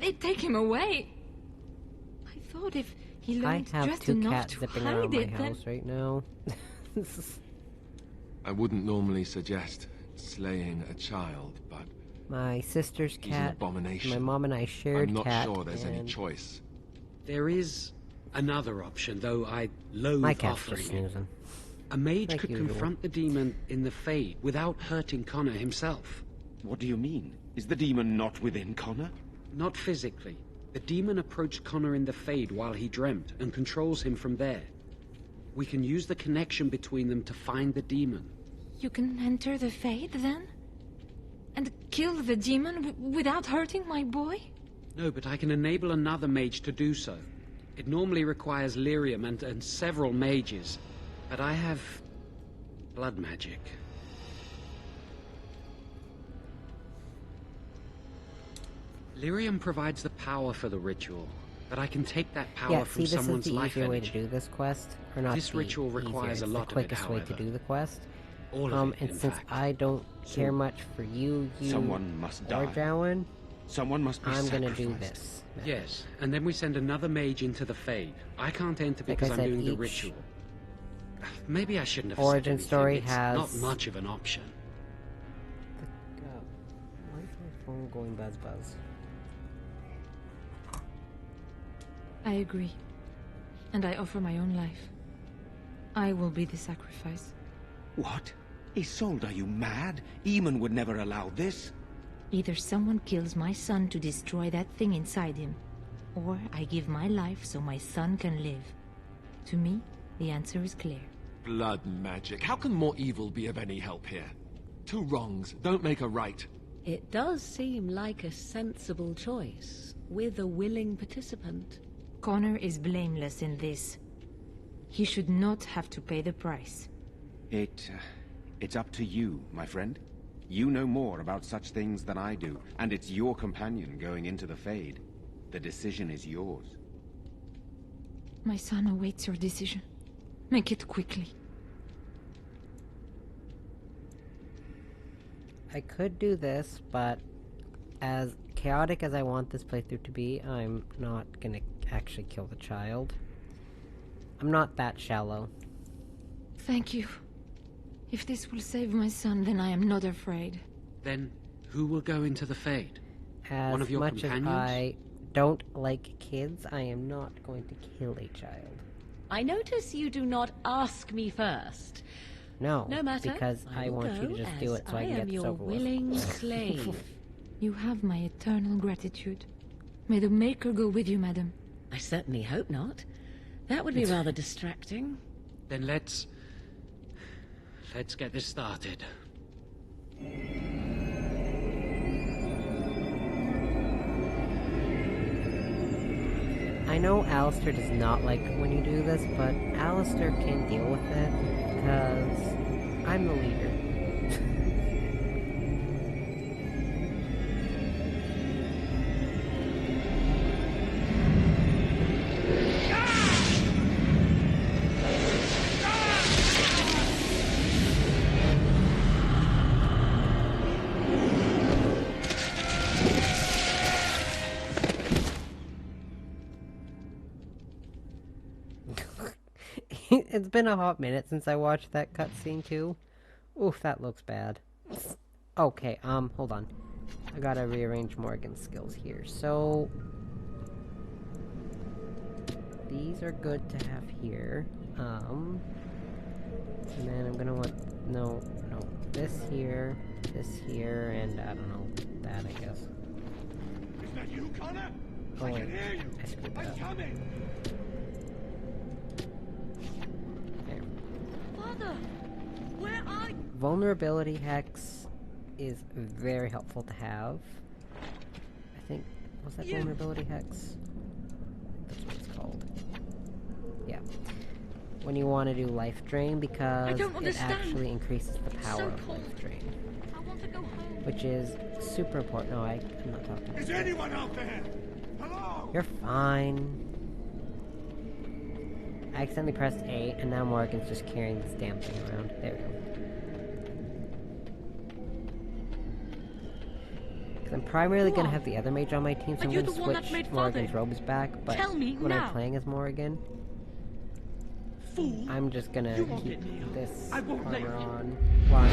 they'd take him away. I thought if he learned just enough to hide it, then... house right now. I wouldn't normally suggest slaying a child, but... My sister's he's an cat. abomination. My mom and I shared I'm not cat, sure there's any choice. There is another option, though I loathe My cat's offering just it. snoozing. A mage Like could usual. confront the demon in the Fade without hurting Connor himself. What do you mean? Is the demon not within Connor? Not physically. The demon approached Connor in the Fade while he dreamt, and controls him from there. We can use the connection between them to find the demon. You can enter the Fade, then? And kill the demon without hurting my boy? No, but I can enable another mage to do so. It normally requires lyrium and several mages. But I have... blood magic. Lyrium provides the power for the ritual, but I can take that power from someone's life this is the easier way energy. to do this quest, or not This ritual requires a lot the of it, quickest way to however. do the quest. All of it, and in since fact. I don't care much for you Someone must or die. Jowan, Someone must be I'm gonna sacrificed. do this. Yes, and then we send another mage into the Fade. I can't enter Like because I I'm said, doing the each ritual. Maybe I shouldn't have origin said anything. story It's has- not much of an option. Why is my phone going buzz buzz? I agree. And I offer my own life. I will be the sacrifice. What? Isolde, are you mad? Eamon would never allow this. Either someone kills my son to destroy that thing inside him, or I give my life so my son can live. To me, the answer is clear. Blood magic. How can more evil be of any help here? Two wrongs don't make a right. It does seem like a sensible choice, with a willing participant. Connor is blameless in this. He should not have to pay the price. It's up to you, my friend. You know more about such things than I do, and it's your companion going into the Fade. The decision is yours. My son awaits your decision. Make it quickly. I could do this, but as chaotic as I want this playthrough to be, I'm not gonna actually kill the child. I'm not that shallow. Thank you. If this will save my son, then I am not afraid. Then, who will go into the Fade? As One of your much companions? as I don't like kids, I am not going to kill a child. I notice you do not ask me first. No, No matter. because I will want you to go just do as it so I can am get this your over with. willing slave. You have my eternal gratitude. May the Maker go with you, madam. I certainly hope not. That would be rather distracting. Then let's get this started. I know Alistair does not like it when you do this, but Alistair can deal with it, because I'm the leader. It's been a hot minute since I watched that cutscene too. Oof, that looks bad. Okay, hold on. I gotta rearrange Morgan's skills here. So these are good to have here. And then I'm gonna want this here, and I don't know, that I guess. Is that you, Connor? Oh, I wait, can hear you. I screwed that I'm up. coming. There. Father, where are you? Vulnerability hex is very helpful to have. I think, was that vulnerability hex? That's what it's called. Yeah. When you want to do life drain, because it actually increases the power of life drain. I want to go home. Which is super important. No, I'm not talking about Is that. anyone out there? Hello? You're fine. I accidentally pressed A, and now Morgan's just carrying this damn thing around. There we go. Because I'm primarily going to have the other mage on my team, so I'm going to switch Morgan's robes back, but when I'm playing as Morgan, I'm just going to keep this armor on while I'm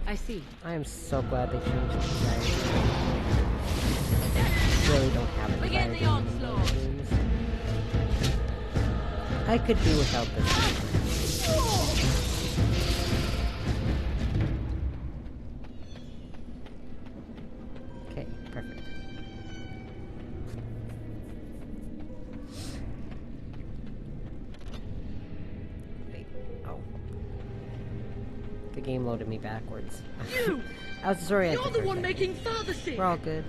I see. I am so glad they changed the design. Really don't have a Begin the onslaught. I could do without this. Okay, perfect. Wait, oh. The game loaded me backwards. You! I was sorry. You're the one making Father sick! We're all good.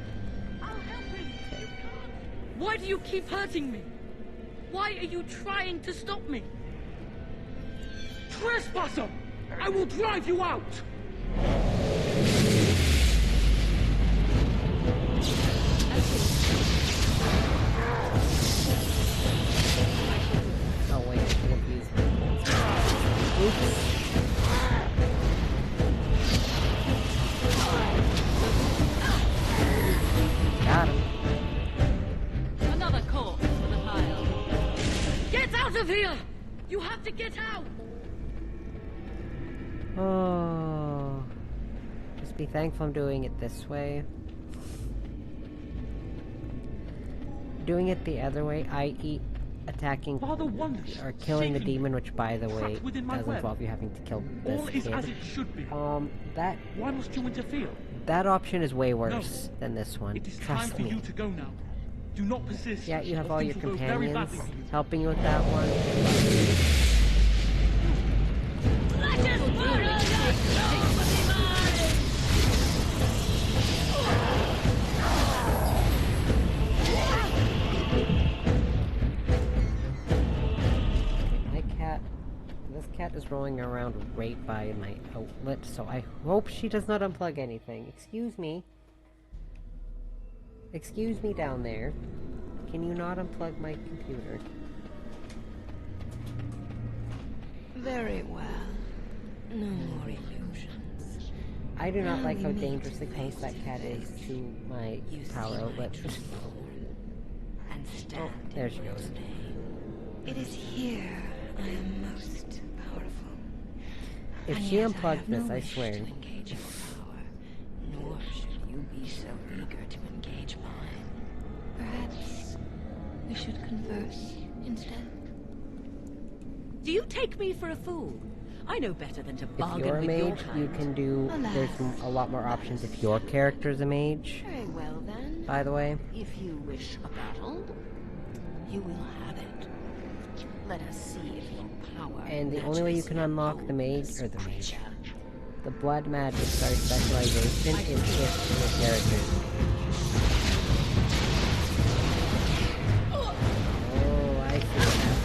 I'll help him! Okay. Why do you keep hurting me? Why are you trying to stop me? Trespasser! I will drive you out! Oh wait, I should have used my oops. Got him. Another corpse for the pile. Get out of here! You have to get out! Oh. Just be thankful I'm doing it this way. Doing it the other way, i.e. attacking or killing the demon, which by the way does involve you having to kill this kid. As it should be. That Why must you interfere? That option is way worse than this one. It is Trust time for me. you to go now. Do not persist. Yeah, you have all your Things will go very companions badly for you. helping you with that one. This cat is rolling around right by my outlet, so I hope she does not unplug anything. Excuse me. Excuse me down there. Can you not unplug my computer? Very well. No more illusions. I do not like how dangerously close that cat is to my power outlet. Oh, there she goes. It is here I am most powerful. If she unplugged this, I swear. Engage your power, nor should you be so eager to engage mine. Perhaps we should converse instead. Do you take me for a fool? I know better than to If bargain you're a with mage, your kind. you can do. There's a lot more options if your character's a mage. Very well then. By the way. If you wish a battle, you will have it. Let us see if your power. And the only way you can unlock the mage, or the blood magic specialization is if your character. Oh, I see what happened.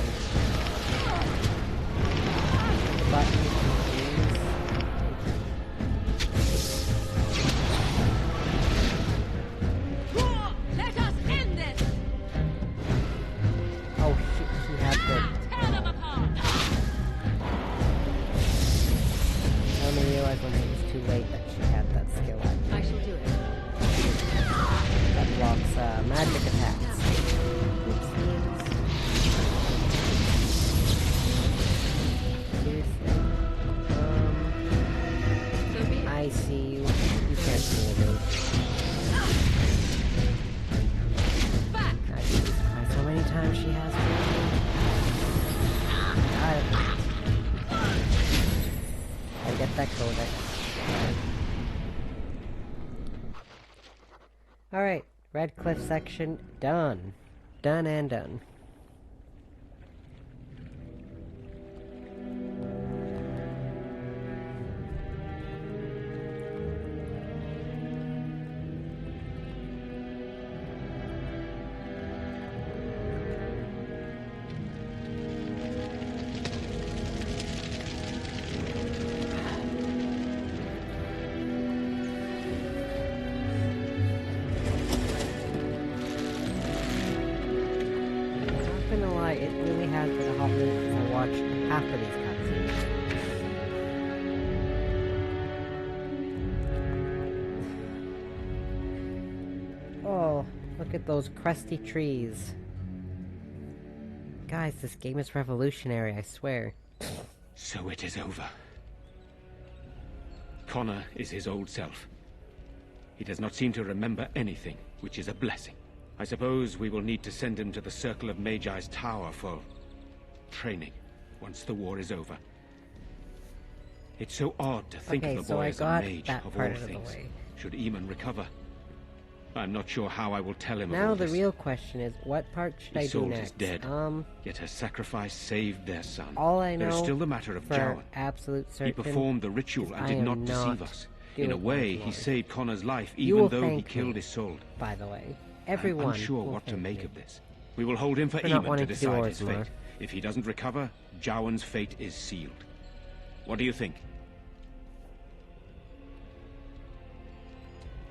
Button. Let us end this. Oh shit, she had the. Tear them apart. get that codex. Alright, Red Cliff section done. Done and done. It really has been a hot minute since I watched half of these cutscenes. Oh, look at those crusty trees. Guys, this game is revolutionary, I swear. So it is over. Connor is his old self. He does not seem to remember anything, which is a blessing. I suppose we will need to send him to the Circle of Magi's tower for training, once the war is over. It's so odd to think of the boy as a mage, of all things. Should Eamon recover? I'm not sure how I will tell him now of all the real question is, what part should I do next? Is dead, yet her sacrifice saved their son. All I know there is still the matter of Jowan. Absolute certain he performed the ritual and did not deceive us. In a way, he saved Connor's life, even though he killed Isolde. By the way. Everyone. I'm unsure what to make of this. We will hold him for Eamon to decide his fate. If he doesn't recover, Jowan's fate is sealed. What do you think?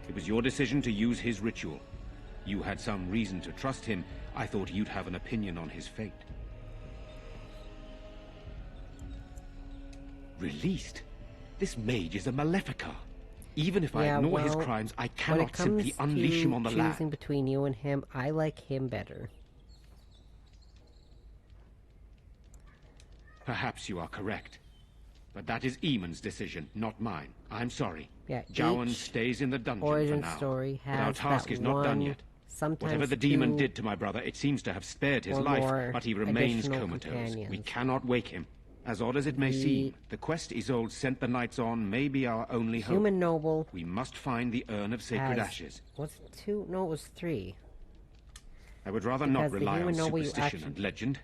It was your decision to use his ritual. You had some reason to trust him. I thought you'd have an opinion on his fate. Released? This mage is a Maleficar. Even if I ignore his crimes, I cannot simply unleash him on the land. Choosing between you and him, I like him better. Perhaps you are correct. But that is Eamon's decision, not mine. I'm sorry. Yeah, Jowan stays in the dungeon for now. Story has but our task is not done yet. Whatever the demon did to my brother, it seems to have spared his life, but he remains comatose. We cannot wake him. As odd as it may seem, the quest Isolde sent the knights on may be our only hope. Human noble. We must find the Urn of Sacred Ashes. Was it 2? No, it was 3. I would rather not rely on superstition and legend.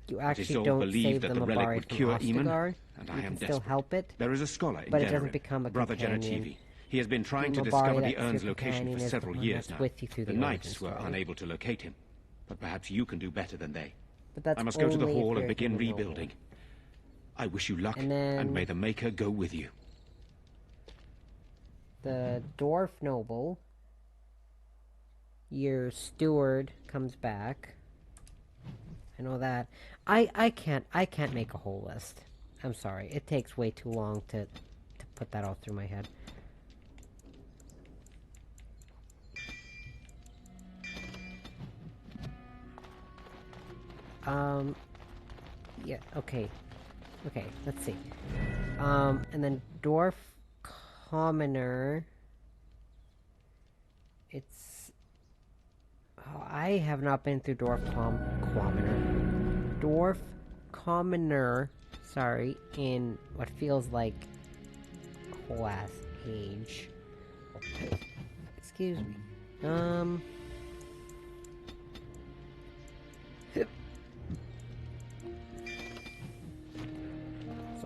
You actually don't save the relic would cure Eamon, and I am desperate. Still help it. There is a scholar in but it doesn't become a Brother Genetivi. He has been trying to discover the Urn's location for several years now. The knights were unable to locate him, but perhaps you can do better than they. I must go to the hall and begin rebuilding. I wish you luck, and may the Maker go with you. The dwarf noble, your steward, comes back. I know that. I can't make a whole list. I'm sorry. It takes way too long to put that all through my head. Yeah, okay. Okay, let's see. And then Dwarf Commoner. It's... Oh, I have not been through Dwarf Commoner. Dwarf Commoner, sorry, in what feels like a whole ass age. Excuse me.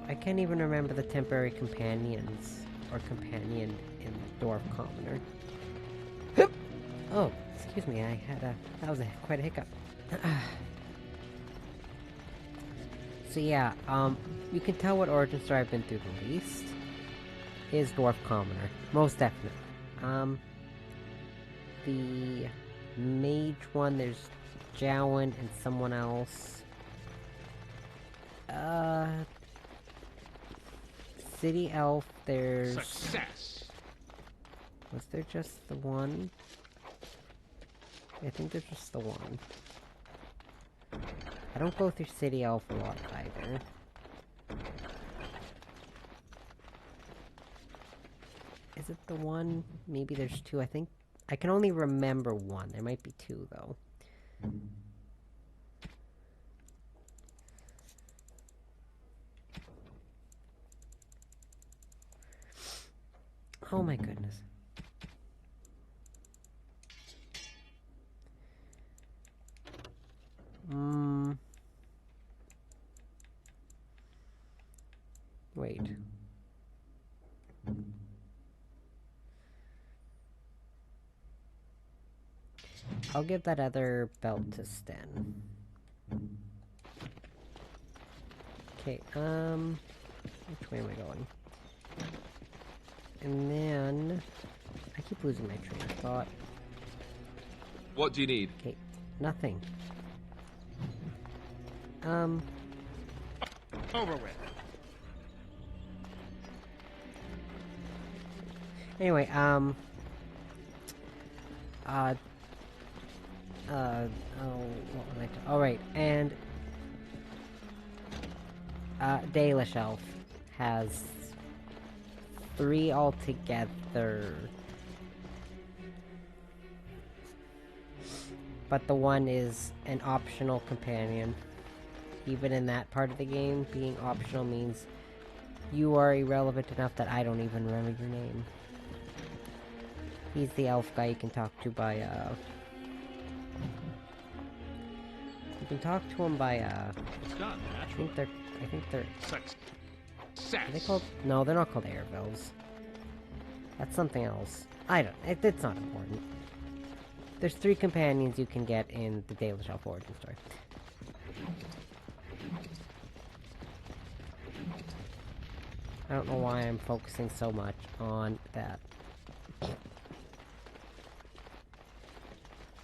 I can't even remember the temporary companions, or companion in Dwarf Commoner. Oh, excuse me, I had that was quite a hiccup. So yeah, you can tell what origin story I've been through the least is Dwarf Commoner. Most definitely. The mage one, there's Jowan and someone else. City Elf, there's... Success! Was there just the one? I think there's just the one. I don't go through City Elf a lot either. Is it the one? Maybe there's two, I think. I can only remember one. There might be two, though. Oh my goodness. Wait. I'll give that other belt to Sten. Okay, which way am I going? And then... I keep losing my train of thought. What do you need? Okay, nothing. Over with. Anyway, oh, what was I alright, and, Dalish Elf has 3 altogether. But the one is an optional companion. Even in that part of the game, being optional means you are irrelevant enough that I don't even remember your name. He's the elf guy you can talk to by, you can talk to him by, It's done, I think they're... Success. Are they called... No, they're not called Airvels. That's something else. I don't... It's not important. There's 3 companions you can get in the Dalish Elf origin story. I don't know why I'm focusing so much on that.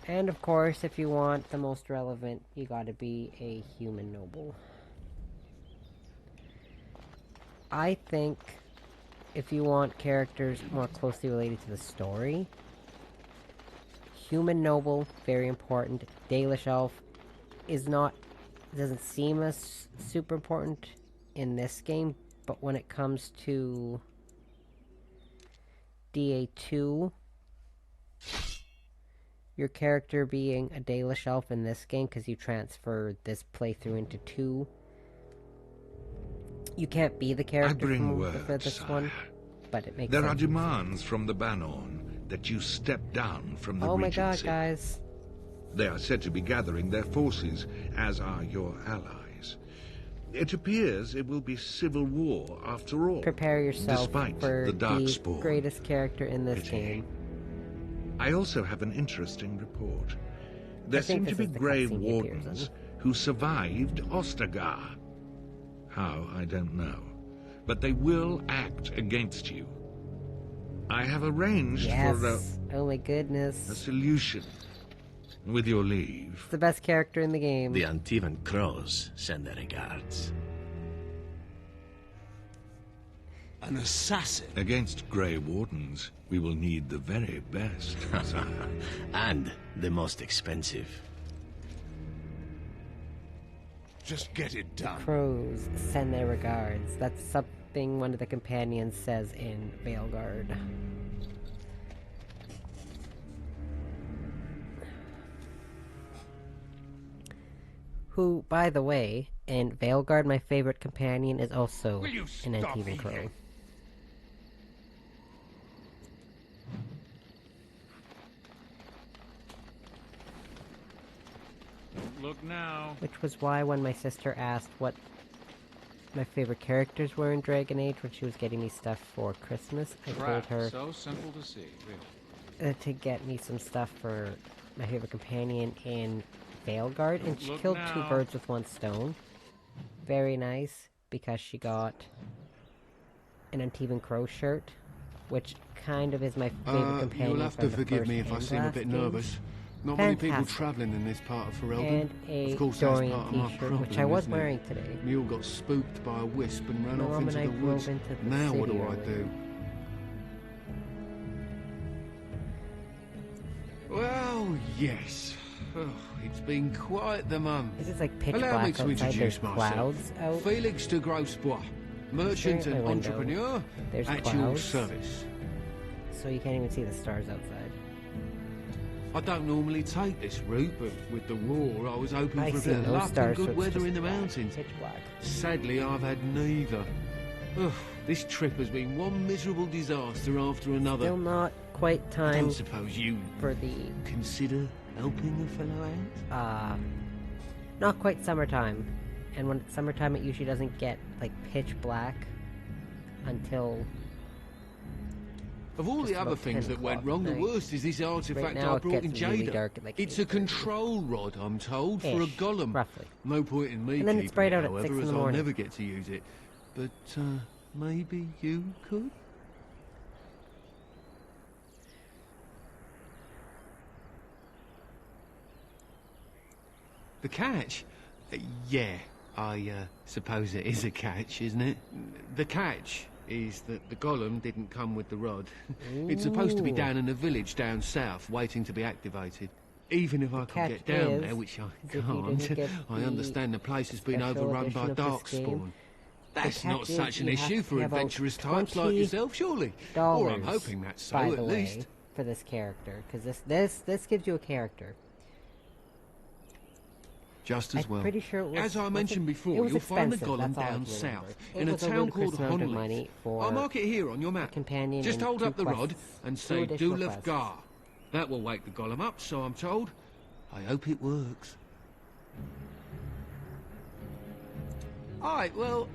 And of course, if you want the most relevant, you gotta be a human noble. I think if you want characters more closely related to the story, human noble, very important. Dalish Elf is not, doesn't seem as super important in this game, but when it comes to DA2, your character being a Dalish Elf in this game, because you transfer this playthrough into 2, you can't be the character from this one, but it makes sense. There are demands from the Banorn that you step down from the Regency. Regency. Oh my god, guys. They are said to be gathering their forces, as are your allies. It appears it will be civil war after all. Prepare yourself despite for the Darkspawn. Greatest character in this game. I also have an interesting report. There seem to be Grey Wardens who survived Ostagar. How, I don't know. But they will act against you. I have arranged for a... Oh my goodness. A solution. With your leave. It's the best character in the game. The Antivan Crows send their regards. An assassin? Against Grey Wardens, we will need the very best. And the most expensive. Just get it done. Crows send their regards. That's something one of the companions says in Veilguard. Who, by the way, in Veilguard, my favorite companion is also an Antivan Crow. Look now. Which was why when my sister asked what my favorite characters were in Dragon Age when she was getting me stuff for Christmas, I told her So simple to see, really. To get me some stuff for my favorite companion in Veilguard, and she killed 2 birds with 1 stone. Very nice, because she got an Antivan Crow shirt, which kind of is my favorite companion. You'll have to forgive me if I seem a bit nervous. Not many people travelling in this part of Ferelden. And a of course, Dorian that's part of my t-shirt, problem, which I was isn't it? wearing today. Mule got spooked by a wisp and ran off Mom into and the I drove woods. into the Now what city do I earlier. do? Well, yes. Oh, it's been quite the month. This is like pitch Allow me black to outside. introduce There's myself. clouds out. Felix de Grosbois, merchant Staring and out my window. entrepreneur There's at your clouds. service. So you can't even see the stars outside. I don't normally take this route, but with the war, I was hoping I for a see bit of no luck stars, and so good it's weather just in the black, mountains. pitch black. Sadly, I've had neither. Ugh, this trip has been one miserable disaster after another. Still not quite time. I don't suppose you for the consider helping a fellow out? Not quite summertime. And when it's summertime, it usually doesn't get like pitch black until. Of all the other things that went wrong, the worst is this artifact I brought in Jada. Really dark at, like, it's a control rod, I'm told, for a golem. Roughly. No point in me and then keeping it's bright it, out however, at 6 in as the I'll morning. never get to use it. But maybe you could? The catch? Yeah, I suppose it is a catch, isn't it? The catch is that the golem didn't come with the rod. It's supposed to be down in a village down south, waiting to be activated. Even if I could get down there, which I can't, I understand the place has been overrun by darkspawn. That's not such an issue for adventurous types like yourself, surely? Or I'm hoping that's so, at least. For this character, because this gives you a character. Just as well. Pretty sure it was, as I mentioned before, you'll find the golem down south, in a town called Honley. I'll mark it here on your map. Just hold up the rod and say Dulav Gar. That will wake the golem up, so I'm told. I hope it works. Alright, well,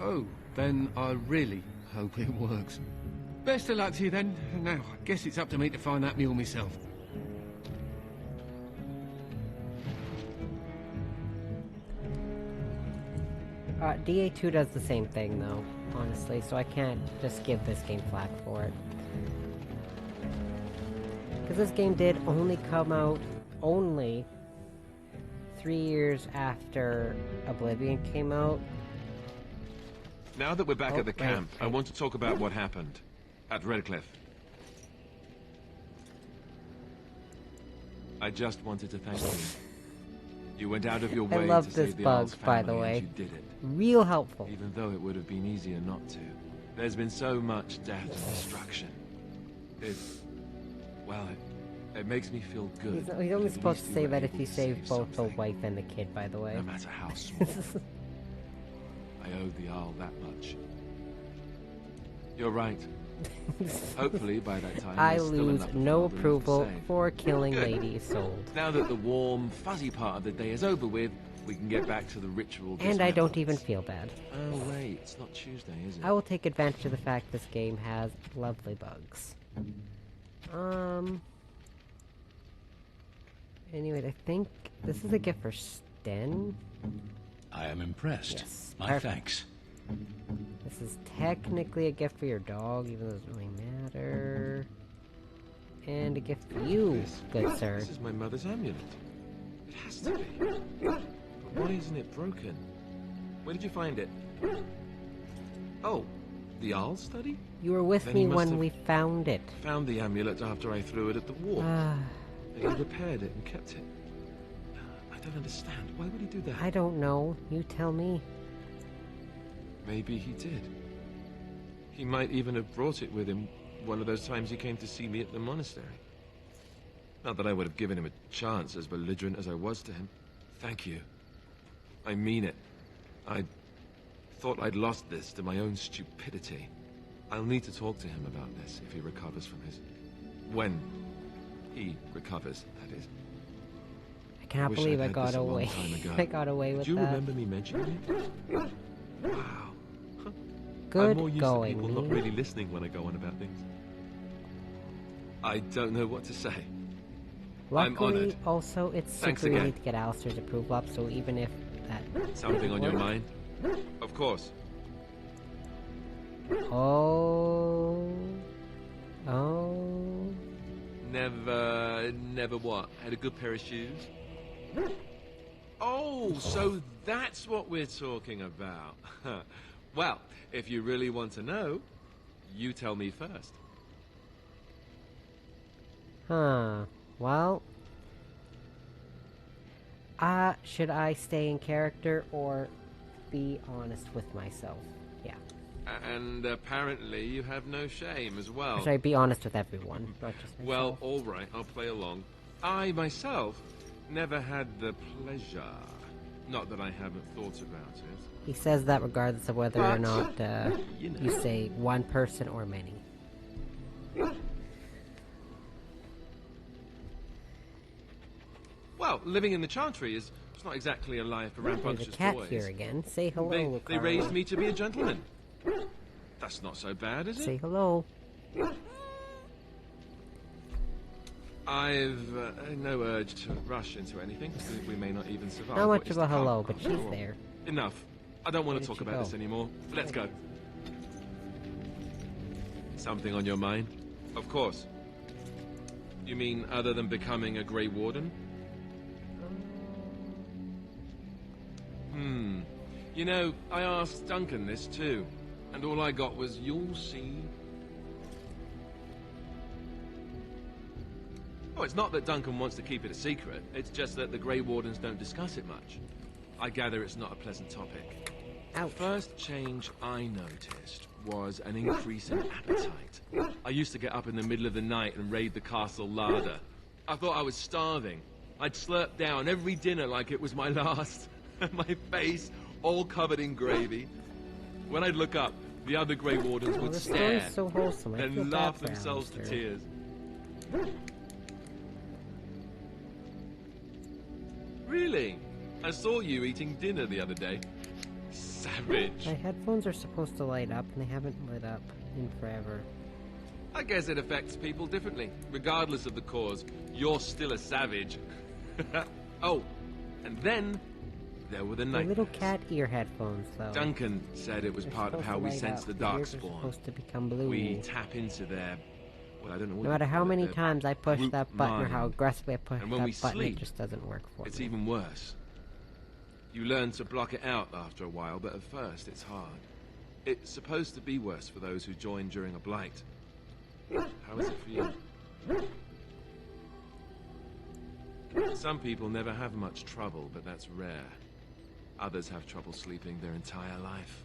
oh, then I really hope it works. Best of luck to you then. Now, I guess it's up to me to find that mule myself. DA2 does the same thing, though, honestly, so I can't just give this game flack for it. Because this game did only come out only 3 years after Oblivion came out. Now that we're back at the camp, I want to talk about what happened at Redcliffe. I just wanted to thank you. You went out of your way to save the Earl's family, by the way. And you did it. Real helpful. Even though it would have been easier not to. There's been so much death and destruction. Well, it makes me feel good. He's only supposed to say that if he saved both the wife and the kid, by the way. No matter how small. I owe the Earl that much. You're right. Hopefully, by that time, I lose no approval for killing Good. Lady Isolde. Now that the warm, fuzzy part of the day is over with, we can get back to the ritual. And I don't even feel bad. Oh wait, it's not Tuesday, is it? I will take advantage of the fact this game has lovely bugs. Anyway, I think this is a gift for Sten. I am impressed. Yes, my thanks. This is technically a gift for your dog, even though it doesn't really matter. And a gift for you, good sir. This is my mother's amulet. It has to be. But why isn't it broken? Where did you find it? Oh, the Arl study? You were with me when we found it. Found the amulet after I threw it at the wall. He repaired it and kept it. I don't understand. Why would he do that? I don't know. You tell me. Maybe he did. He might even have brought it with him one of those times he came to see me at the monastery. Not that I would have given him a chance, as belligerent as I was to him. Thank you. I mean it. I thought I'd lost this to my own stupidity. I'll need to talk to him about this if he recovers from his... When he recovers, that is. I can't believe I got away. I got away with that. Do you remember me mentioning it? Wow. Good I'm more used going, to people not really listening when I go on about things. I don't know what to say. I'm Luckily, honored. also, it's super easy to get Alistair's approval up, so even if that... Something on your mind? Of course. Oh... Never what? Had a good pair of shoes? Oh, so that's what we're talking about. Well, if you really want to know, you tell me first. Well... should I stay in character or be honest with myself? Yeah. And apparently you have no shame as well. Should I be honest with everyone, not just myself? Well, all right, I'll play along. I, myself, never had the pleasure Not that I haven't thought about it. He says that regardless of whether or not you say one person or many. Well, living in the Chantry is not exactly a life for rambunctious There's a cat boys. here again. Say hello, They raised me to be a gentleman. That's not so bad, is it? Say hello. I've no urge to rush into anything. We may not even survive. Not much of a hello, but she's there. Enough. I don't want to talk about this anymore. Let's go. Something on your mind? Of course. You mean other than becoming a Grey Warden? You know, I asked Duncan this too, and all I got was, "You'll see." Oh, it's not that Duncan wants to keep it a secret. It's just that the Grey Wardens don't discuss it much. I gather it's not a pleasant topic. The first change I noticed was an increase in appetite. I used to get up in the middle of the night and raid the castle larder. I thought I was starving. I'd slurp down every dinner like it was my last. My face all covered in gravy. When I'd look up, the other Grey Wardens would stare so wholesome. and laugh themselves to tears. Really? I saw you eating dinner the other day. Savage. My headphones are supposed to light up, and they haven't lit up in forever. I guess it affects people differently. Regardless of the cause, you're still a savage. Oh, and then there were the nightmares. Little cat ear headphones, though. Duncan said it was part of how we sense the Darkspawn. Supposed to become blue. We tap into their... Well, I don't know what no matter how many times I push that button or how aggressively I push and when that we button, sleep, it just doesn't work for it's me. even worse. You learn to block it out after a while, but at first it's hard. It's supposed to be worse for those who join during a blight. How is it for you? Some people never have much trouble, but that's rare. Others have trouble sleeping their entire life.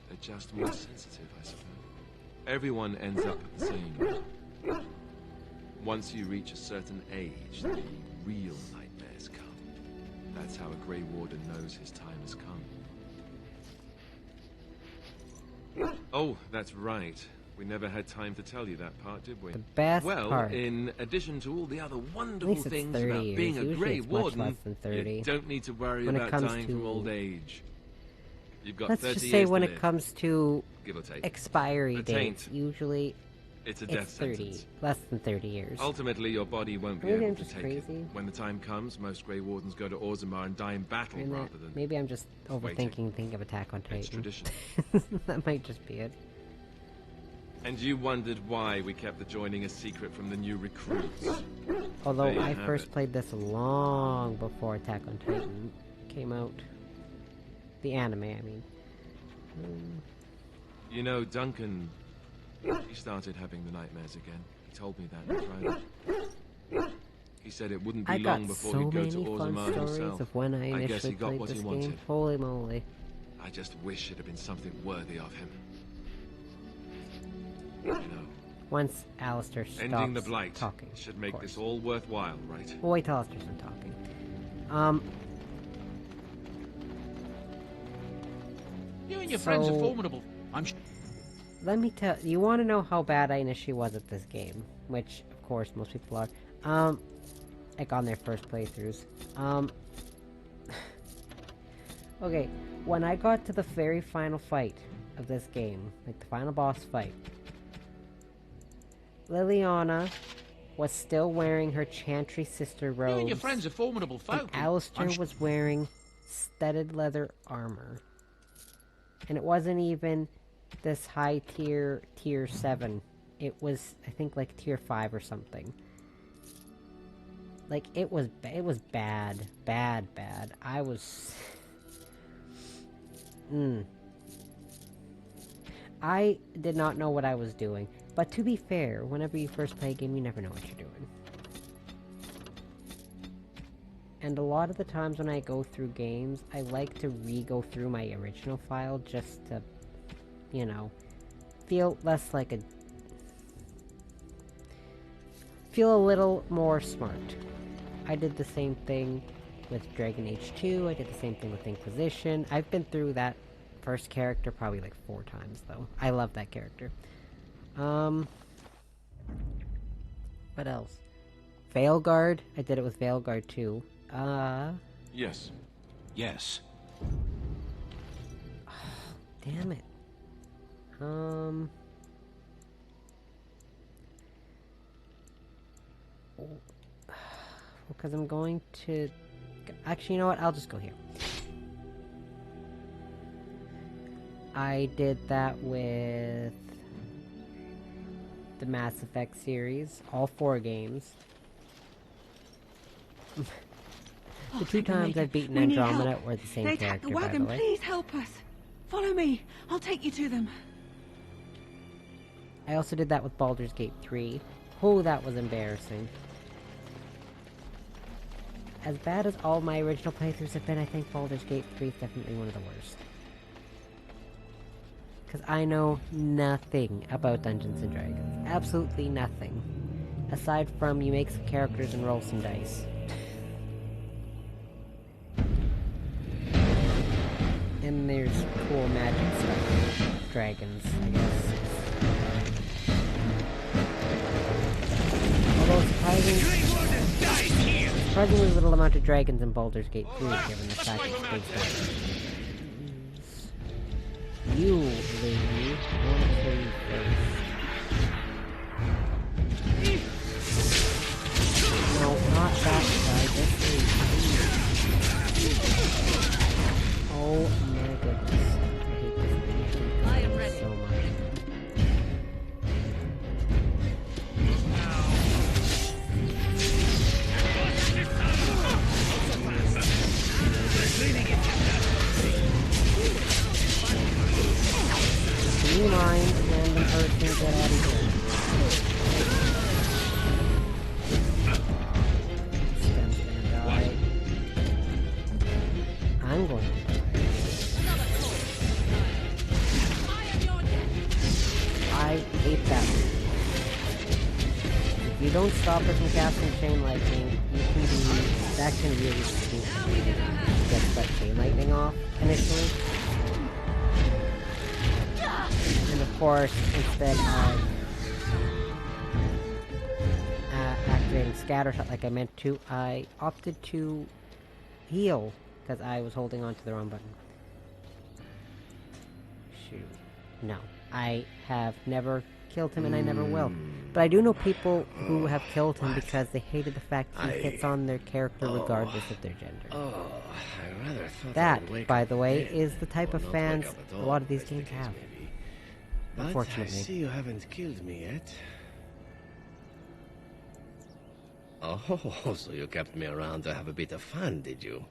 They're just more sensitive, I suppose. Everyone ends up at the same. Once you reach a certain age, the real nightmares come. That's how a Grey Warden knows his time has come. Oh, that's right. We never had time to tell you that part, did we? The best well, part. in addition to all the other wonderful At least it's things 30 about years. being a Usually Grey it's Warden, much less than 30. you don't need to worry When it about comes dying to- from old age. You've got Let's 30 just years say to when it live, comes to give or take. expiry A dates, taint. usually It's a death 30, sentence. less than 30 years. Ultimately, your body won't be Maybe able I'm to just take crazy. it. When the time comes, most Grey Wardens go to Orzammar and die in battle And rather than... maybe I'm just waiting. overthinking thinking of Attack on Titan. It's tradition. That might just be it. And you wondered why we kept the joining a secret from the new recruits. Although There you I have first it. played this long before Attack on Titan came out. The anime, I mean. You know, Duncan, he started having the nightmares again. He told me that on Friday. He said it wouldn't be I long got before so he'd go many to fun Orzammar stories himself. of when I guess initially he got played what this he game. wanted. Holy moly. I just wish it had been something worthy of him. You know, Once Alistair stops ending the blight talking. should make this all worthwhile, right? We'll wait till Alistair's done talking. You and your friends are So- formidable. Let me tell you, want to know how bad I initially was at this game, which, of course, most people are. Like on their first playthroughs. Okay, when I got to the very final fight of this game, like the final boss fight, Liliana was still wearing her Chantry sister robes. You and your friends are formidable folk. And Alistair was wearing studded leather armor. And it wasn't even this high tier 7. It was, I think, like tier 5 or something. Like, it was bad. Bad. I was... I did not know what I was doing. But to be fair, whenever you first play a game, you never know what you're doing. And a lot of the times when I go through games, I like to re-go through my original file just to, you know, feel less like a... feel a little more smart. I did the same thing with Dragon Age 2. I did the same thing with Inquisition. I've been through that first character probably like 4 times, though. I love that character. What else? Veilguard. I did it with Veilguard too. Yes. Yes. Damn it. Because I'm going to... Actually, you know what? I'll just go here. I did that with the Mass Effect series, all 4 games. The 2 times I've beaten Andromeda were the same character, They attacked the wagon. by the way. Please help us. Follow me. I'll take you to them. I also did that with Baldur's Gate 3. Oh, that was embarrassing. As bad as all my original playthroughs have been, I think Baldur's Gate 3 is definitely one of the worst. Because I know nothing about Dungeons & Dragons. Absolutely nothing. Aside from you make some characters and roll some dice. And there's cool magic stuff. Dragons, I guess. Although surprisingly little amount of dragons in Baldur's Gate 3, given the fact it's based on... You, lady, want to kill you first. No, not that guy, this lady. Oh my goodness. I hate this thing. I am ready. So much. Do you mind, random person, get out of here? Stem's gonna die. I'm going to die. I hate that. If you don't stop it from casting Chain Lightning, you can be... That can really stupid. Get that Chain Lightning off, initially. And of course, instead of activating Scattershot like I meant to, I opted to heal, because I was holding on to the wrong button. Shoot. No. I have never killed him, and I never will. But I do know people who have killed him because they hated the fact he hits on their character regardless of their gender. I rather thought That, by the way, is the type of fans a lot of these games have. But Unfortunately. I see you haven't killed me yet. Oh, so you kept me around to have a bit of fun, did you?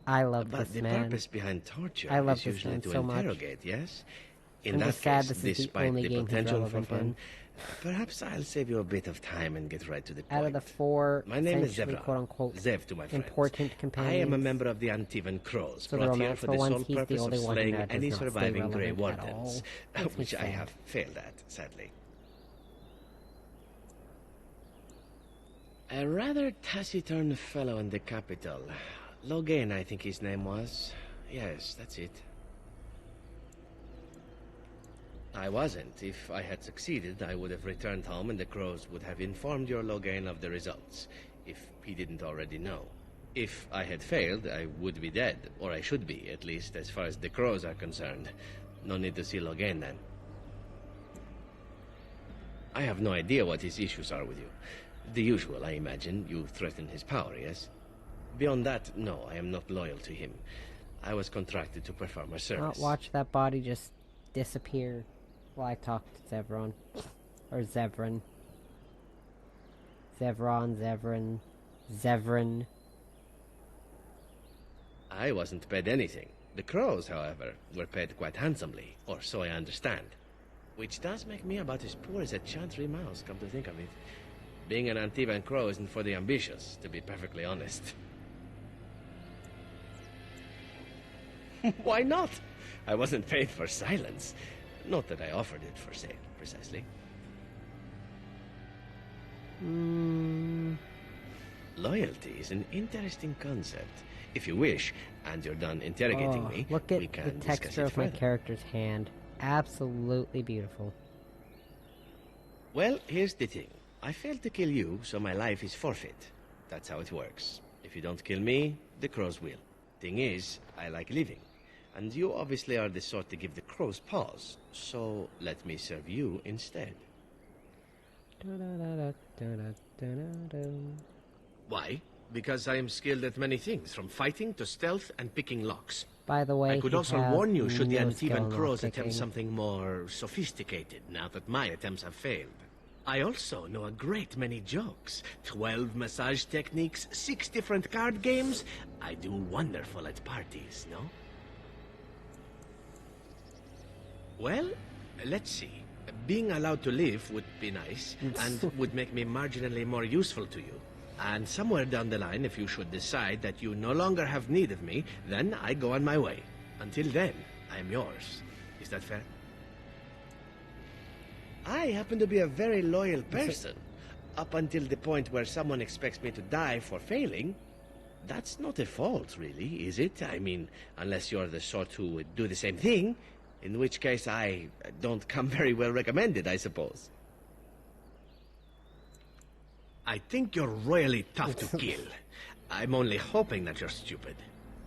I love but this the man. purpose behind torture I love is this usually man to so much. interrogate, yes? In I'm that just sad case, this is the despite only the game he's potential for relevant fun, in. perhaps I'll save you a bit of time and get right to the point. Out of the 4 My name is essentially Zevran. quote-unquote Zev to my friends. important companions. I am a member of the Antivan Crows, So the brought here for the romantical sole ones, he's the purpose of only one slaying that does any not stay surviving Grey relevant at Wardens, all. Makes me which I sad. have failed at, sadly. A rather taciturn fellow in the capital. Logain, I think his name was. Yes, that's it. I wasn't. If I had succeeded, I would have returned home and the Crows would have informed your Logain of the results, if he didn't already know. If I had failed, I would be dead, or I should be, at least as far as the Crows are concerned. No need to see Logain then. I have no idea what his issues are with you. The usual, I imagine. You threaten his power, yes? Beyond that, no, I am not loyal to him. I was contracted to perform a service. Watch that body just disappear while I talk to Zevron. Or Zevran. Zevran. I wasn't paid anything. The Crows, however, were paid quite handsomely, or so I understand. Which does make me about as poor as a Chantry mouse, come to think of it. Being an Antivan Crow isn't for the ambitious, to be perfectly honest. Why not? I wasn't paid for silence. Not that I offered it for sale, precisely. Loyalty is an interesting concept. If you wish, and you're done interrogating me, look at we can the texture of my further. character's hand. Absolutely beautiful. Well, here's the thing. I failed to kill you, so my life is forfeit. That's how it works. If you don't kill me, the crows will. Thing is, I like living. And you obviously are the sort to give the crows pause. So let me serve you instead. Why? Because I am skilled at many things, from fighting to stealth and picking locks. By the way, I could also warn you should the no Antivan skill crows in attempt lockpicking. something more sophisticated, now that my attempts have failed. I also know a great many jokes. 12 massage techniques, 6 different card games. I do wonderful at parties, no? Well, let's see. Being allowed to live would be nice, and would make me marginally more useful to you. And somewhere down the line, if you should decide that you no longer have need of me, then I go on my way. Until then, I am yours. Is that fair? I happen to be a very loyal person. Up until the point where someone expects me to die for failing. That's not a fault, really, is it? I mean, unless you're the sort who would do the same thing, in which case I don't come very well recommended, I suppose. I think you're royally tough to kill. I'm only hoping that you're stupid.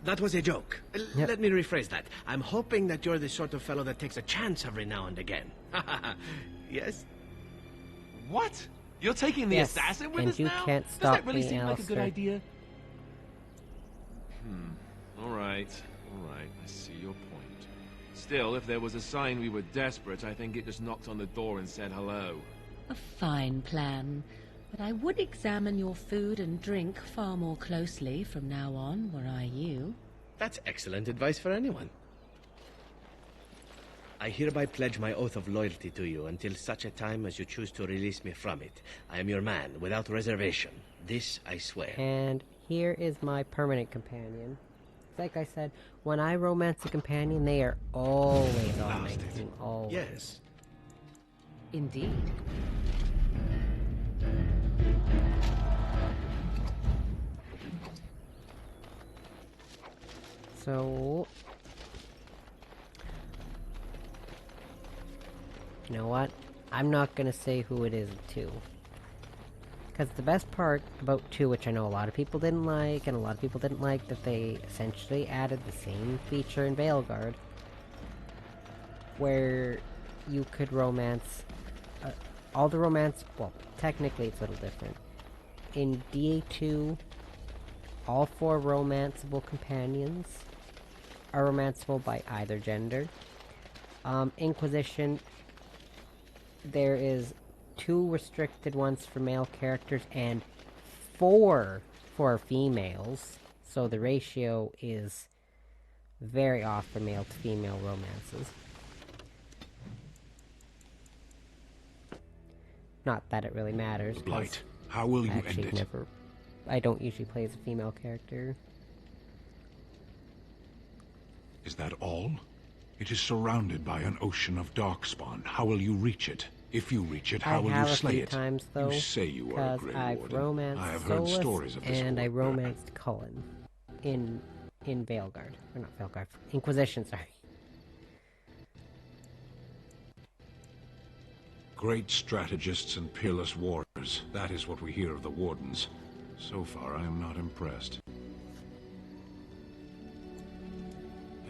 That was a joke. Let me rephrase that. I'm hoping that you're the sort of fellow that takes a chance every now and again. Yes? What? You're taking the assassin with us now? And you can't Does stop that really me, seem like a good Alistair. idea? All right. I see your point. Still, if there was a sign we were desperate, I think it just knocked on the door and said hello. A fine plan. But I would examine your food and drink far more closely from now on, were I you. That's excellent advice for anyone. I hereby pledge my oath of loyalty to you until such a time as you choose to release me from it. I am your man, without reservation. This I swear. And here is my permanent companion. Like I said, when I romance a companion, they are always on my team. Always. Yes. Indeed. So... you know what? I'm not gonna say who it is, too. Because the best part about 2, which I know a lot of people didn't like, and a lot of people didn't like, that they essentially added the same feature in Veilguard, where you could romance... all the romance... well, technically it's a little different. In DA2, all 4 romanceable companions are romanceable by either gender. Inquisition, there is 2 restricted ones for male characters and 4 for females, so the ratio is very off for male to female romances. Not that it really matters. Blight, how will you end it? I don't usually play as a female character. Is that all? It is surrounded by an ocean of darkspawn. How will you reach it? If you reach it, how will you slay it? Times, though, you say you are a Grey I've Warden. romanced I have heard Solus, stories of this and I warfare. romanced Cullen in Veilguard. Or not Veilguard, Inquisition, sorry. Great strategists and peerless warriors. That is what we hear of the Wardens. So far, I am not impressed.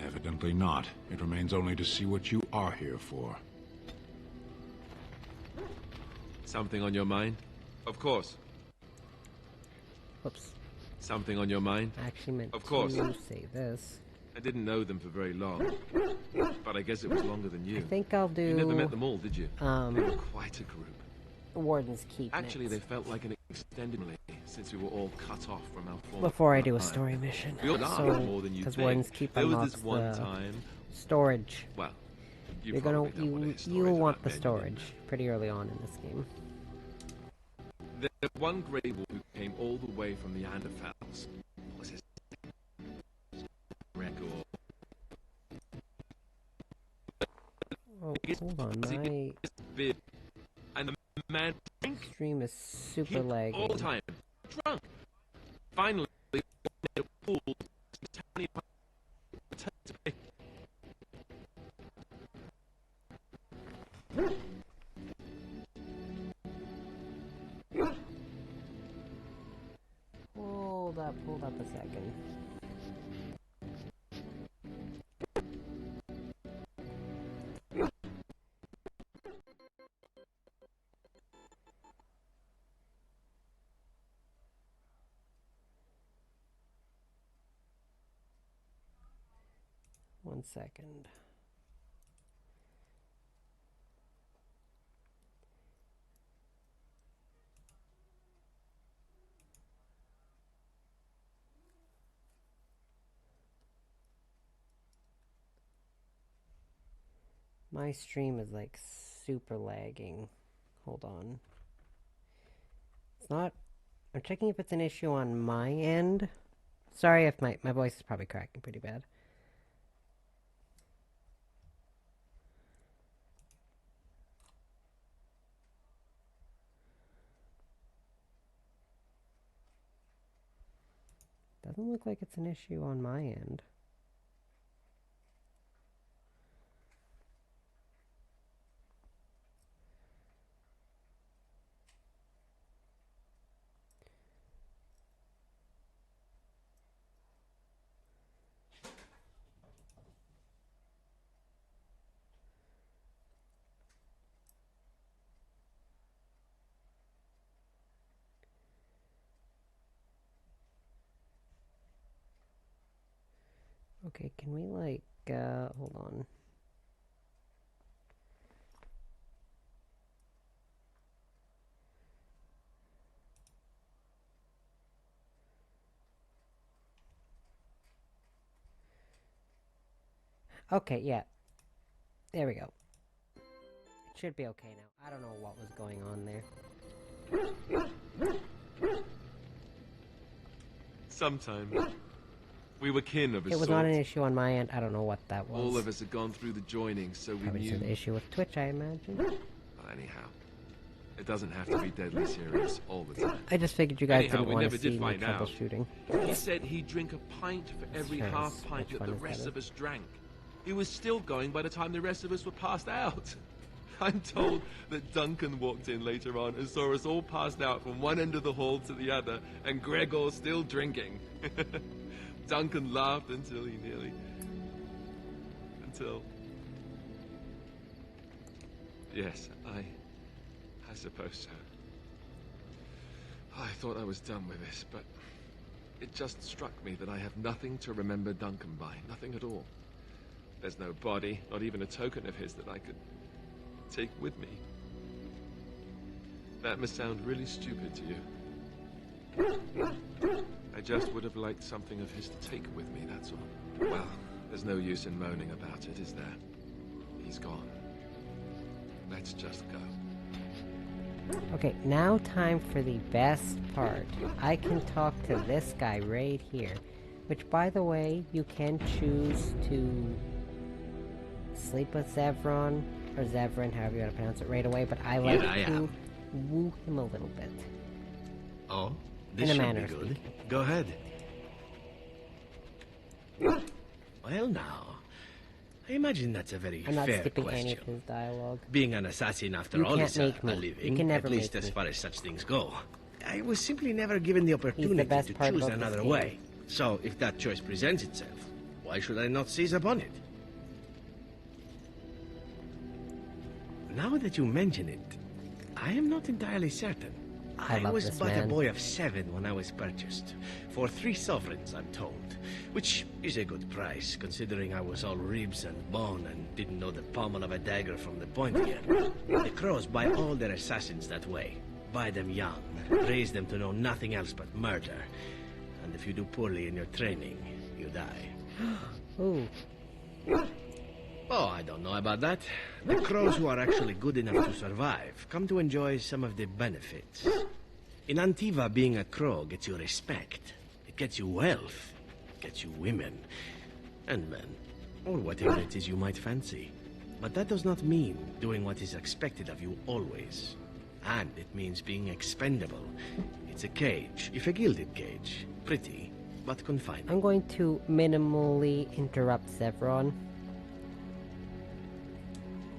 Evidently not. It remains only to see what you are here for. Something on your mind? Of course. Whoops. Something on your mind? I actually meant of course. to say this. I didn't know them for very long, but I guess it was longer than you. I think I'll do... You never met them all, did you? They were quite a group. Warden's Keep Actually, next. they felt like an extended family, since we were all cut off from our former Before I do a time. story mission. We all So, more than you because think. Warden's Keep There was unlocks this one the time... storage. Well, You'll want the storage pretty early on in this game. There was one Grey Warden who came all the way from the Anderfels. What was his record? Oh, hold on, my and the man stream is super lagging. all the time, drunk. Finally, a pool Hold up a second. 1 second. My stream is like super lagging. Hold on. It's not... I'm checking if it's an issue on my end. Sorry if my voice is probably cracking pretty bad. Doesn't look like it's an issue on my end. Okay, can we like, hold on. Okay, yeah. There we go. It should be okay now. I don't know what was going on there. Sometimes. We were kin of a It was sort. not an issue on my end. I don't know what that was. All of us had gone through the joining, so we Probably knew... just an issue with Twitch, I imagine. Well, anyhow. It doesn't have to be deadly serious all the time. I just figured you guys Anyhow, didn't we want never to see did me find out. troubleshooting. He said he'd drink a pint for every Sure, half pint which that the one is rest better? of us drank. He was still going by the time the rest of us were passed out. I'm told that Duncan walked in later on and saw us all passed out from one end of the hall to the other, and Gregor still drinking. Duncan laughed until he nearly... Until... Yes, I suppose so. I thought I was done with this, but it just struck me that I have nothing to remember Duncan by. Nothing at all. There's no body, not even a token of his that I could take with me. That must sound really stupid to you. I just would have liked something of his to take with me, that's all. Well, there's no use in moaning about it, is there? He's gone. Let's just go. Okay, now time for the best part. I can talk to this guy right here. Which, by the way, you can choose to sleep with Zevron, or Zevran, however you want to pronounce it, right away, but I like to woo him a little bit. Oh, this should be good. Go ahead. Well, now, I imagine that's a very I'm not fair skipping question. any of his dialogue. Being an assassin, after You all, can't is make a me. living, You can never at least make as me. far as such things go. I was simply never given the opportunity best to part choose about this another game. way. So, if that choice presents itself, why should I not seize upon it? Now that you mention it, I am not entirely certain. I love was this but a man. boy of 7 when I was purchased. For 3 sovereigns, I'm told. Which is a good price, considering I was all ribs and bone and didn't know the pommel of a dagger from the point yet. The Crows buy all their assassins that way. Buy them young, raise them to know nothing else but murder. And if you do poorly in your training, you die. Ooh. Oh, I don't know about that. The Crows who are actually good enough to survive come to enjoy some of the benefits. In Antiva, being a Crow gets you respect. It gets you wealth. It gets you women. And men. Or whatever it is you might fancy. But that does not mean doing what is expected of you always. And it means being expendable. It's a cage, if a gilded cage. Pretty, but confining. I'm going to minimally interrupt Zevron.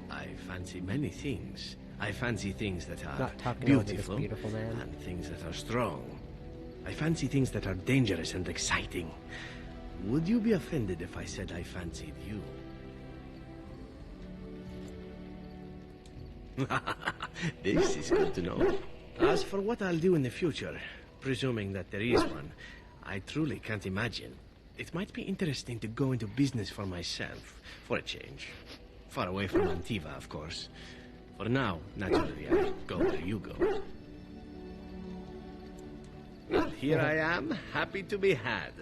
I fancy many things. I fancy things that are beautiful and things that are strong. I fancy things that are dangerous and exciting. Would you be offended if I said I fancied you? This is good to know. As for what I'll do in the future, presuming that there is one, I truly can't imagine. It might be interesting to go into business for myself, for a change. Far away from Antiva, of course. For now, naturally, I go where you go. And here I am, happy to be had.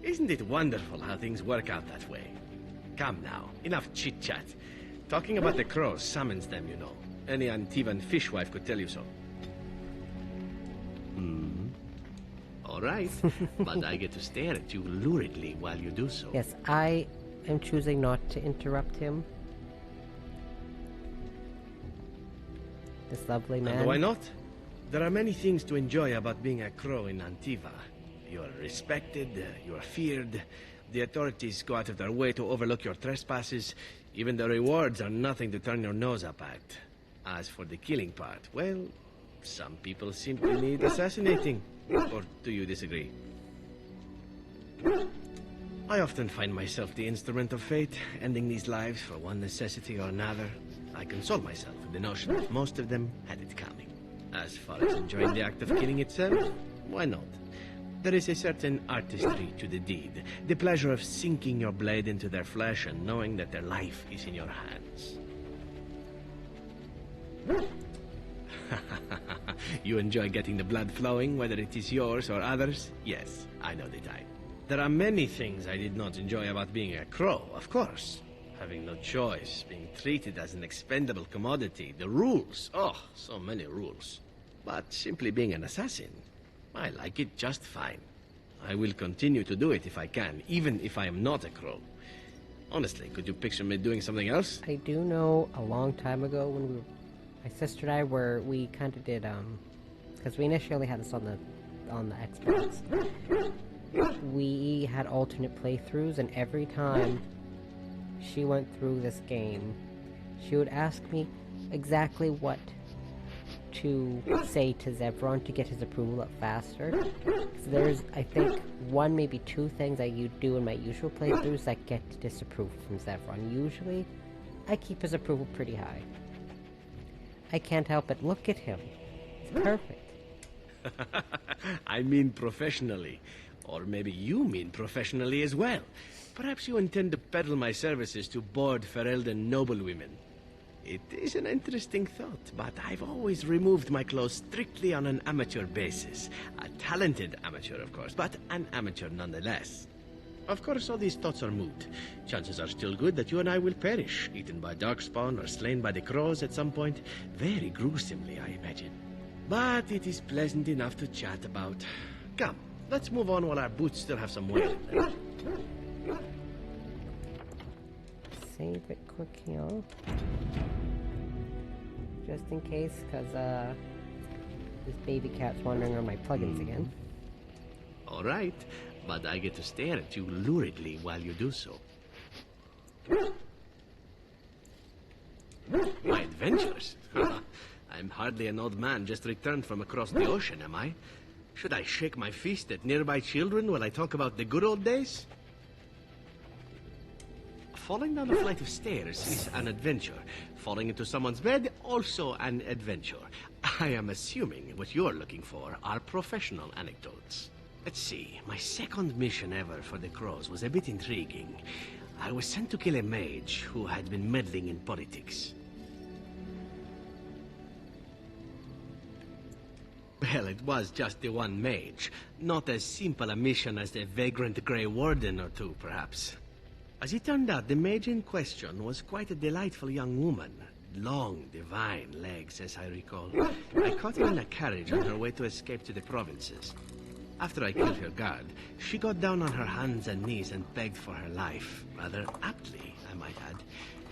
Isn't it wonderful how things work out that way? Come now, enough chit-chat. Talking about the crows summons them, you know. Any Antivan fishwife could tell you so. All right, but I get to stare at you luridly while you do so. Yes, I am choosing not to interrupt him. This lovely man. And why not? There are many things to enjoy about being a crow in Antiva. You are respected, you are feared. The authorities go out of their way to overlook your trespasses. Even the rewards are nothing to turn your nose up at. As for the killing part, well, some people simply need assassinating. Or do you disagree? I often find myself the instrument of fate, ending these lives for one necessity or another. I console myself with the notion that most of them had it coming. As far as enjoying the act of killing itself, why not? There is a certain artistry to the deed, the pleasure of sinking your blade into their flesh and knowing that their life is in your hands. You enjoy getting the blood flowing, whether it is yours or others? Yes, I know the type. There are many things I did not enjoy about being a crow, of course. Having no choice, being treated as an expendable commodity, the rules. Oh, so many rules. But simply being an assassin, I like it just fine. I will continue to do it if I can, even if I am not a crow. Honestly, could you picture me doing something else? I do know a long time ago when my sister and I we kind of did, because we initially had this on the Xbox. We had alternate playthroughs, and every time she went through this game, she would ask me exactly what to say to Zevron to get his approval up faster. So there's, I think, one, maybe two things I do in my usual playthroughs that get disapproval from Zevron. Usually, I keep his approval pretty high. I can't help it. Look at him. It's perfect. I mean professionally. Or maybe you mean professionally as well. Perhaps you intend to peddle my services to bored Ferelden noblewomen. It is an interesting thought, but I've always removed my clothes strictly on an amateur basis. A talented amateur, of course, but an amateur nonetheless. Of course, all these thoughts are moot. Chances are still good that you and I will perish, eaten by darkspawn or slain by the crows at some point. Very gruesomely, I imagine. But it is pleasant enough to chat about. Come, let's move on while our boots still have some weight in them. Save it quick here. Just in case, because this baby cat's wandering around my plugins again. All right, but I get to stare at you luridly while you do so. My adventures? I'm hardly an old man just returned from across the ocean, am I? Should I shake my fist at nearby children while I talk about the good old days? Falling down a flight of stairs is an adventure. Falling into someone's bed, also an adventure. I am assuming what you're looking for are professional anecdotes. Let's see, my second mission ever for the Crows was a bit intriguing. I was sent to kill a mage who had been meddling in politics. Well, it was just the one mage. Not as simple a mission as the vagrant Grey Warden or two, perhaps. As it turned out, the mage in question was quite a delightful young woman. Long, divine legs, as I recall. I caught her in a carriage on her way to escape to the provinces. After I killed her guard, she got down on her hands and knees and begged for her life. Rather aptly, I might add.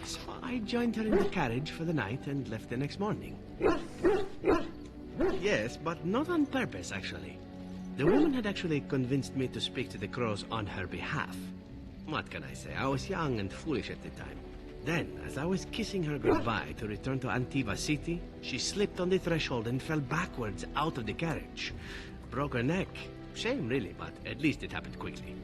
So I joined her in the carriage for the night and left the next morning. Yes, but not on purpose, actually. The woman had actually convinced me to speak to the Crows on her behalf. What can I say? I was young and foolish at the time. Then, as I was kissing her goodbye to return to Antiva City, she slipped on the threshold and fell backwards out of the carriage. Broke her neck. Shame, really, but at least it happened quickly.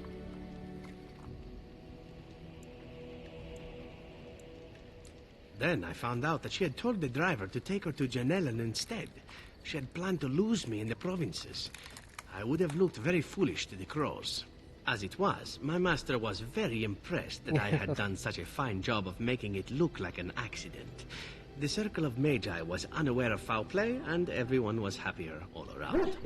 Then I found out that she had told the driver to take her to Janellen instead. She had planned to lose me in the provinces. I would have looked very foolish to the crows. As it was, my master was very impressed that I had done such a fine job of making it look like an accident. The Circle of Magi was unaware of foul play, and everyone was happier all around.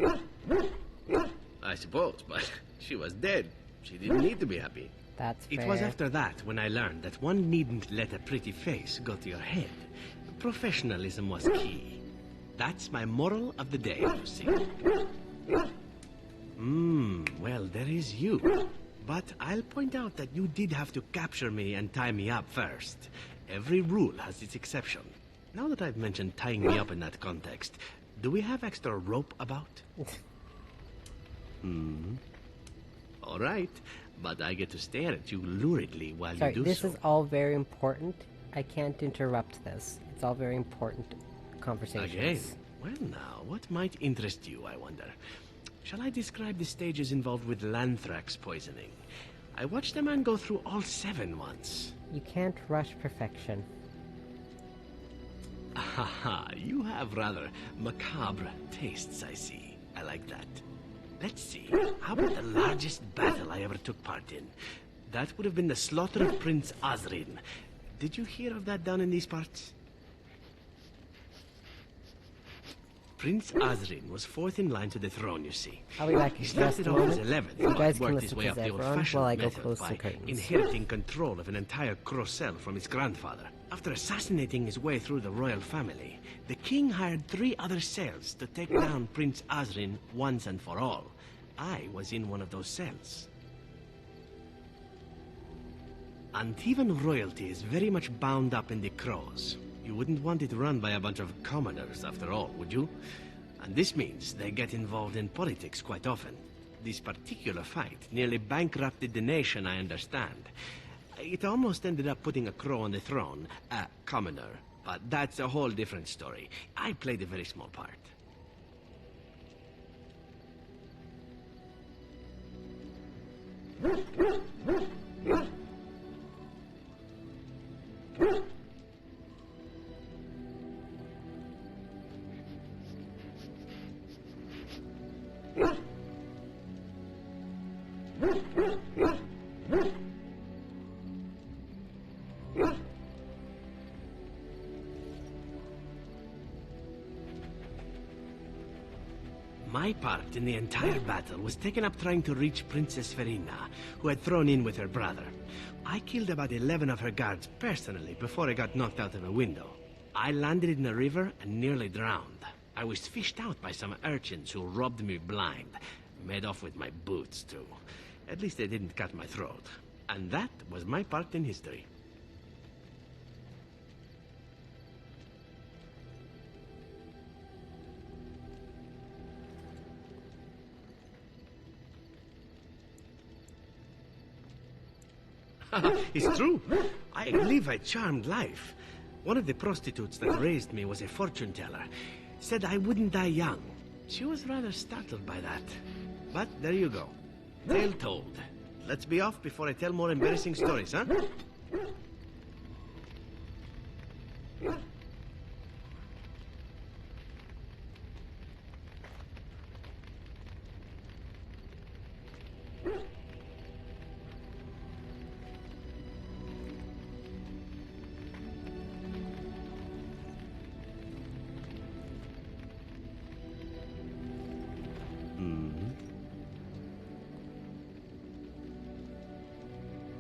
I suppose, but she was dead. She didn't need to be happy. That's fair. It was after that when I learned that one needn't let a pretty face go to your head. Professionalism was key. That's my moral of the day, you see. Well, there is you. But I'll point out that you did have to capture me and tie me up first. Every rule has its exception. Now that I've mentioned tying me up in that context, do we have extra rope about? All right, but I get to stare at you luridly while you do this so. is all very important. I can't interrupt this. It's all very important conversations. Again? Well now, what might interest you, I wonder? Shall I describe the stages involved with Lanthrax poisoning? I watched a man go through all 7 once. You can't rush perfection. Haha, you have rather macabre tastes, I see. I like that. Let's see, how about the largest battle I ever took part in? That would have been the slaughter of Prince Osrin. Did you hear of that down in these parts? Prince Osrin was 4th in line to the throne, you see. I'll be back He started off as 11th, you guys but can worked his listen way to up the Zevron old-fashioned while I go method close by the curtains. inheriting control of an entire Crocell from his grandfather. After assassinating his way through the royal family, the king hired 3 other cells to take down Prince Osrin once and for all. I was in one of those cells. Antivan royalty is very much bound up in the Crows. You wouldn't want it run by a bunch of commoners, after all, would you? And this means they get involved in politics quite often. This particular fight nearly bankrupted the nation, I understand. It almost ended up putting a Crow on the throne, a commoner. But that's a whole different story. I played a very small part. My part in the entire battle was taken up trying to reach Princess Verina, who had thrown in with her brother. I killed about 11 of her guards personally before I got knocked out of a window. I landed in a river and nearly drowned. I was fished out by some urchins who robbed me blind. Made off with my boots, too. At least they didn't cut my throat. And that was my part in history. It's true. I live a charmed life. One of the prostitutes that raised me was a fortune teller. Said I wouldn't die young. She was rather startled by that. But there you go. Tale told. Let's be off before I tell more embarrassing stories, huh?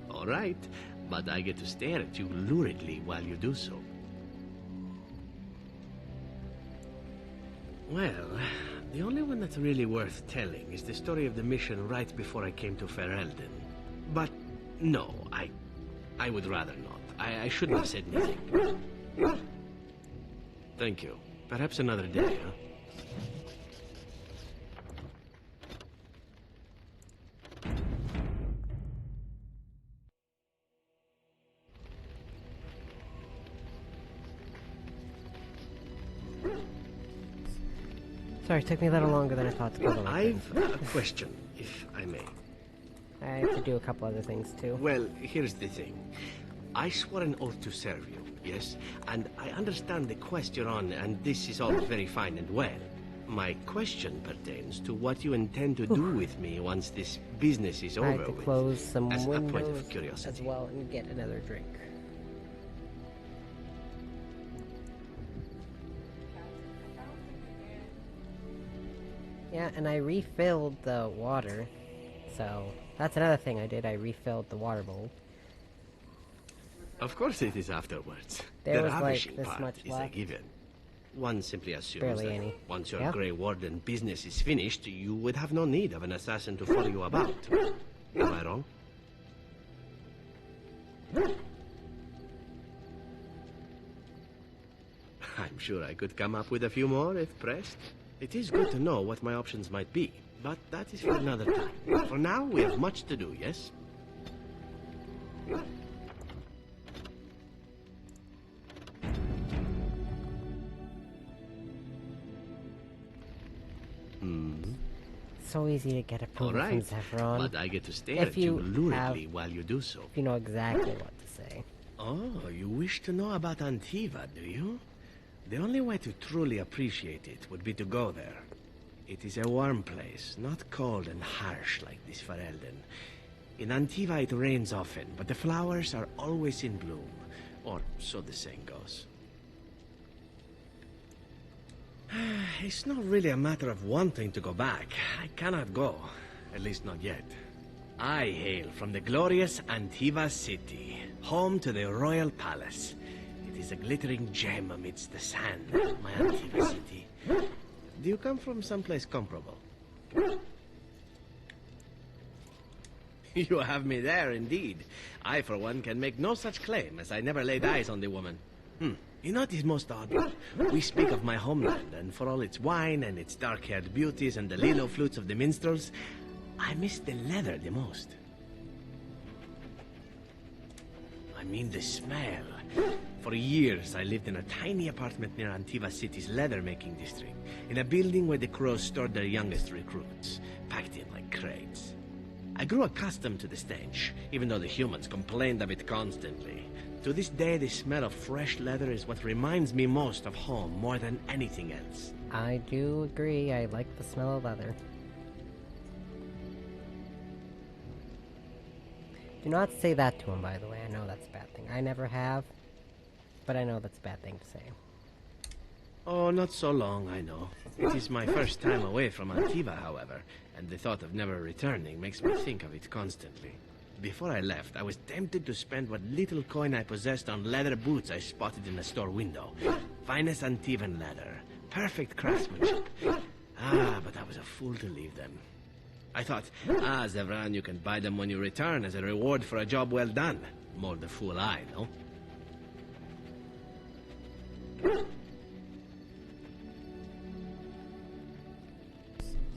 All right, but I get to stare at you luridly while you do so. Well, the only one that's really worth telling is the story of the mission right before I came to Ferelden. But no, I would rather not. I shouldn't have said anything. Thank you. Perhaps another day, huh? Sorry, it took me a little longer than I thought to go to the I've a question, if I may. I have to do a couple other things, too. Well, here's the thing. I swore an oath to serve you, yes? And I understand the quest you're on, and this is all very fine and well. My question pertains to what you intend to do with me once this business is over I had to close some as windows a point of curiosity. as well and get another drink. Yeah, and I refilled the water, so that's another thing I did. I refilled the water bowl. Of course it is afterwards. There the was like ravishing this part much is left. a given. One simply assumes Barely that any. once your Yeah? Grey Warden business is finished, you would have no need of an assassin to follow you about. Am I wrong? I'm sure I could come up with a few more if pressed. It is good to know what my options might be, but that is for another time. For now, we have much to do, yes? So easy to get approval All right, from Zephyron. but I get to stare If at you you luridly have- while you do so. If you know exactly what to say. Oh, you wish to know about Antiva, do you? The only way to truly appreciate it would be to go there. It is a warm place, not cold and harsh like this Ferelden. In Antiva it rains often, but the flowers are always in bloom. Or so the saying goes. It's not really a matter of wanting to go back. I cannot go. At least not yet. I hail from the glorious Antiva city, home to the royal palace. It is a glittering gem amidst the sand, my Antiva city. Do you come from someplace comparable? You have me there, indeed. I, for one, can make no such claim, as I never laid eyes on the woman. You know what is most odd? We speak of my homeland, and for all its wine and its dark-haired beauties and the lilo flutes of the minstrels, I miss the leather the most. I mean the smell. For years, I lived in a tiny apartment near Antiva City's leather-making district, in a building where the crows stored their youngest recruits, packed in like crates. I grew accustomed to the stench, even though the humans complained of it constantly. To this day, the smell of fresh leather is what reminds me most of home more than anything else. I do agree. I like the smell of leather. Do not say that to him, by the way. I know that's a bad thing. I never have, but I know that's a bad thing to say. Oh, not so long, I know. It is my first time away from Antiva, however, and the thought of never returning makes me think of it constantly. Before I left, I was tempted to spend what little coin I possessed on leather boots I spotted in a store window. Finest Antivan leather. Perfect craftsmanship. But I was a fool to leave them. I thought, Zevran, you can buy them when you return as a reward for a job well done. More the fool I, no?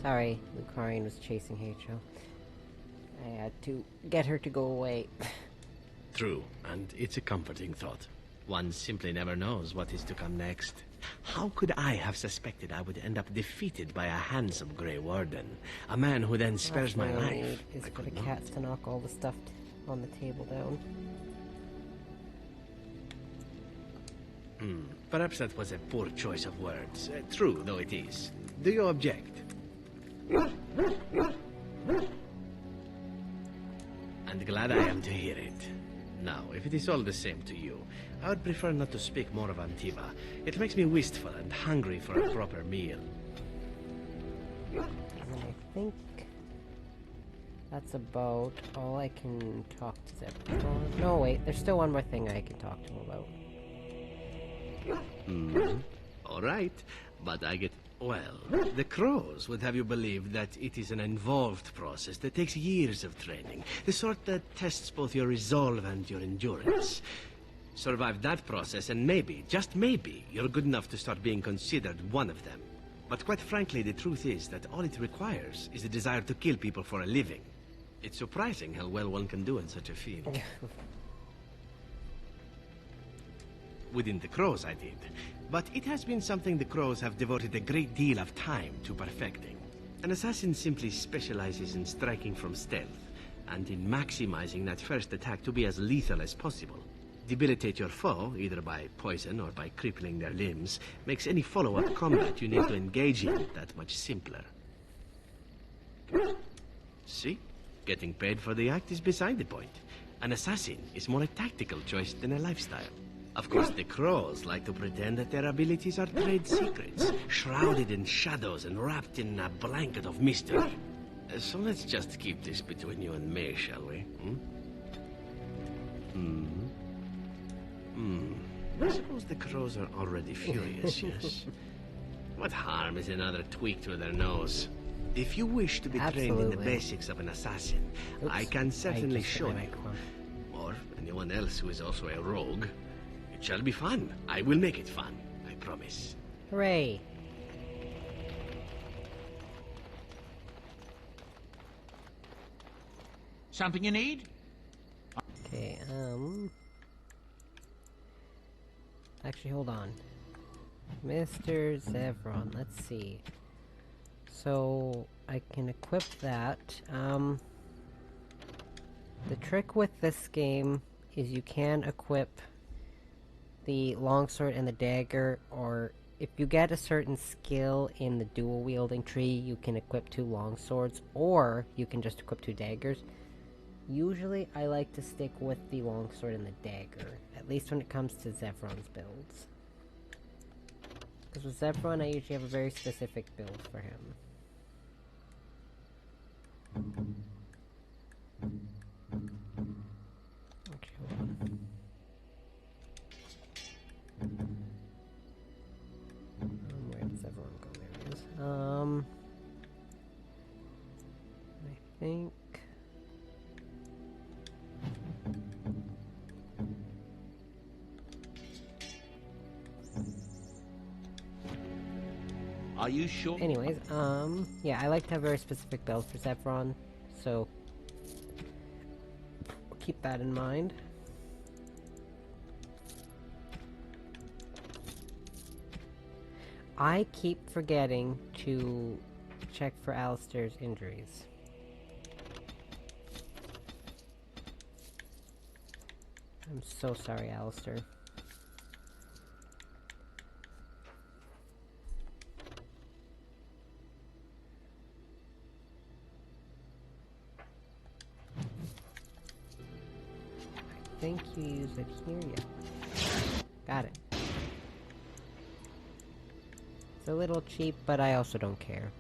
Sorry, Lucarian was chasing Hacho. I had to get her to go away. True, and it's a comforting thought. One simply never knows what is to come next. How could I have suspected I would end up defeated by a handsome Grey Warden? A man who then spares my life? Is for the cats to knock all the stuff on the table down. Perhaps that was a poor choice of words. True, though it is. Do you object? And glad I am to hear it. Now, if it is all the same to you, I would prefer not to speak more of Antiva. It makes me wistful and hungry for a proper meal. And I think that's about all I can talk to Zephyron. No, wait, there's still one more thing I can talk to him about. All right, but I get... Well, the crows would have you believe that it is an involved process that takes years of training. The sort that tests both your resolve and your endurance. Survive that process and maybe, just maybe, you're good enough to start being considered one of them. But quite frankly, the truth is that all it requires is a desire to kill people for a living. It's surprising how well one can do in such a field. within the Crows I did. But it has been something the Crows have devoted a great deal of time to perfecting. An assassin simply specializes in striking from stealth, and in maximizing that first attack to be as lethal as possible. Debilitate your foe, either by poison or by crippling their limbs, makes any follow-up combat you need to engage in that much simpler. See? Getting paid for the act is beside the point. An assassin is more a tactical choice than a lifestyle. Of course, the Crows like to pretend that their abilities are trade secrets, shrouded in shadows and wrapped in a blanket of mystery. So let's just keep this between you and me, shall we? I suppose the Crows are already furious, yes. What harm is another tweak to their nose? If you wish to be trained in the basics of an assassin, I can certainly show you. Or anyone else who is also a rogue. It shall be fun. I will make it fun, I promise. Hooray! Something you need? Okay, actually, hold on. Mr. Zevron, let's see. So, I can equip that. The trick with this game is you can equip the longsword and the dagger, or if you get a certain skill in the dual wielding tree, you can equip 2 longswords, or you can just equip 2 daggers. Usually, I like to stick with the longsword and the dagger, at least when it comes to Zevron's builds. Because with Zevron, I usually have a very specific build for him. Okay, hold on. Where does everyone go? There it is. I think... Are you sure? Anyways, yeah, I like to have a very specific build for Zevron, so keep that in mind. I keep forgetting to check for Alistair's injuries. I'm so sorry, Alistair. I think you use it here, yeah. Got it. It's a little cheap, but I also don't care.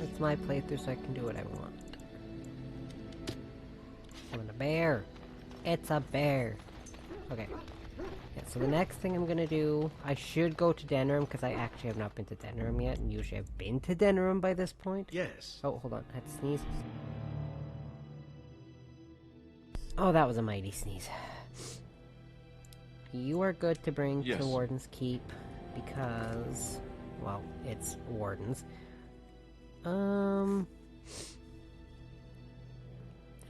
It's my playthrough, so I can do what I want. I'm a bear! It's a bear! Okay. Yeah, so the next thing I'm gonna do, I should go to Denerim, because I actually have not been to Denerim yet, and usually I've been to Denerim by this point. Yes. Oh, hold on, I had to sneeze. Oh, that was a mighty sneeze. You are good to bring to Warden's Keep, because, well, it's Warden's. And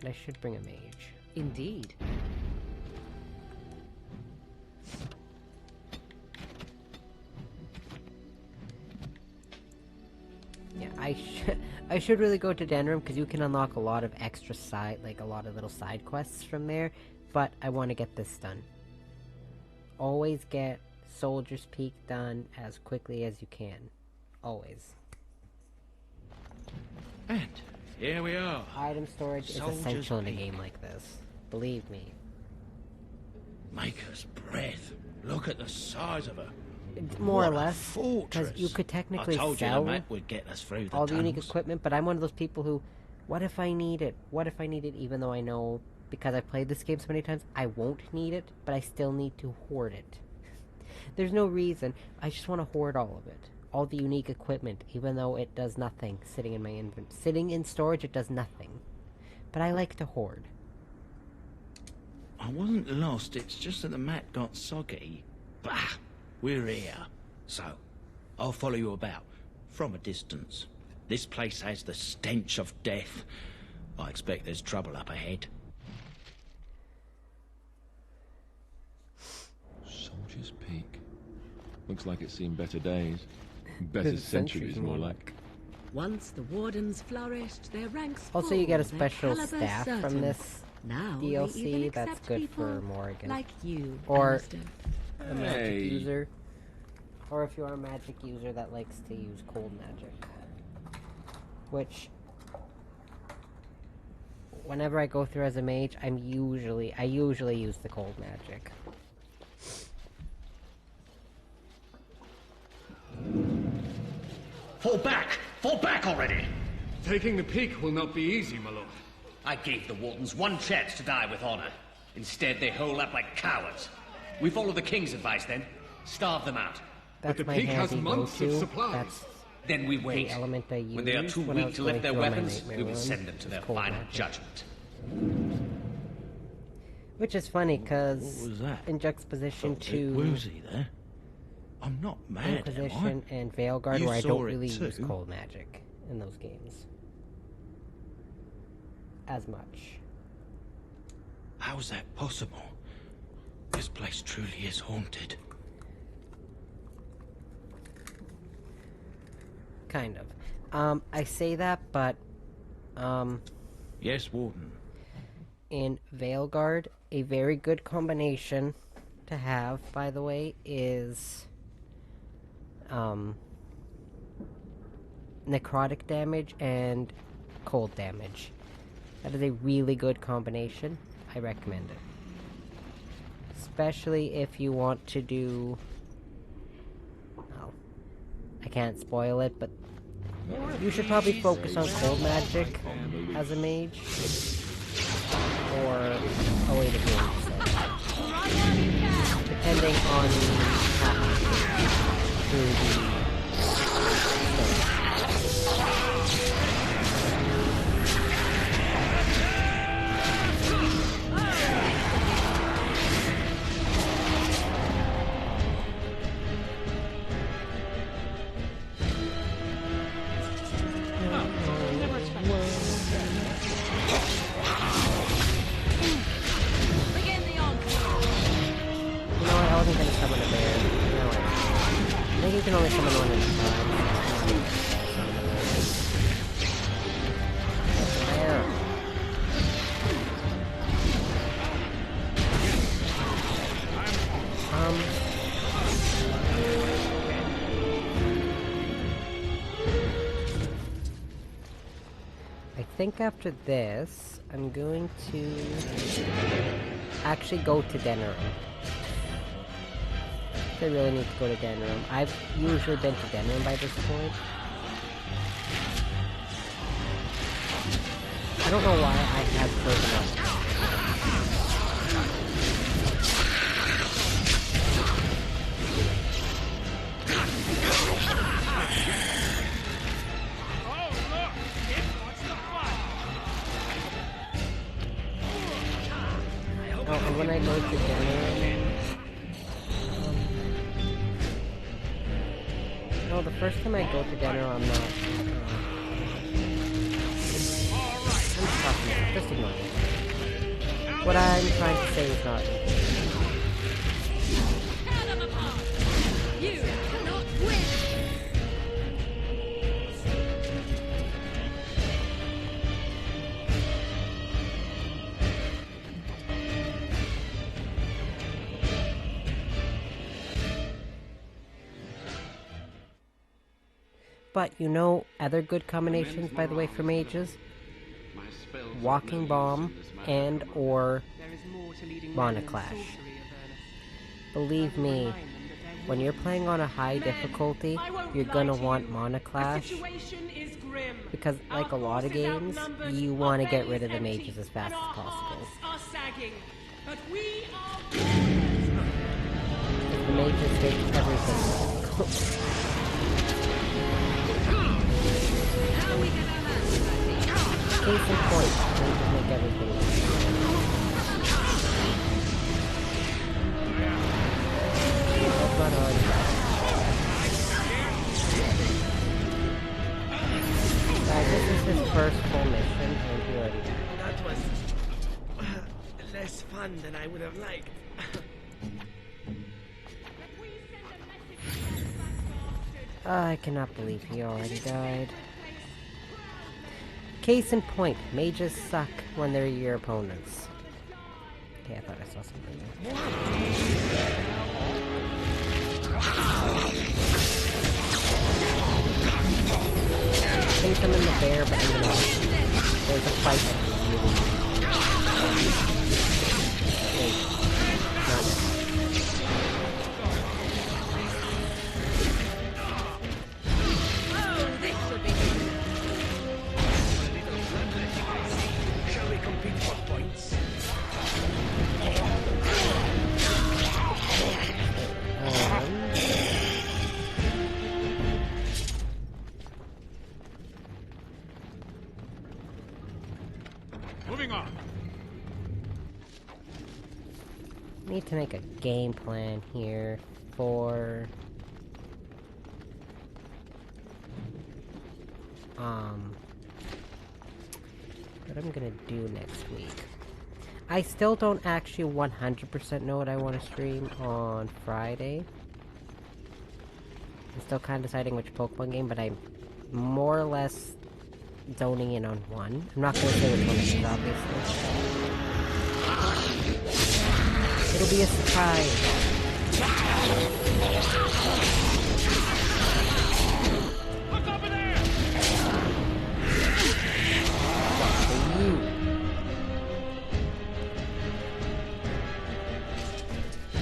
I should bring a mage. Indeed. Yeah, I should really go to Denerim, because you can unlock a lot of extra a lot of little side quests from there, but I want to get this done. Always get Soldier's Peak done as quickly as you can. Always. And here we are. Item storage is essential in a game like this. Believe me. Maker's breath. Look at the size of her. More or less, because you could technically sell would get us through the all the unique equipment, but I'm one of those people who, what if I need it? What if I need it, even though I know, because I've played this game so many times, I won't need it, but I still need to hoard it. There's no reason. I just want to hoard all of it. All the unique equipment, even though it does nothing sitting in my inventory. Sitting in storage, it does nothing. But I like to hoard. I wasn't lost, it's just that the map got soggy. Bah! We're here. So, I'll follow you about, from a distance. This place has the stench of death. I expect there's trouble up ahead. Soldier's Peak. Looks like it's seen better days. Better centuries, more like. Once the wardens flourished, their ranks Also, you get a full, their special caliber staff from certain. this Now they DLC even that's accept good people for Morrigan. like you, Or Alistair. a magic user. Or if you're a magic user that likes to use cold magic. Which, whenever I go through as a mage, I usually use the cold magic. Fall back! Fall back already! Taking the peak will not be easy, my lord. I gave the Wardens one chance to die with honor. Instead, they hole up like cowards. We follow the King's advice, then. Starve them out. That's but the peak has months of supplies. Then we wait. The element I used when they are too when weak to lift their weapons, we will send them to their final judgment. Which is funny, because in juxtaposition to woozy there. I'm not mad, Inquisition and Veilguard, where I don't really use cold magic in those games as much. How's that possible? This place truly is haunted. Kind of. I say that, but yes, Warden. In Veilguard, a very good combination to have, by the way, is necrotic damage and cold damage. That is a really good combination. I recommend it. Especially if you want to do... well, I can't spoil it, but you should probably focus on cold magic as a mage. Or a way to do it, so. Depending on through the can only summon one at a time. I think after this, I'm going to actually go to Denerim. I really need to go to Denerim. I've usually been to Denerim by this point. I don't know why I have chosen up. Oh, and when I go to Denerim... no, the first time I go to Denerim, I'm not... I'm talking about, just ignore it. What I'm trying to say is not... You cannot win! But you know other good combinations, by the way, for mages? Walking Bomb and or Mana Clash. Believe me, when you're playing on a high difficulty, you're gonna want Mana Clash. Because like a lot of games, you want to get rid of the mages as fast as possible. Because the mages take everything. Case in point, they just make everything. That's not hard. his first full mission, and he already died. That was less fun than I would have liked. I cannot believe he already died. Case in point, mages suck when they're your opponents. Okay, I thought I saw something there. I think I'm in the bear, but I'm gonna... There's a fight that really... Wait. Not yet. Shall we compete for points? Moving on. Need to make a game plan here for what I'm gonna do next week. I still don't actually 100% know what I want to stream on Friday. I'm still kind of deciding which Pokemon game, but I'm more or less zoning in on one. I'm not gonna say which one it is, obviously. It'll be a surprise. Look over there! For you.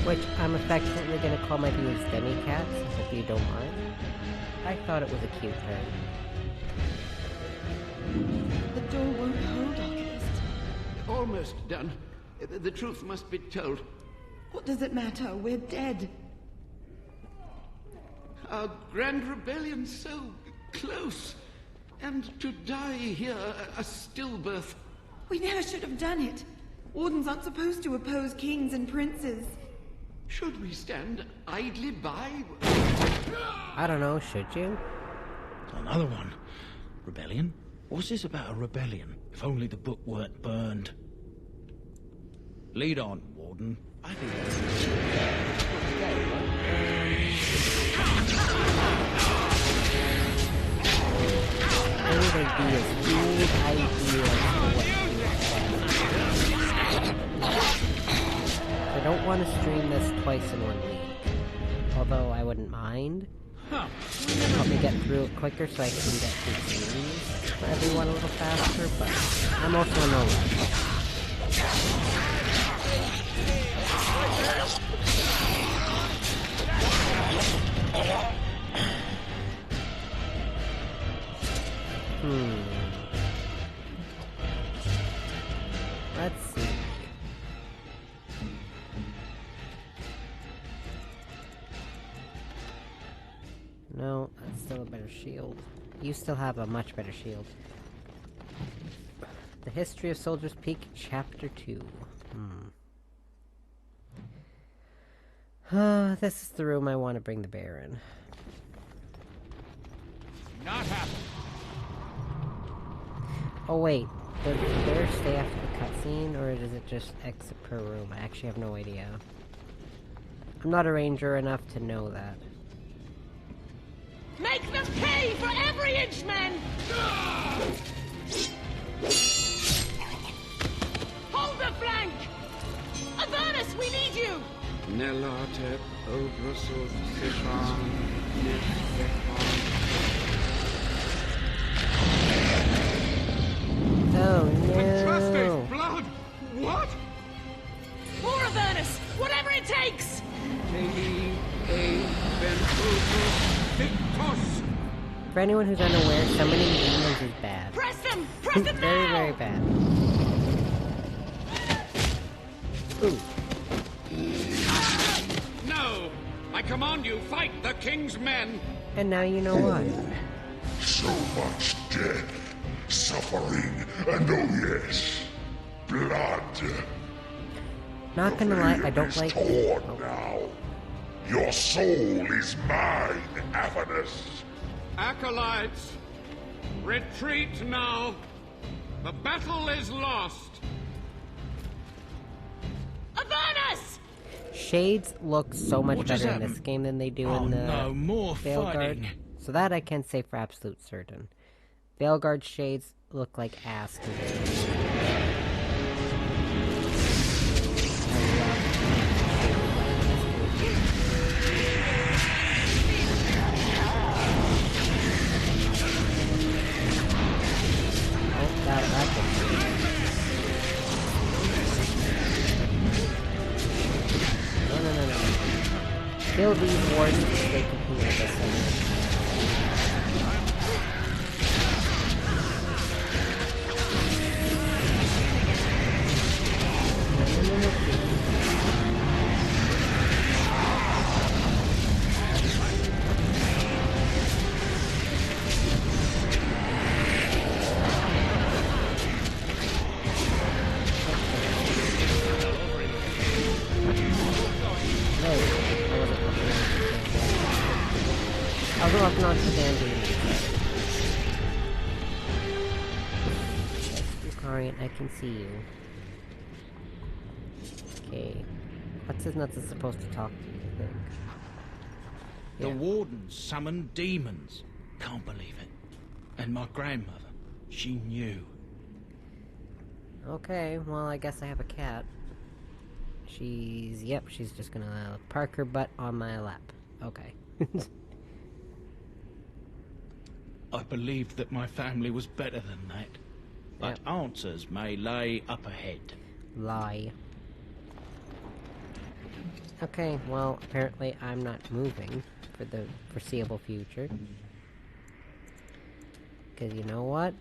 Which I'm affectionately gonna call my viewers demi-cats, if you don't mind. I thought it was a cute term. The door won't hold, Archivist. Almost done. The truth must be told. What does it matter? We're dead. Our grand rebellion so close. And to die here, a stillbirth. We never should have done it. Wardens aren't supposed to oppose kings and princes. Should we stand idly by? I don't know, should you? Another one. Rebellion? What's this about a rebellion? If only the book weren't burned. Lead on, Warden. I think that's good ideas. Good ideas. I don't want to stream this twice in 1 week. Although I wouldn't mind. Help me get through it quicker so I can get through the series for everyone a little faster, but I'm also in no rush. Let's see. No, that's still a better shield. You still have a much better shield. The History of Soldier's Peak, Chapter 2. This is the room I want to bring the bear in. Not happening. Oh wait, does the bear stay after the cutscene, or does it just exit per room? I actually have no idea. I'm not a ranger enough to know that. Make them pay for every inch, men! Hold the flank! Avernus, we need you! Nelate Obrasul Oh no! Fantastic! Blood! What? More Avernus! Whatever it takes! For anyone who's unaware, summoning demons is bad. Press them! Press them very, now! very bad. Ooh. No! I command you, fight the king's men! And now you know why. So much death, suffering, and oh yes, blood. Not gonna lie, I don't like torn now. Your soul is mine, Avernus. Acolytes! Retreat now! The battle is lost! Avernus! Shades look so much better in this game than they do in the no, more Veilguard. fighting. So that I can say for absolute certain. Veilguard shades look like ass compared to this. No. Kill these wardens so they can heal this. I was walking on to the damn demon. Lucarian, I can see you. Okay. What's his nuts is supposed to talk to you, I think? The wardens summoned demons. Can't believe it. And my grandmother, she knew. Okay, well, I guess I have a cat. She's just gonna park her butt on my lap. Okay. I believed that my family was better than that. But answers may lay up ahead. Lie. Okay, well, apparently I'm not moving for the foreseeable future. Because you know what?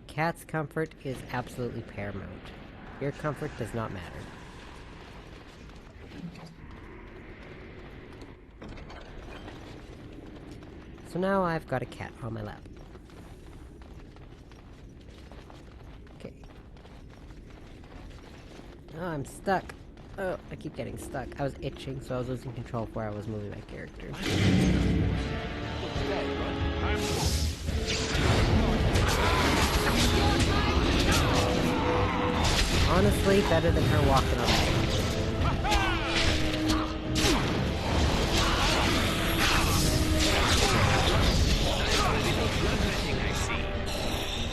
Cat's comfort is absolutely paramount. Your comfort does not matter. So now I've got a cat on my lap. Okay. Oh, I'm stuck. Oh, I keep getting stuck. I was itching, so I was losing control of where I was moving my character. Honestly, better than her walking on my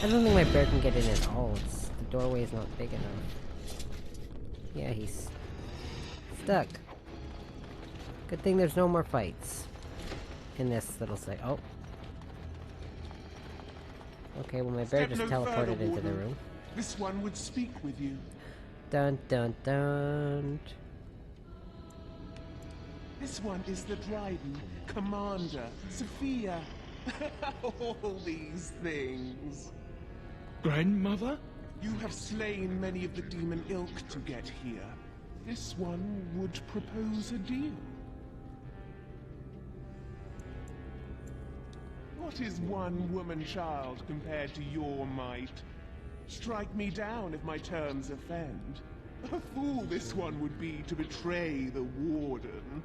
I don't think my bear can get in at all. The doorway is not big enough. Yeah, he's stuck. Good thing there's no more fights in this little site. Oh. Okay, well my bear just teleported into the room. This one would speak with you. Dun dun dun. This one is the Dryden, Commander, Sophia. All these things. Grandmother? You have slain many of the demon ilk to get here. This one would propose a deal. What is one woman-child compared to your might? Strike me down if my terms offend. A fool this one would be to betray the Warden.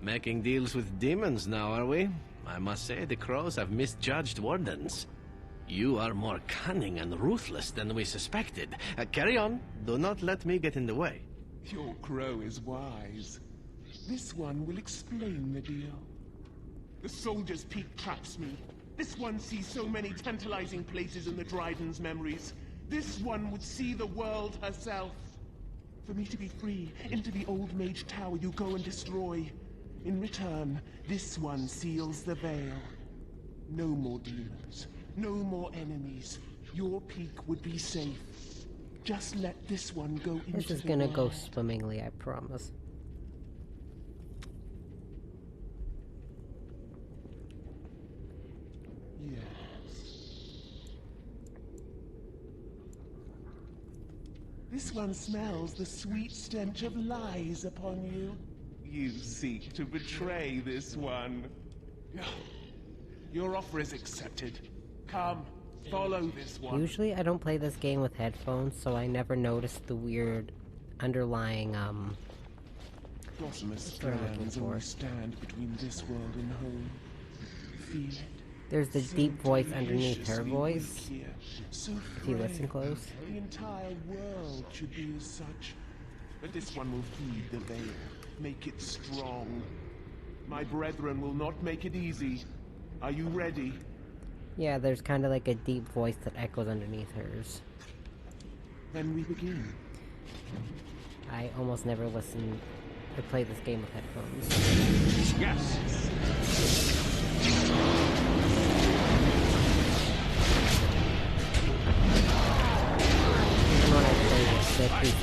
Making deals with demons now, are we? I must say, the crows have misjudged wardens. You are more cunning and ruthless than we suspected. Carry on. Do not let me get in the way. Your crow is wise. This one will explain the deal. The Soldier's Peak traps me. This one sees so many tantalizing places in the Dryden's memories. This one would see the world herself. For me to be free, into the Old Mage Tower you go and destroy. In return, this one seals the veil. No more demons. No more enemies. Your peak would be safe. Just let this one go into the This is gonna go swimmingly, I promise. Yes. This one smells the sweet stench of lies upon you. You seek to betray this one. Your offer is accepted. Come, follow this one. Usually I don't play this game with headphones, so I never noticed the weird underlying, Gossamer strands only stand between this world and home. Feel it. There's the deep voice underneath her voice. If you listen close. The entire world should be as such. But this one will heed the veil, make it strong. My brethren will not make it easy. Are you ready? Yeah, there's kind of like a deep voice that echoes underneath hers. Then we begin. I almost never listen or play this game with headphones. Yes! Even when I play the PC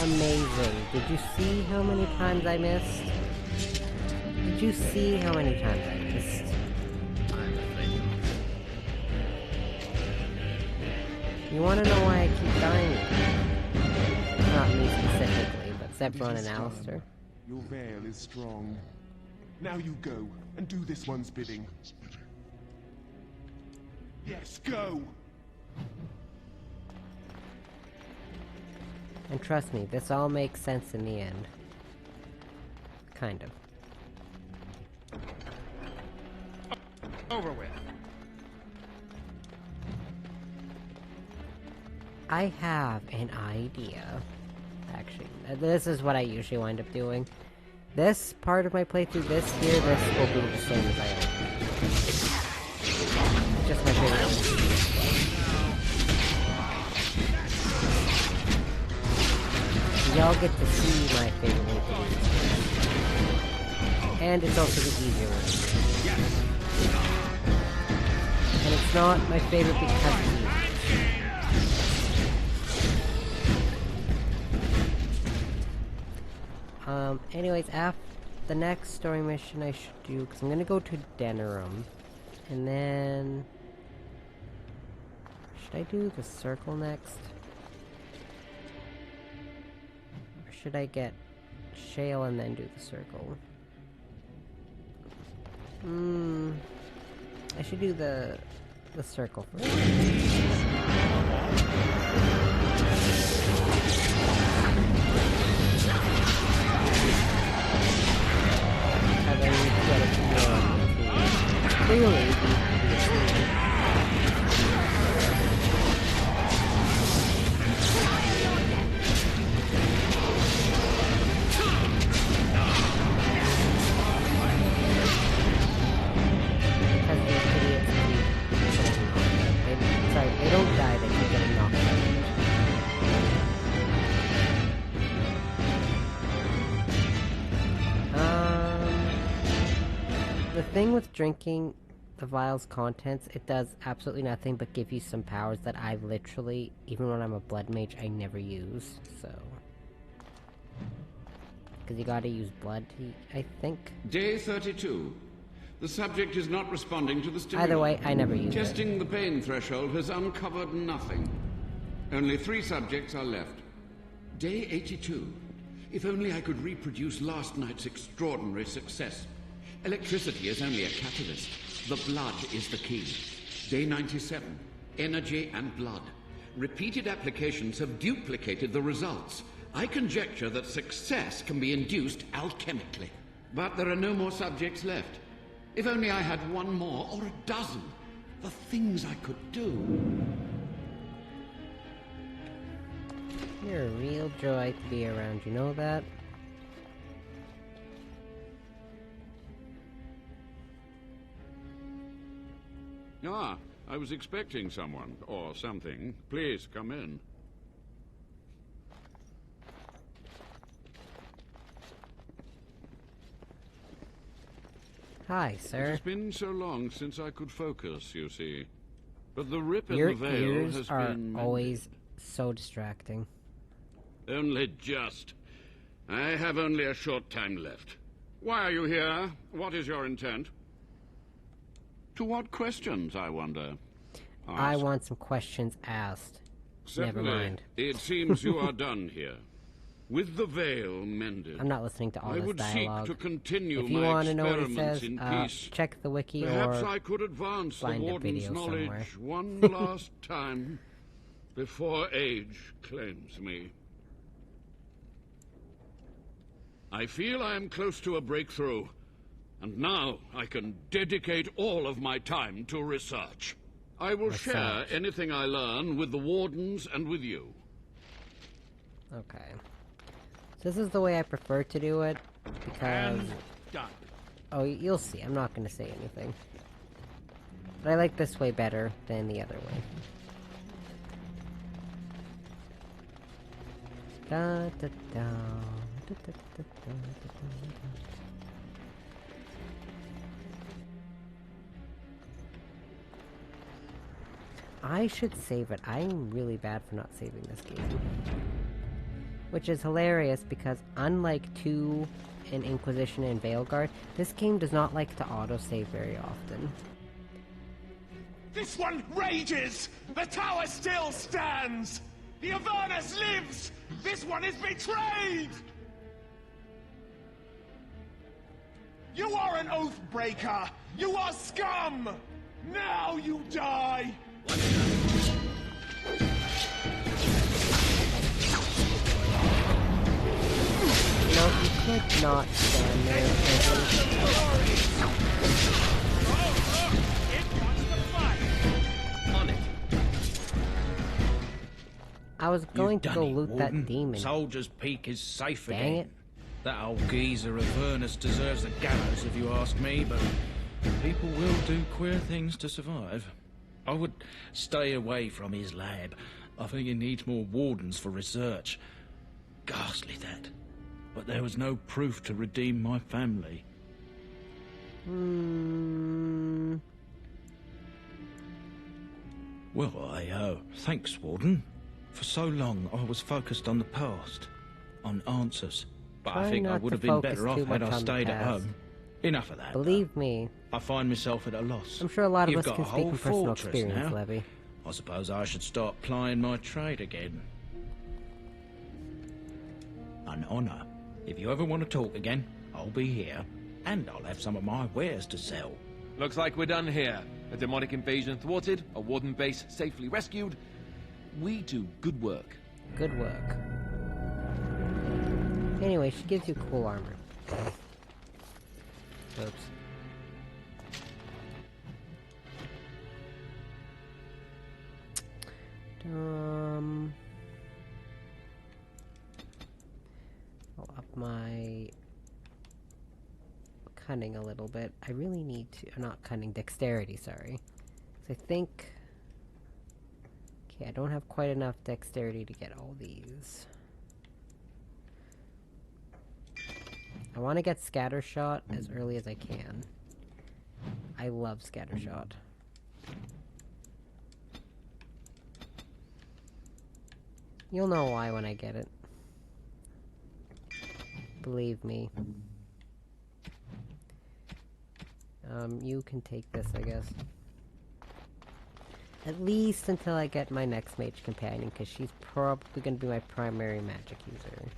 Amazing. Did you see how many times I missed? Did you see how many times I missed? You want to know why I keep dying? Not me specifically, but Zebron and Alistair. Your veil is strong. Now you go and do this one's bidding. Yes, go! And trust me, this all makes sense in the end. Kind of. Over with. I have an idea. Actually, this is what I usually wind up doing. This part of my playthrough, this will be the same as I open. It's just my favorite. Y'all get to see my favorite way to do this. And it's also the easier way. And it's not my favorite because it's easy. Anyways, after the next story mission I should do, because I'm gonna go to Denerim. And then... should I do the circle next? Should I get Shale and then do the circle? I should do the circle first. And then we get it to clearly they don't die, they keep getting knocked out. The thing with drinking the vial's contents, it does absolutely nothing but give you some powers that I literally, even when I'm a blood mage, I never use, so... because you gotta use blood, I think. Day 32. The subject is not responding to the stimulant. Either way, I never use it. Testing the pain threshold has uncovered nothing. Only 3 subjects are left. Day 82. If only I could reproduce last night's extraordinary success. Electricity is only a catalyst. The blood is the key. Day 97. Energy and blood. Repeated applications have duplicated the results. I conjecture that success can be induced alchemically. But there are no more subjects left. If only I had one more, or a dozen. The things I could do. You're a real joy to be around, you know that? Ah, I was expecting someone, or something. Please, come in. Hi, sir. It has been so long since I could focus, you see. But the rip in Your the veil ears has are been always so distracting. Only just. I have only a short time left. Why are you here? What is your intent? To what questions, I wonder? Ask. I want some questions asked. Certainly. Never mind. It seems you are done here. With the veil mended, I'm not listening to all I this would dialogue. seek to continue if you my want to know what he experiments says, in peace. check the wiki Perhaps or I could advance the find a Warden's video knowledge somewhere. one last time before age claims me. I feel I am close to a breakthrough, and now I can dedicate all of my time to research. I will share anything I learn with the Wardens and with you. Okay. So this is the way I prefer to do it, because... Done. Oh, you'll see. I'm not going to say anything. But I like this way better than the other way. Da, da, da, da, da, da, da, da. I should save it. I'm really bad for not saving this game. Which is hilarious because unlike 2 in Inquisition and Veilguard, this game does not like to autosave very often. This one rages! The tower still stands! The Avernus lives! This one is betrayed! You are an oath breaker! You are scum! Now you die! No, you could not stand there. I was going to go loot that demon. Soldier's Peak is safe Dang again. it. That old geezer of Avernus deserves the gallows if you ask me, but people will do queer things to survive. I would stay away from his lab. I think he needs more wardens for research. Ghastly that. But there was no proof to redeem my family. Well, thanks, Warden. For so long, I was focused on the past, on answers. But I think I would have been better off had I stayed at home. Enough of that. Believe me. I find myself at a loss. I'm sure a lot of us You've got can a speak whole from personal fortress experience, now. Levy. I suppose I should start plying my trade again. An honor. If you ever want to talk again, I'll be here. And I'll have some of my wares to sell. Looks like we're done here. A demonic invasion thwarted, a Warden base safely rescued. We do good work. Good work. Anyway, she gives you cool armor. Oops. I'll up my cunning a little bit. I really need to, not cunning, dexterity, sorry. So I think, okay, I don't have quite enough dexterity to get all these. I want to get Scattershot as early as I can. I love Scattershot. You'll know why when I get it. Believe me. You can take this, I guess. At least until I get my next mage companion, because she's probably going to be my primary magic user.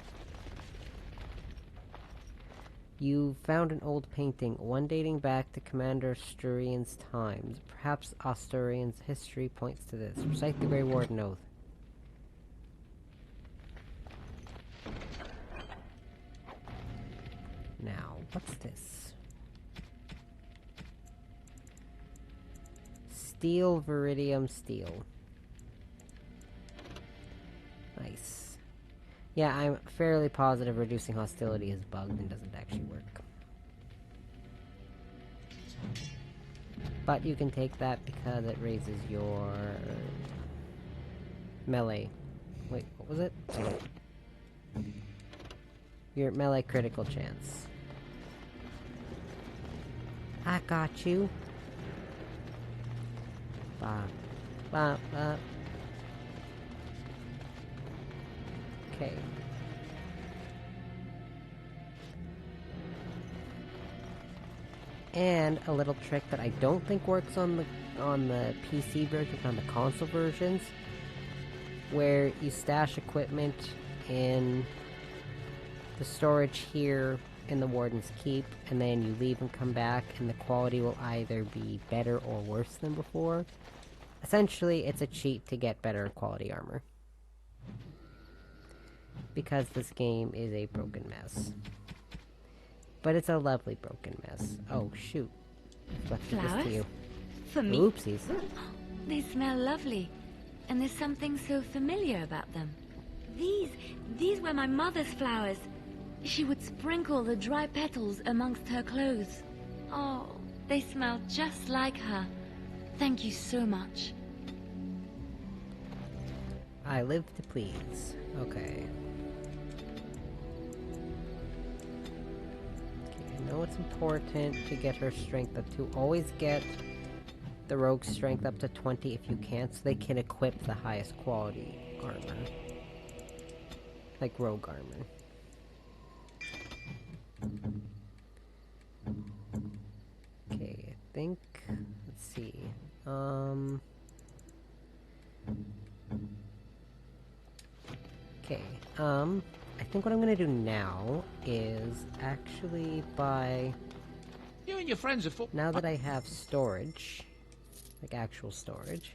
You found an old painting, one dating back to Commander Asturian's times. Perhaps Asturian's history points to this. Recite the Grey Warden Oath. Now, what's this? Steel, Viridium, Steel. Nice. Yeah, I'm fairly positive reducing hostility is bugged and doesn't actually work. But you can take that because it raises your melee. Wait, what was it? Your melee critical chance. I got you. Bop, bop, bop. Okay. And a little trick that I don't think works on the PC version, on the console versions, where you stash equipment in the storage here in the Warden's Keep, and then you leave and come back, and the quality will either be better or worse than before. Essentially, it's a cheat to get better quality armor. Because this game is a broken mess. But it's a lovely broken mess. Oh, shoot. Let's give this to you. For me? Oopsies. They smell lovely. And there's something so familiar about them. These were my mother's flowers. She would sprinkle the dry petals amongst her clothes. Oh, they smell just like her. Thank you so much. I live to please. Okay. I know it's important to get her strength up to. Always get the rogue's strength up to 20 if you can, so they can equip the highest quality armor. Like rogue armor. Okay, I think... Let's see. Okay, I think what I'm gonna do now is actually buy... You and your friends are full... Now that I have storage, like actual storage...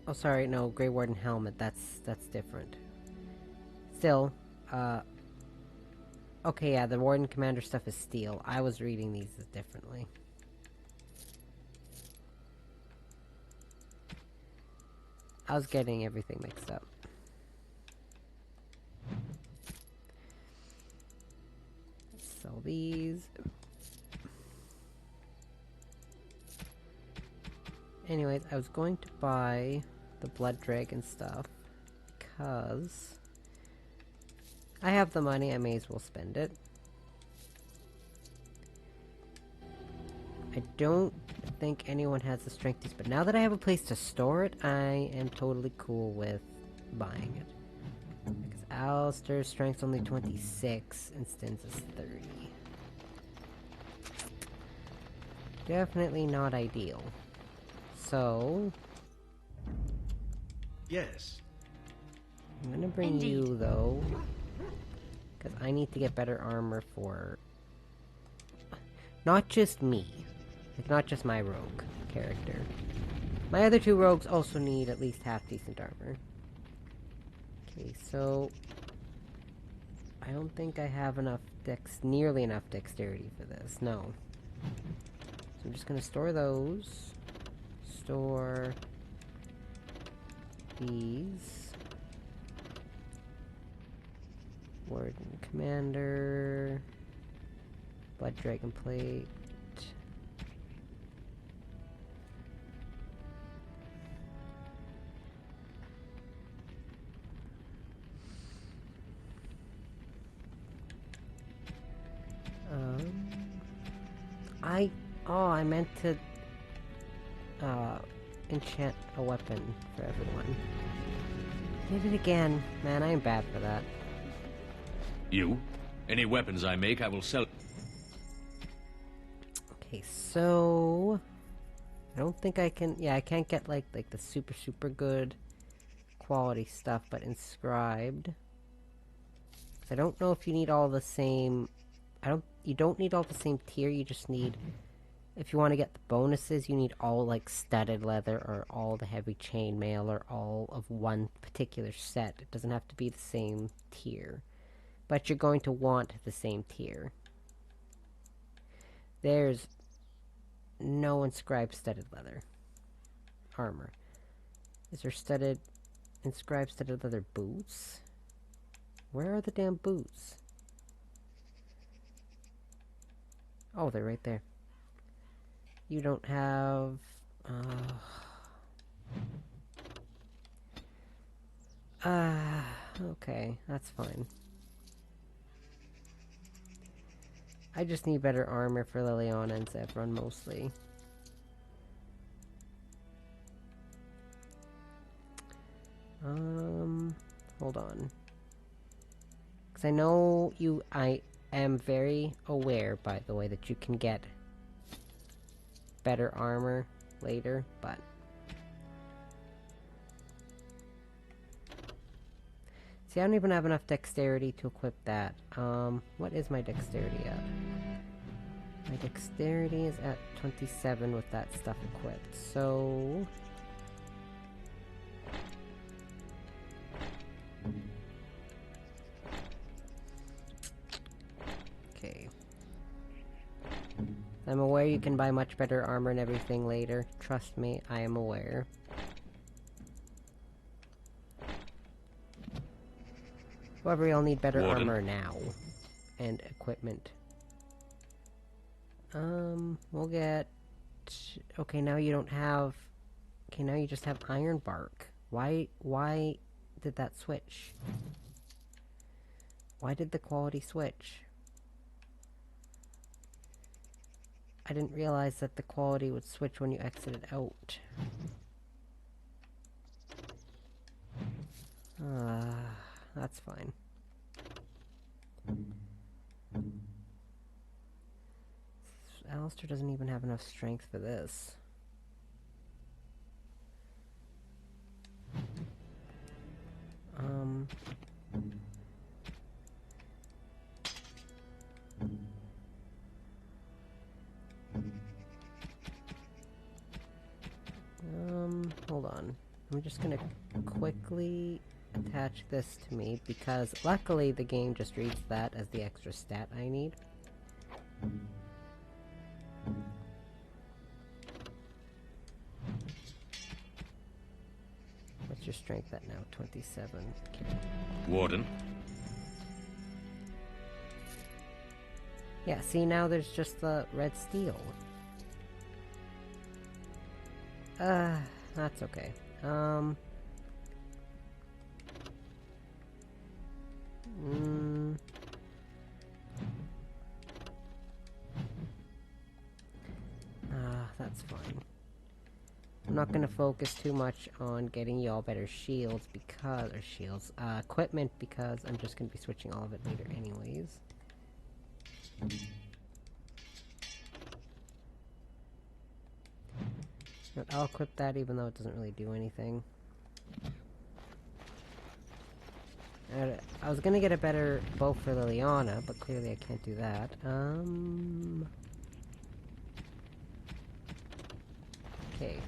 Oh, sorry, no, Grey Warden helmet, that's different. Still, okay, yeah, the Warden Commander stuff is steel. I was reading these differently. I was getting everything mixed up. Sell these. Anyways, I was going to buy the Blood Dragon stuff because I have the money, I may as well spend it. I don't think anyone has the strength to, but now that I have a place to store it, I am totally cool with buying it. Because Alistair's strength's only 26 and Stin's is 30. Definitely not ideal. So... Yes. I'm gonna bring you, though, because I need to get better armor for... not just me. Like, not just my rogue character. My other two rogues also need at least half-decent armor. Okay, so... I don't think I have enough nearly enough dexterity for this, no. So I'm just gonna store those. Store... these. Warden Commander... Blood Dragon Plate... I meant to enchant a weapon for everyone. Did it again. Man, I am bad for that. You? Any weapons I make, I will sell. Okay, so I don't think I can. Yeah, I can't get like the super good quality stuff, but inscribed. I don't know if you need all the same. You don't need all the same tier. You just need if you want to get the bonuses, you need all, like, studded leather or all the heavy chainmail or all of one particular set. It doesn't have to be the same tier. But you're going to want the same tier. There's no inscribed studded leather armor. Is there inscribed studded leather boots? Where are the damn boots? Oh, they're right there. You don't have... okay, that's fine. I just need better armor for Liliana and Zevran, mostly. Hold on. Because I know I am very aware, by the way, that you can get better armor later, but... See, I don't even have enough dexterity to equip that. What is my dexterity at? My dexterity is at 27 with that stuff equipped, so... Okay. I'm aware you can buy much better armor and everything later. Trust me, I am aware. However, you'll need better armor now. And equipment. We'll get... Okay, now you don't have... Okay, now you just have iron bark. Why did that switch? Why did the quality switch? I didn't realize that the quality would switch when you exited out. That's fine. Alistair doesn't even have enough strength for this. Hold on. I'm just gonna quickly attach this to me, because luckily the game just reads that as the extra stat I need. What's your strength at now? 27. Okay. Warden. Yeah, see, now there's just the red steel. That's okay. That's fine. I'm not gonna focus too much on getting y'all better shields because, equipment, because I'm just gonna be switching all of it later anyways. But I'll equip that even though it doesn't really do anything. I was gonna get a better bow for Liliana, but clearly I can't do that. Okay.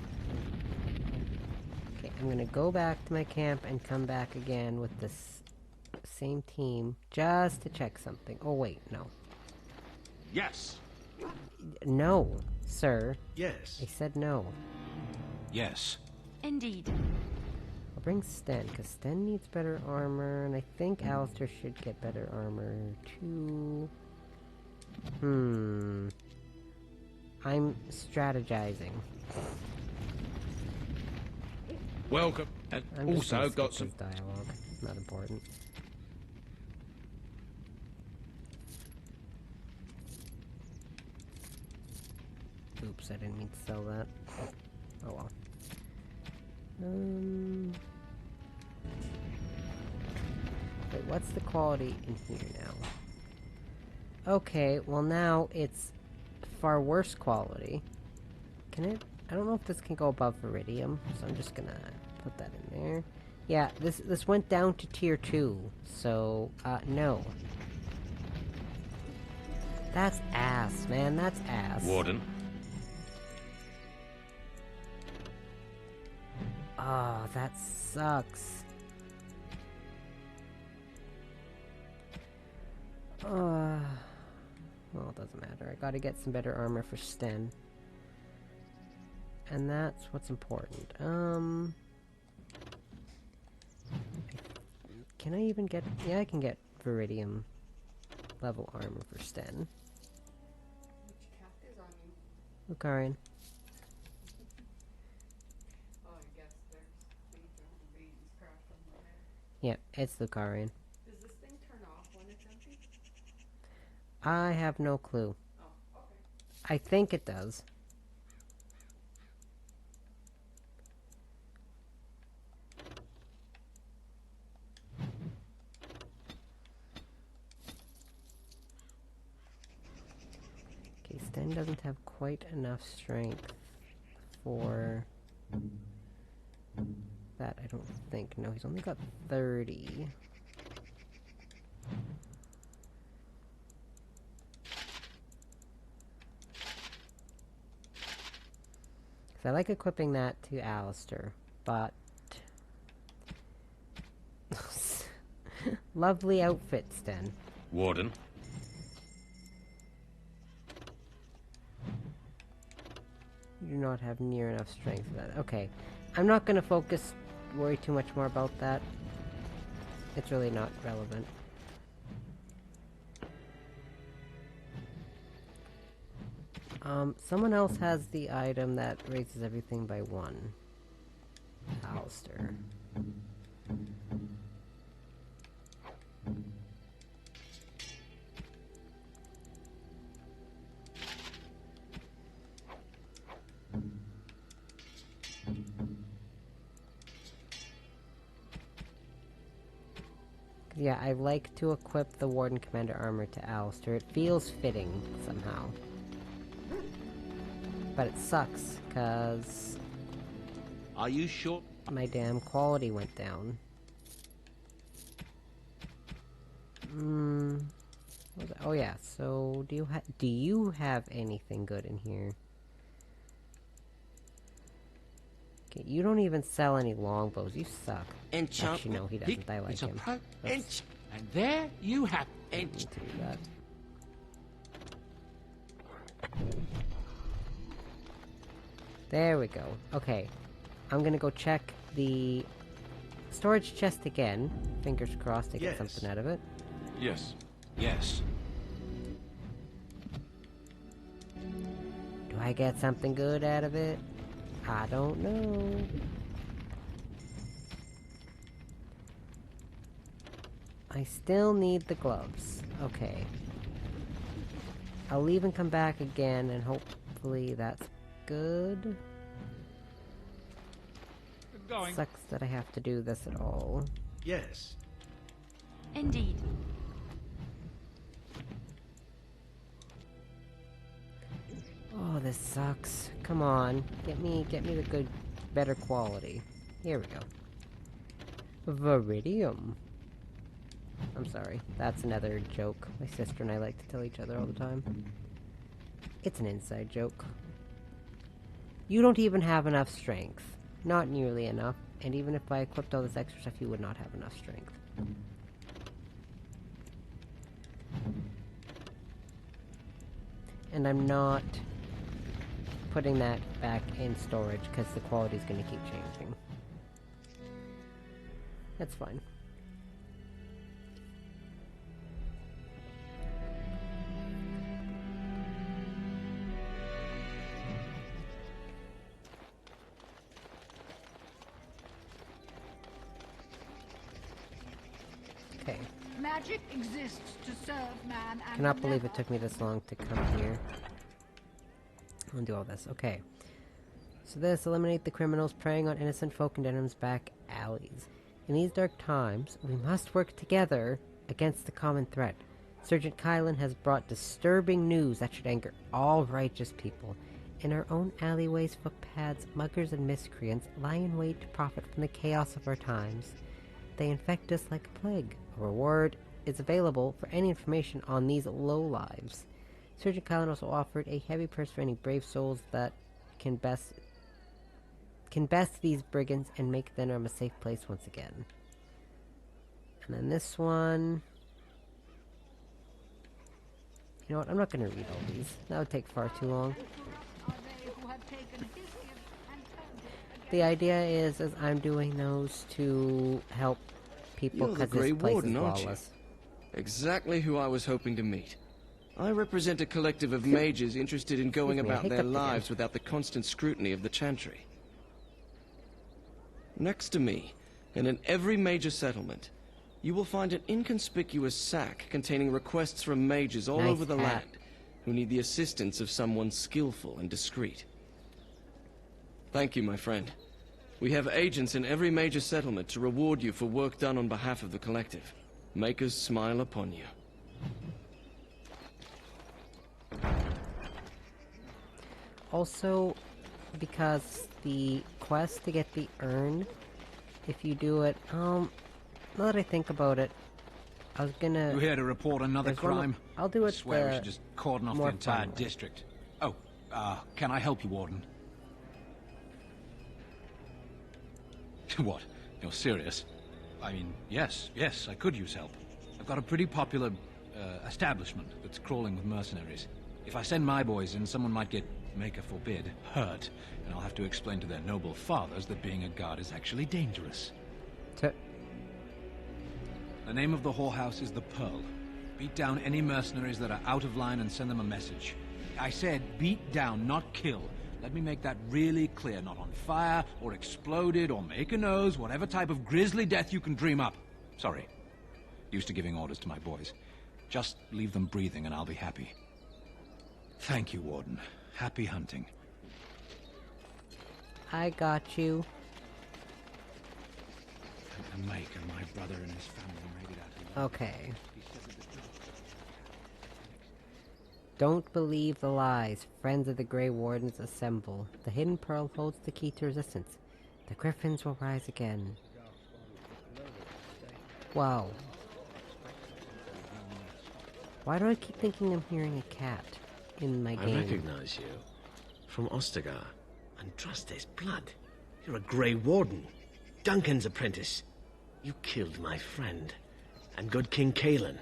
Okay, I'm gonna go back to my camp and come back again with this same team just to check something. Oh wait, no. Yes. No, sir. Yes. I said no. Yes. Indeed. I'll bring Sten, because Sten needs better armor, and I think Alistair should get better armor, too. I'm strategizing. Welcome. And also got some dialogue. Not important. Oops, I didn't mean to sell that. Oh well. Wait, what's the quality in here now? Okay, well now it's far worse quality. Can it? I don't know if this can go above Iridium, so I'm just gonna put that in there. Yeah, this went down to tier 2, so, no. That's ass, man, that's ass. Warden. Oh, that sucks. Well, it doesn't matter. I gotta get some better armor for Sten. And that's what's important. Can I even get... Yeah, I can get Viridium level armor for Sten. Which cat is on you? Lucarian. Oh, I guess there's babies crashed on the head. Yeah, it's Lucarian. Does this thing turn off when it's empty? I have no clue. Oh, okay. I think it does. Okay, Sten doesn't have quite enough strength for that, I don't think. No, he's only got 30. I like equipping that to Alistair, but... Lovely outfit, Sten. Warden. You do not have near enough strength for that. Okay. I'm not gonna worry too much more about that. It's really not relevant. Someone else has the item that raises everything by 1. Alistair. Yeah, I like to equip the Warden Commander armor to Alistair. It feels fitting, somehow. But it sucks, cause... Are you sure? My damn quality went down. Oh yeah, so do you have anything good in here? Okay, you don't even sell any longbows. You suck. Actually, no, he doesn't. I like him. And there you have to do that. There we go. Okay. I'm gonna go check the storage chest again. Fingers crossed to get something out of it. Yes. Yes. Do I get something good out of it? I don't know. I still need the gloves. Okay. I'll leave and come back again, and hopefully that's good. Going. Sucks that I have to do this at all. Yes. Indeed. Oh, this sucks. Come on. Get me the good, better quality. Here we go. Viridium. I'm sorry. That's another joke my sister and I like to tell each other all the time. It's an inside joke. You don't even have enough strength. Not nearly enough. And even if I equipped all this extra stuff, you would not have enough strength. And I'm not putting that back in storage because the quality is going to keep changing. That's fine. Okay. Magic exists to serve man and Cannot believe it took me this long to come here. I'll do all this. Okay. So this, eliminate the criminals preying on innocent folk in Denham's back alleys. In these dark times, we must work together against the common threat. Sergeant Kylan has brought disturbing news that should anger all righteous people. In our own alleyways, footpaths, muggers and miscreants lie in wait to profit from the chaos of our times. They infect us like a plague. A reward is available for any information on these lowlives. Sergeant Kylan also offered a heavy purse for any brave souls that can best can best these brigands and make Thenarm a safe place once again. And then this one... You know what, I'm not going to read all these. That would take far too long. The idea is I'm doing those to help people because this place is lawless. Exactly who I was hoping to meet. I represent a collective of mages interested in going about their lives without the constant scrutiny of the Chantry. Next to me, and in every major settlement, you will find an inconspicuous sack containing requests from mages all over the land who need the assistance of someone skillful and discreet. Thank you, my friend. We have agents in every major settlement to reward you for work done on behalf of the collective. Make us smile upon you. Also, because the quest to get the urn, if you do it, now that I think about it, I was gonna... We're here to report another crime. I'll do it. I swear we should just cordon off the entire district. Oh, can I help you, Warden? What? You're serious? I mean, yes, I could use help. I've got a pretty popular establishment that's crawling with mercenaries. If I send my boys in, someone might get, maker forbid, hurt, and I'll have to explain to their noble fathers that being a guard is actually dangerous. The name of the whorehouse is the Pearl. Beat down any mercenaries that are out of line and send them a message. I said beat down, not kill. Let me make that really clear. Not on fire, or exploded, or make a nose, whatever type of grisly death you can dream up. Sorry. Used to giving orders to my boys. Just leave them breathing and I'll be happy. Thank you, Warden. Happy hunting. I got you. The Maker, my brother and his family made it out. Okay. Don't believe the lies. Friends of the Grey Wardens assemble. The hidden pearl holds the key to resistance. The griffins will rise again. Wow. Why do I keep thinking I'm hearing a cat in my game? I recognize you. From Ostagar. And trust his blood. You're a Grey Warden. Duncan's apprentice. You killed my friend. And good King Kalen.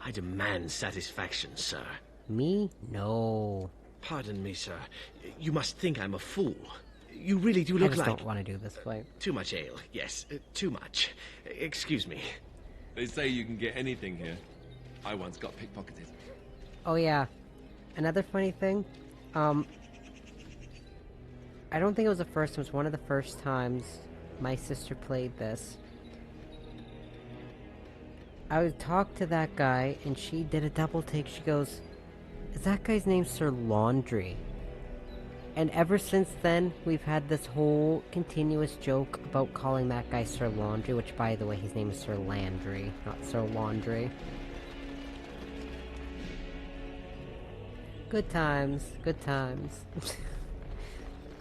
I demand satisfaction, sir. Me? No. Pardon me, sir. You must think I'm a fool. You really do look like... I just don't want to do this fight. Too much ale, yes. Too much. Excuse me. They say you can get anything here. I once got pickpocketed. Oh yeah. Another funny thing, I don't think it was the first, it was one of the first times my sister played this. I would talk to that guy, and she did a double take. She goes, "Is that guy's name Sir Laundry?" And ever since then, we've had this whole continuous joke about calling that guy Sir Laundry, which, by the way, his name is Sir Landry, not Sir Laundry. Good times, good times.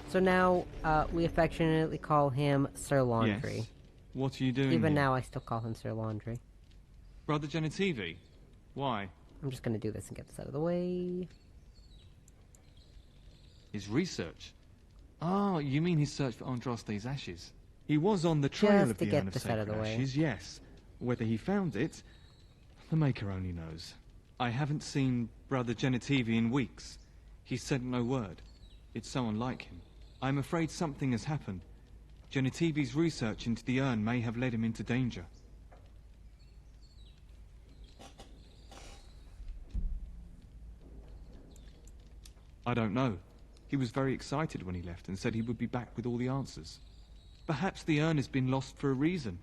So now, we affectionately call him Sir Laundry. Yes. What are you doing Even here? now, I still call him Sir Laundry. Brother Genitivi? Why? I'm just gonna do this and get this out of the way. His research? Oh, you mean his search for Andraste's ashes? He was on the trail Just of to the get Urn of this out of Sacred the way. Ashes, yes. Whether he found it, the Maker only knows. I haven't seen Brother Genitivi in weeks. He sent no word. It's so unlike him. I'm afraid something has happened. Genitivi's research into the urn may have led him into danger. I don't know. He was very excited when he left and said he would be back with all the answers. Perhaps the urn has been lost for a reason.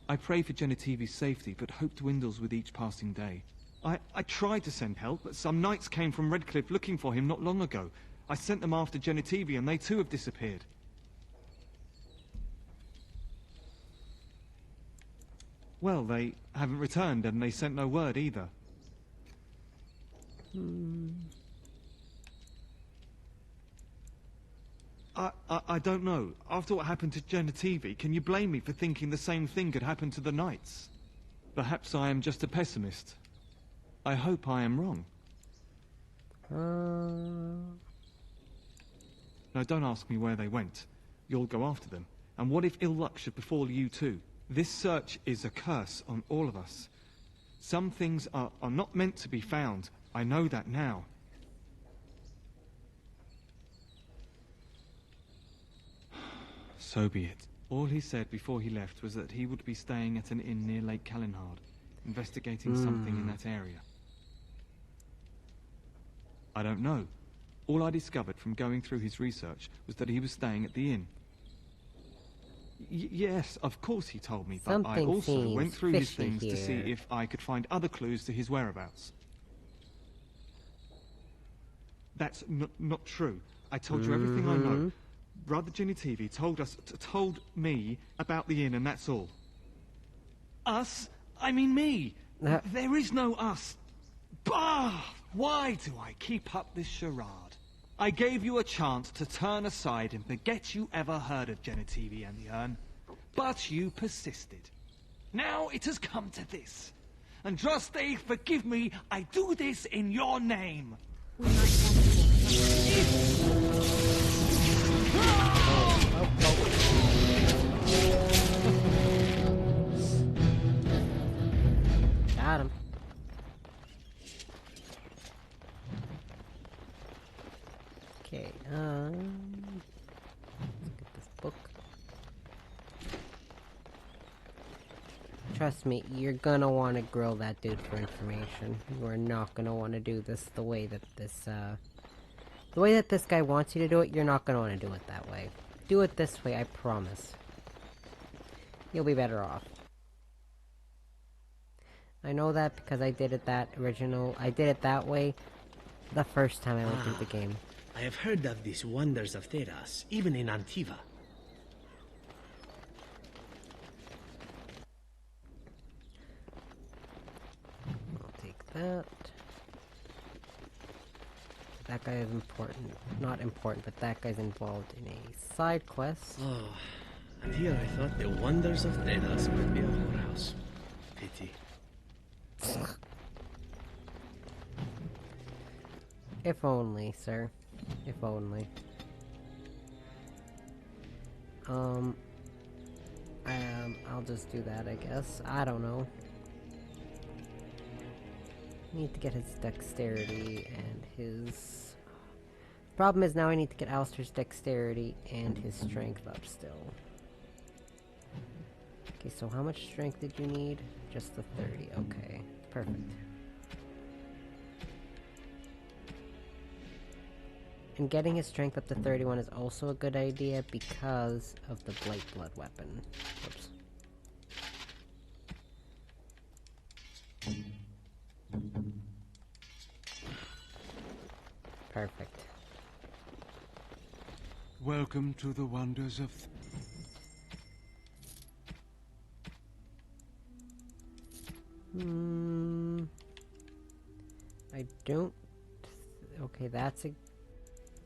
I pray for Genitivi's safety, but hope dwindles with each passing day. I tried to send help, but some knights came from Redcliffe looking for him not long ago. I sent them after Genitivi, and they too have disappeared. Well, they haven't returned, and they sent no word either. I don't know. After what happened to Genitivi, can you blame me for thinking the same thing could happen to the knights? Perhaps I am just a pessimist. I hope I am wrong. No, don't ask me where they went. you'll go after them. And what if ill luck should befall you too? This search is a curse on all of us. Some things are not meant to be found. I know that now. So be it. All he said before he left was that he would be staying at an inn near Lake Kalinhard, investigating something in that area. I don't know. All I discovered from going through his research was that he was staying at the inn. Yes, of course he told me, but I also went through his things to see if I could find other clues to his whereabouts. That's not true. I told you everything I know. Brother Genitivi told me about the inn, and that's all. Us? I mean me. There is no us. Bah! Why do I keep up this charade? I gave you a chance to turn aside and forget you ever heard of Genitivi and the urn, but you persisted. Now it has come to this. Andraste, forgive me, I do this in your name. Got him. Okay, let's get this book. Trust me, you're gonna want to grill that dude for information. You are not gonna want to do this the way that this guy wants you to do it. You're not gonna want to do it that way. Do it this way, I promise. You'll be better off. I know that because I did it that way the first time I went through the game. I have heard of these wonders of Theras, even in Antiva. I'll take that. That guy is important. Not important, but that guy's involved in a side quest. Oh, and here I thought the wonders of Theras might be a whorehouse. Pity. If only, sir. If only. I'll just do that, I guess. I don't know. Need to get his dexterity and his... Problem is now I need to get Alistair's dexterity and his strength up still. Okay, so how much strength did you need? Just the 30. Okay, perfect. And getting his strength up to 31 is also a good idea because of the Blight Blood weapon. Whoops. Perfect. Welcome to the wonders of... I don't... Okay, that's a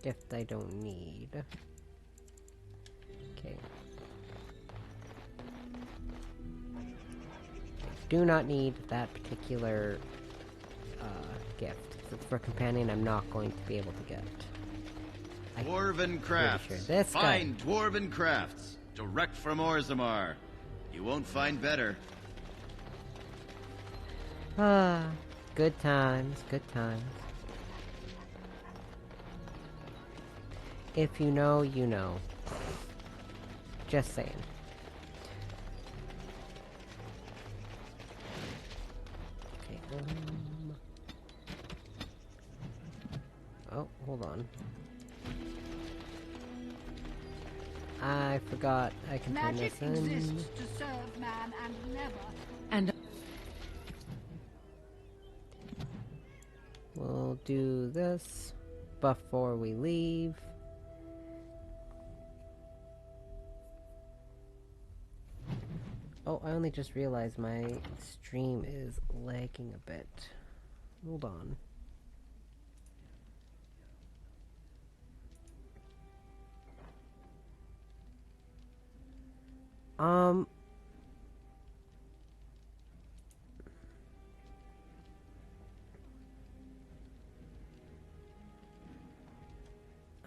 gift I don't need. Okay. I do not need that particular gift. If it's for companion, I'm not going to be able to get. Dwarven crafts. Sure. This Fine dwarven crafts. Direct from Orzammar. You won't find better. Ah, good times, good times. If you know, you know. Just saying. Okay, oh, hold on. I forgot I can turn this in. Magic exists to serve man and never. And we'll do this before we leave. Oh, I only just realized my stream is lagging a bit. Hold on.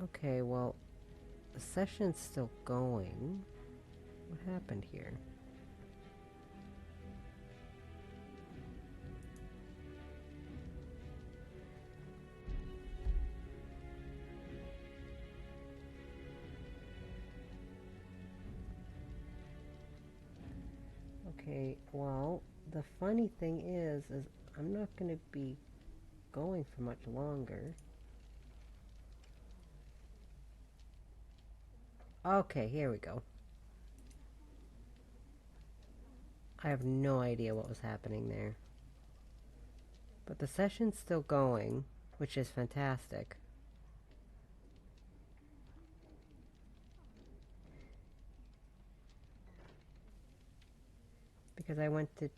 Okay, well, The session's still going. What happened here? Okay, well, the funny thing is I'm not gonna be going for much longer. Okay, here we go. I have no idea what was happening there. But the session's still going, which is fantastic. Because I went to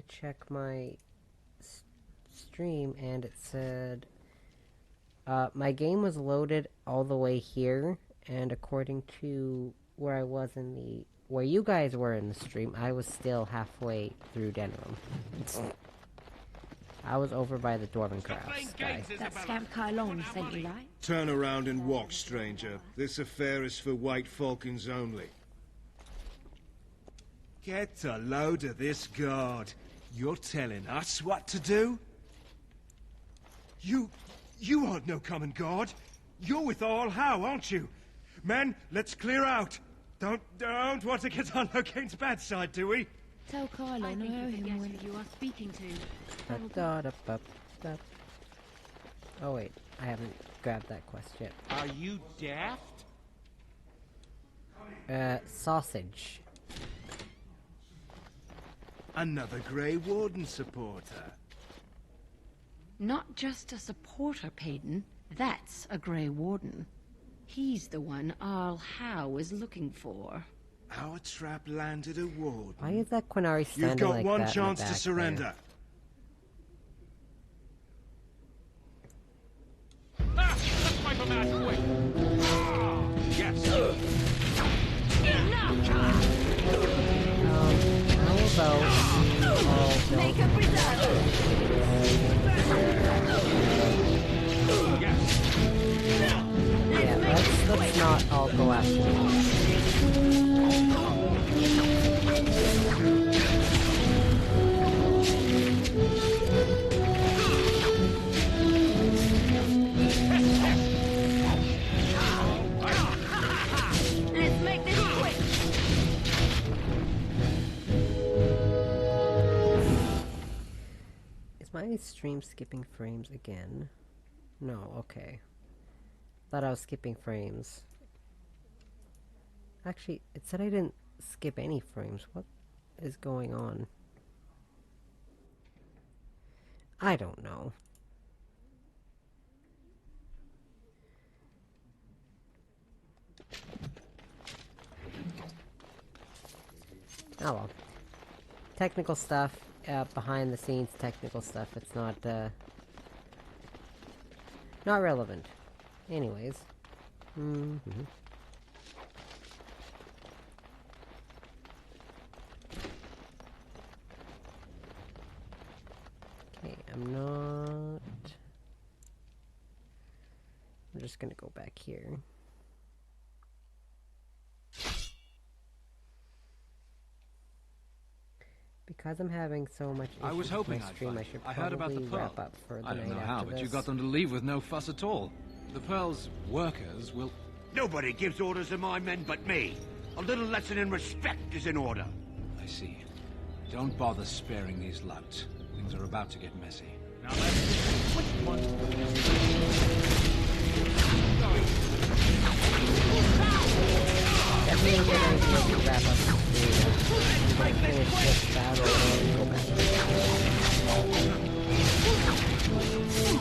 check my stream and it said my game was loaded all the way here, and according to where I was where you guys were in the stream, I was still halfway through Denerim. I was over by the Dwarven Crafts guy. That scamp Kylon sent you, right? Turn around and walk, stranger. This affair is for White Falcons only. Get a load of this guard. You're telling us what to do? You aren't no common guard. You're with All How, aren't you? Men, let's clear out. Don't want to get on Logain's bad side, do we? Tell Kylon I know him when you are speaking to. Oh wait, I haven't grabbed that quest yet. Are you daft? Sausage. Another Grey Warden supporter. Not just a supporter, Payton. That's a Grey Warden. He's the one Arl Howe is looking for. Our trap landed a warden. Why is that Quinari standing You've got like one that chance in the to back surrender. Ah! Let's wipe him out quick! Ah! Yes! How about make a preserve? Yes! Yeah, let's not all go after him. Let's make this quick. Is my stream skipping frames again? No, okay. Thought I was skipping frames. Actually, it said I didn't skip any frames. What is going on? I don't know. Oh well. Technical stuff, behind the scenes technical stuff, it's not relevant. Anyways. Okay, I'm just gonna go back here. Because I'm having so much issues I was hoping with my stream, I should probably heard about the pearl. wrap up for the I don't night know how, after but you this. got them to leave with no fuss at all. The Pearl's workers will... Nobody gives orders to my men but me. A little lesson in respect is in order. I see. Don't bother sparing these louts. Things are about to get messy. Now let's see which one. Definitely a good idea to wrap up the stream. I'm gonna finish this battle and go back to the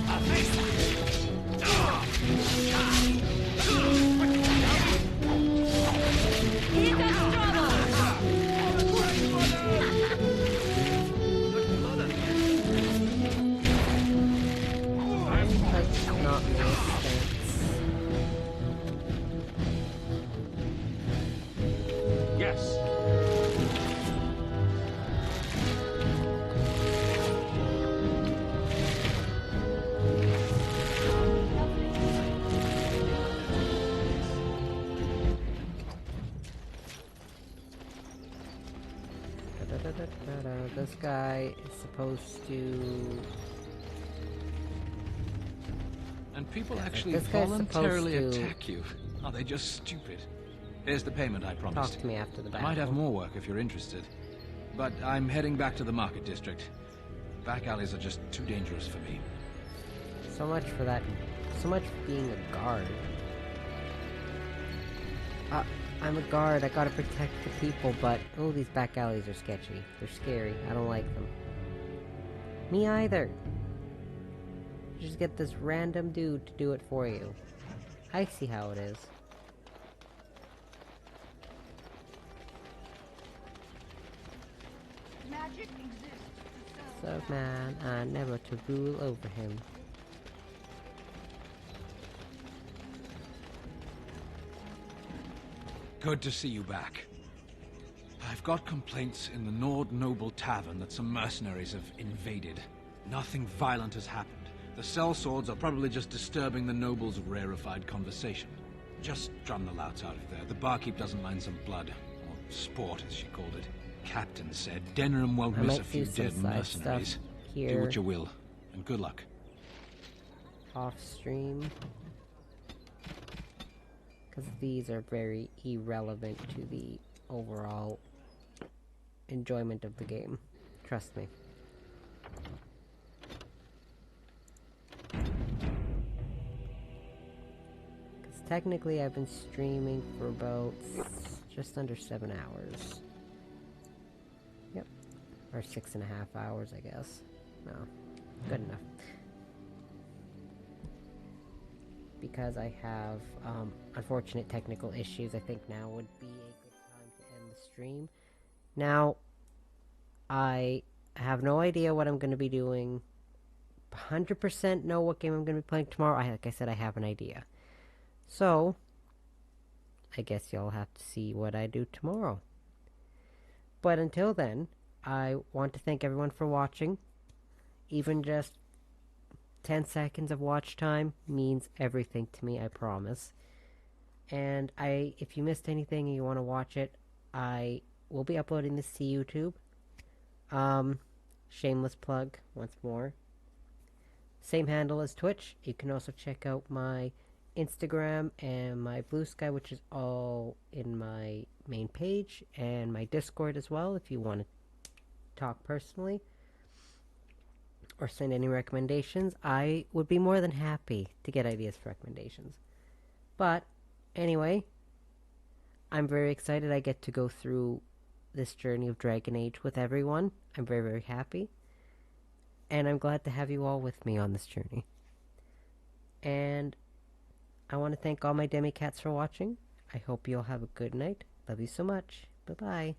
not make sense. Yes. This guy is supposed to... And people Yeah, actually this guy's voluntarily supposed to- attack you. Are they just stupid? Here's the payment I promised. Talk to me after the I battle. might have more work if you're interested. But I'm heading back to the market district. Back alleys are just too dangerous for me. So much for that. So much for being a guard. I'm a guard. I gotta protect the people, but... Oh, these back alleys are sketchy. They're scary. I don't like them. Me either. Just get this random dude to do it for you. I see how it is. Magic exists to So, man, I never to rule over him. Good to see you back. I've got complaints in the Nord Noble Tavern that some mercenaries have invaded. Nothing violent has happened. The sellswords are probably just disturbing the nobles' rarefied conversation. Just drum the louts out of there. The barkeep doesn't mind some blood. Or sport, as she called it. Captain said Denham won't I miss might a few do some dead side mercenaries. stuff Do here. what you will, and good luck. Off stream. Because these are very irrelevant to the overall enjoyment of the game. Trust me. Because technically I've been streaming for about just under 7 hours. Yep. Or 6.5 hours, I guess. No. Good enough. Because I have unfortunate technical issues, I think now would be a good time to end the stream. Now, I have no idea what I'm going to be doing. 100% know what game I'm going to be playing tomorrow. Like I said, I have an idea. So, I guess y'all have to see what I do tomorrow. But until then, I want to thank everyone for watching. Even just 10 seconds of watch time means everything to me, I promise. And if you missed anything and you want to watch it, I will be uploading this to YouTube. Shameless plug, once more. Same handle as Twitch. You can also check out my Instagram and my BlueSky, which is all in my main page, and my Discord as well, if you want to talk personally or send any recommendations. I would be more than happy to get ideas for recommendations. But anyway, I'm very excited I get to go through this journey of Dragon Age with everyone. I'm very, very happy. And I'm glad to have you all with me on this journey. And I want to thank all my Demicats for watching. I hope you all have a good night. Love you so much. Bye-bye.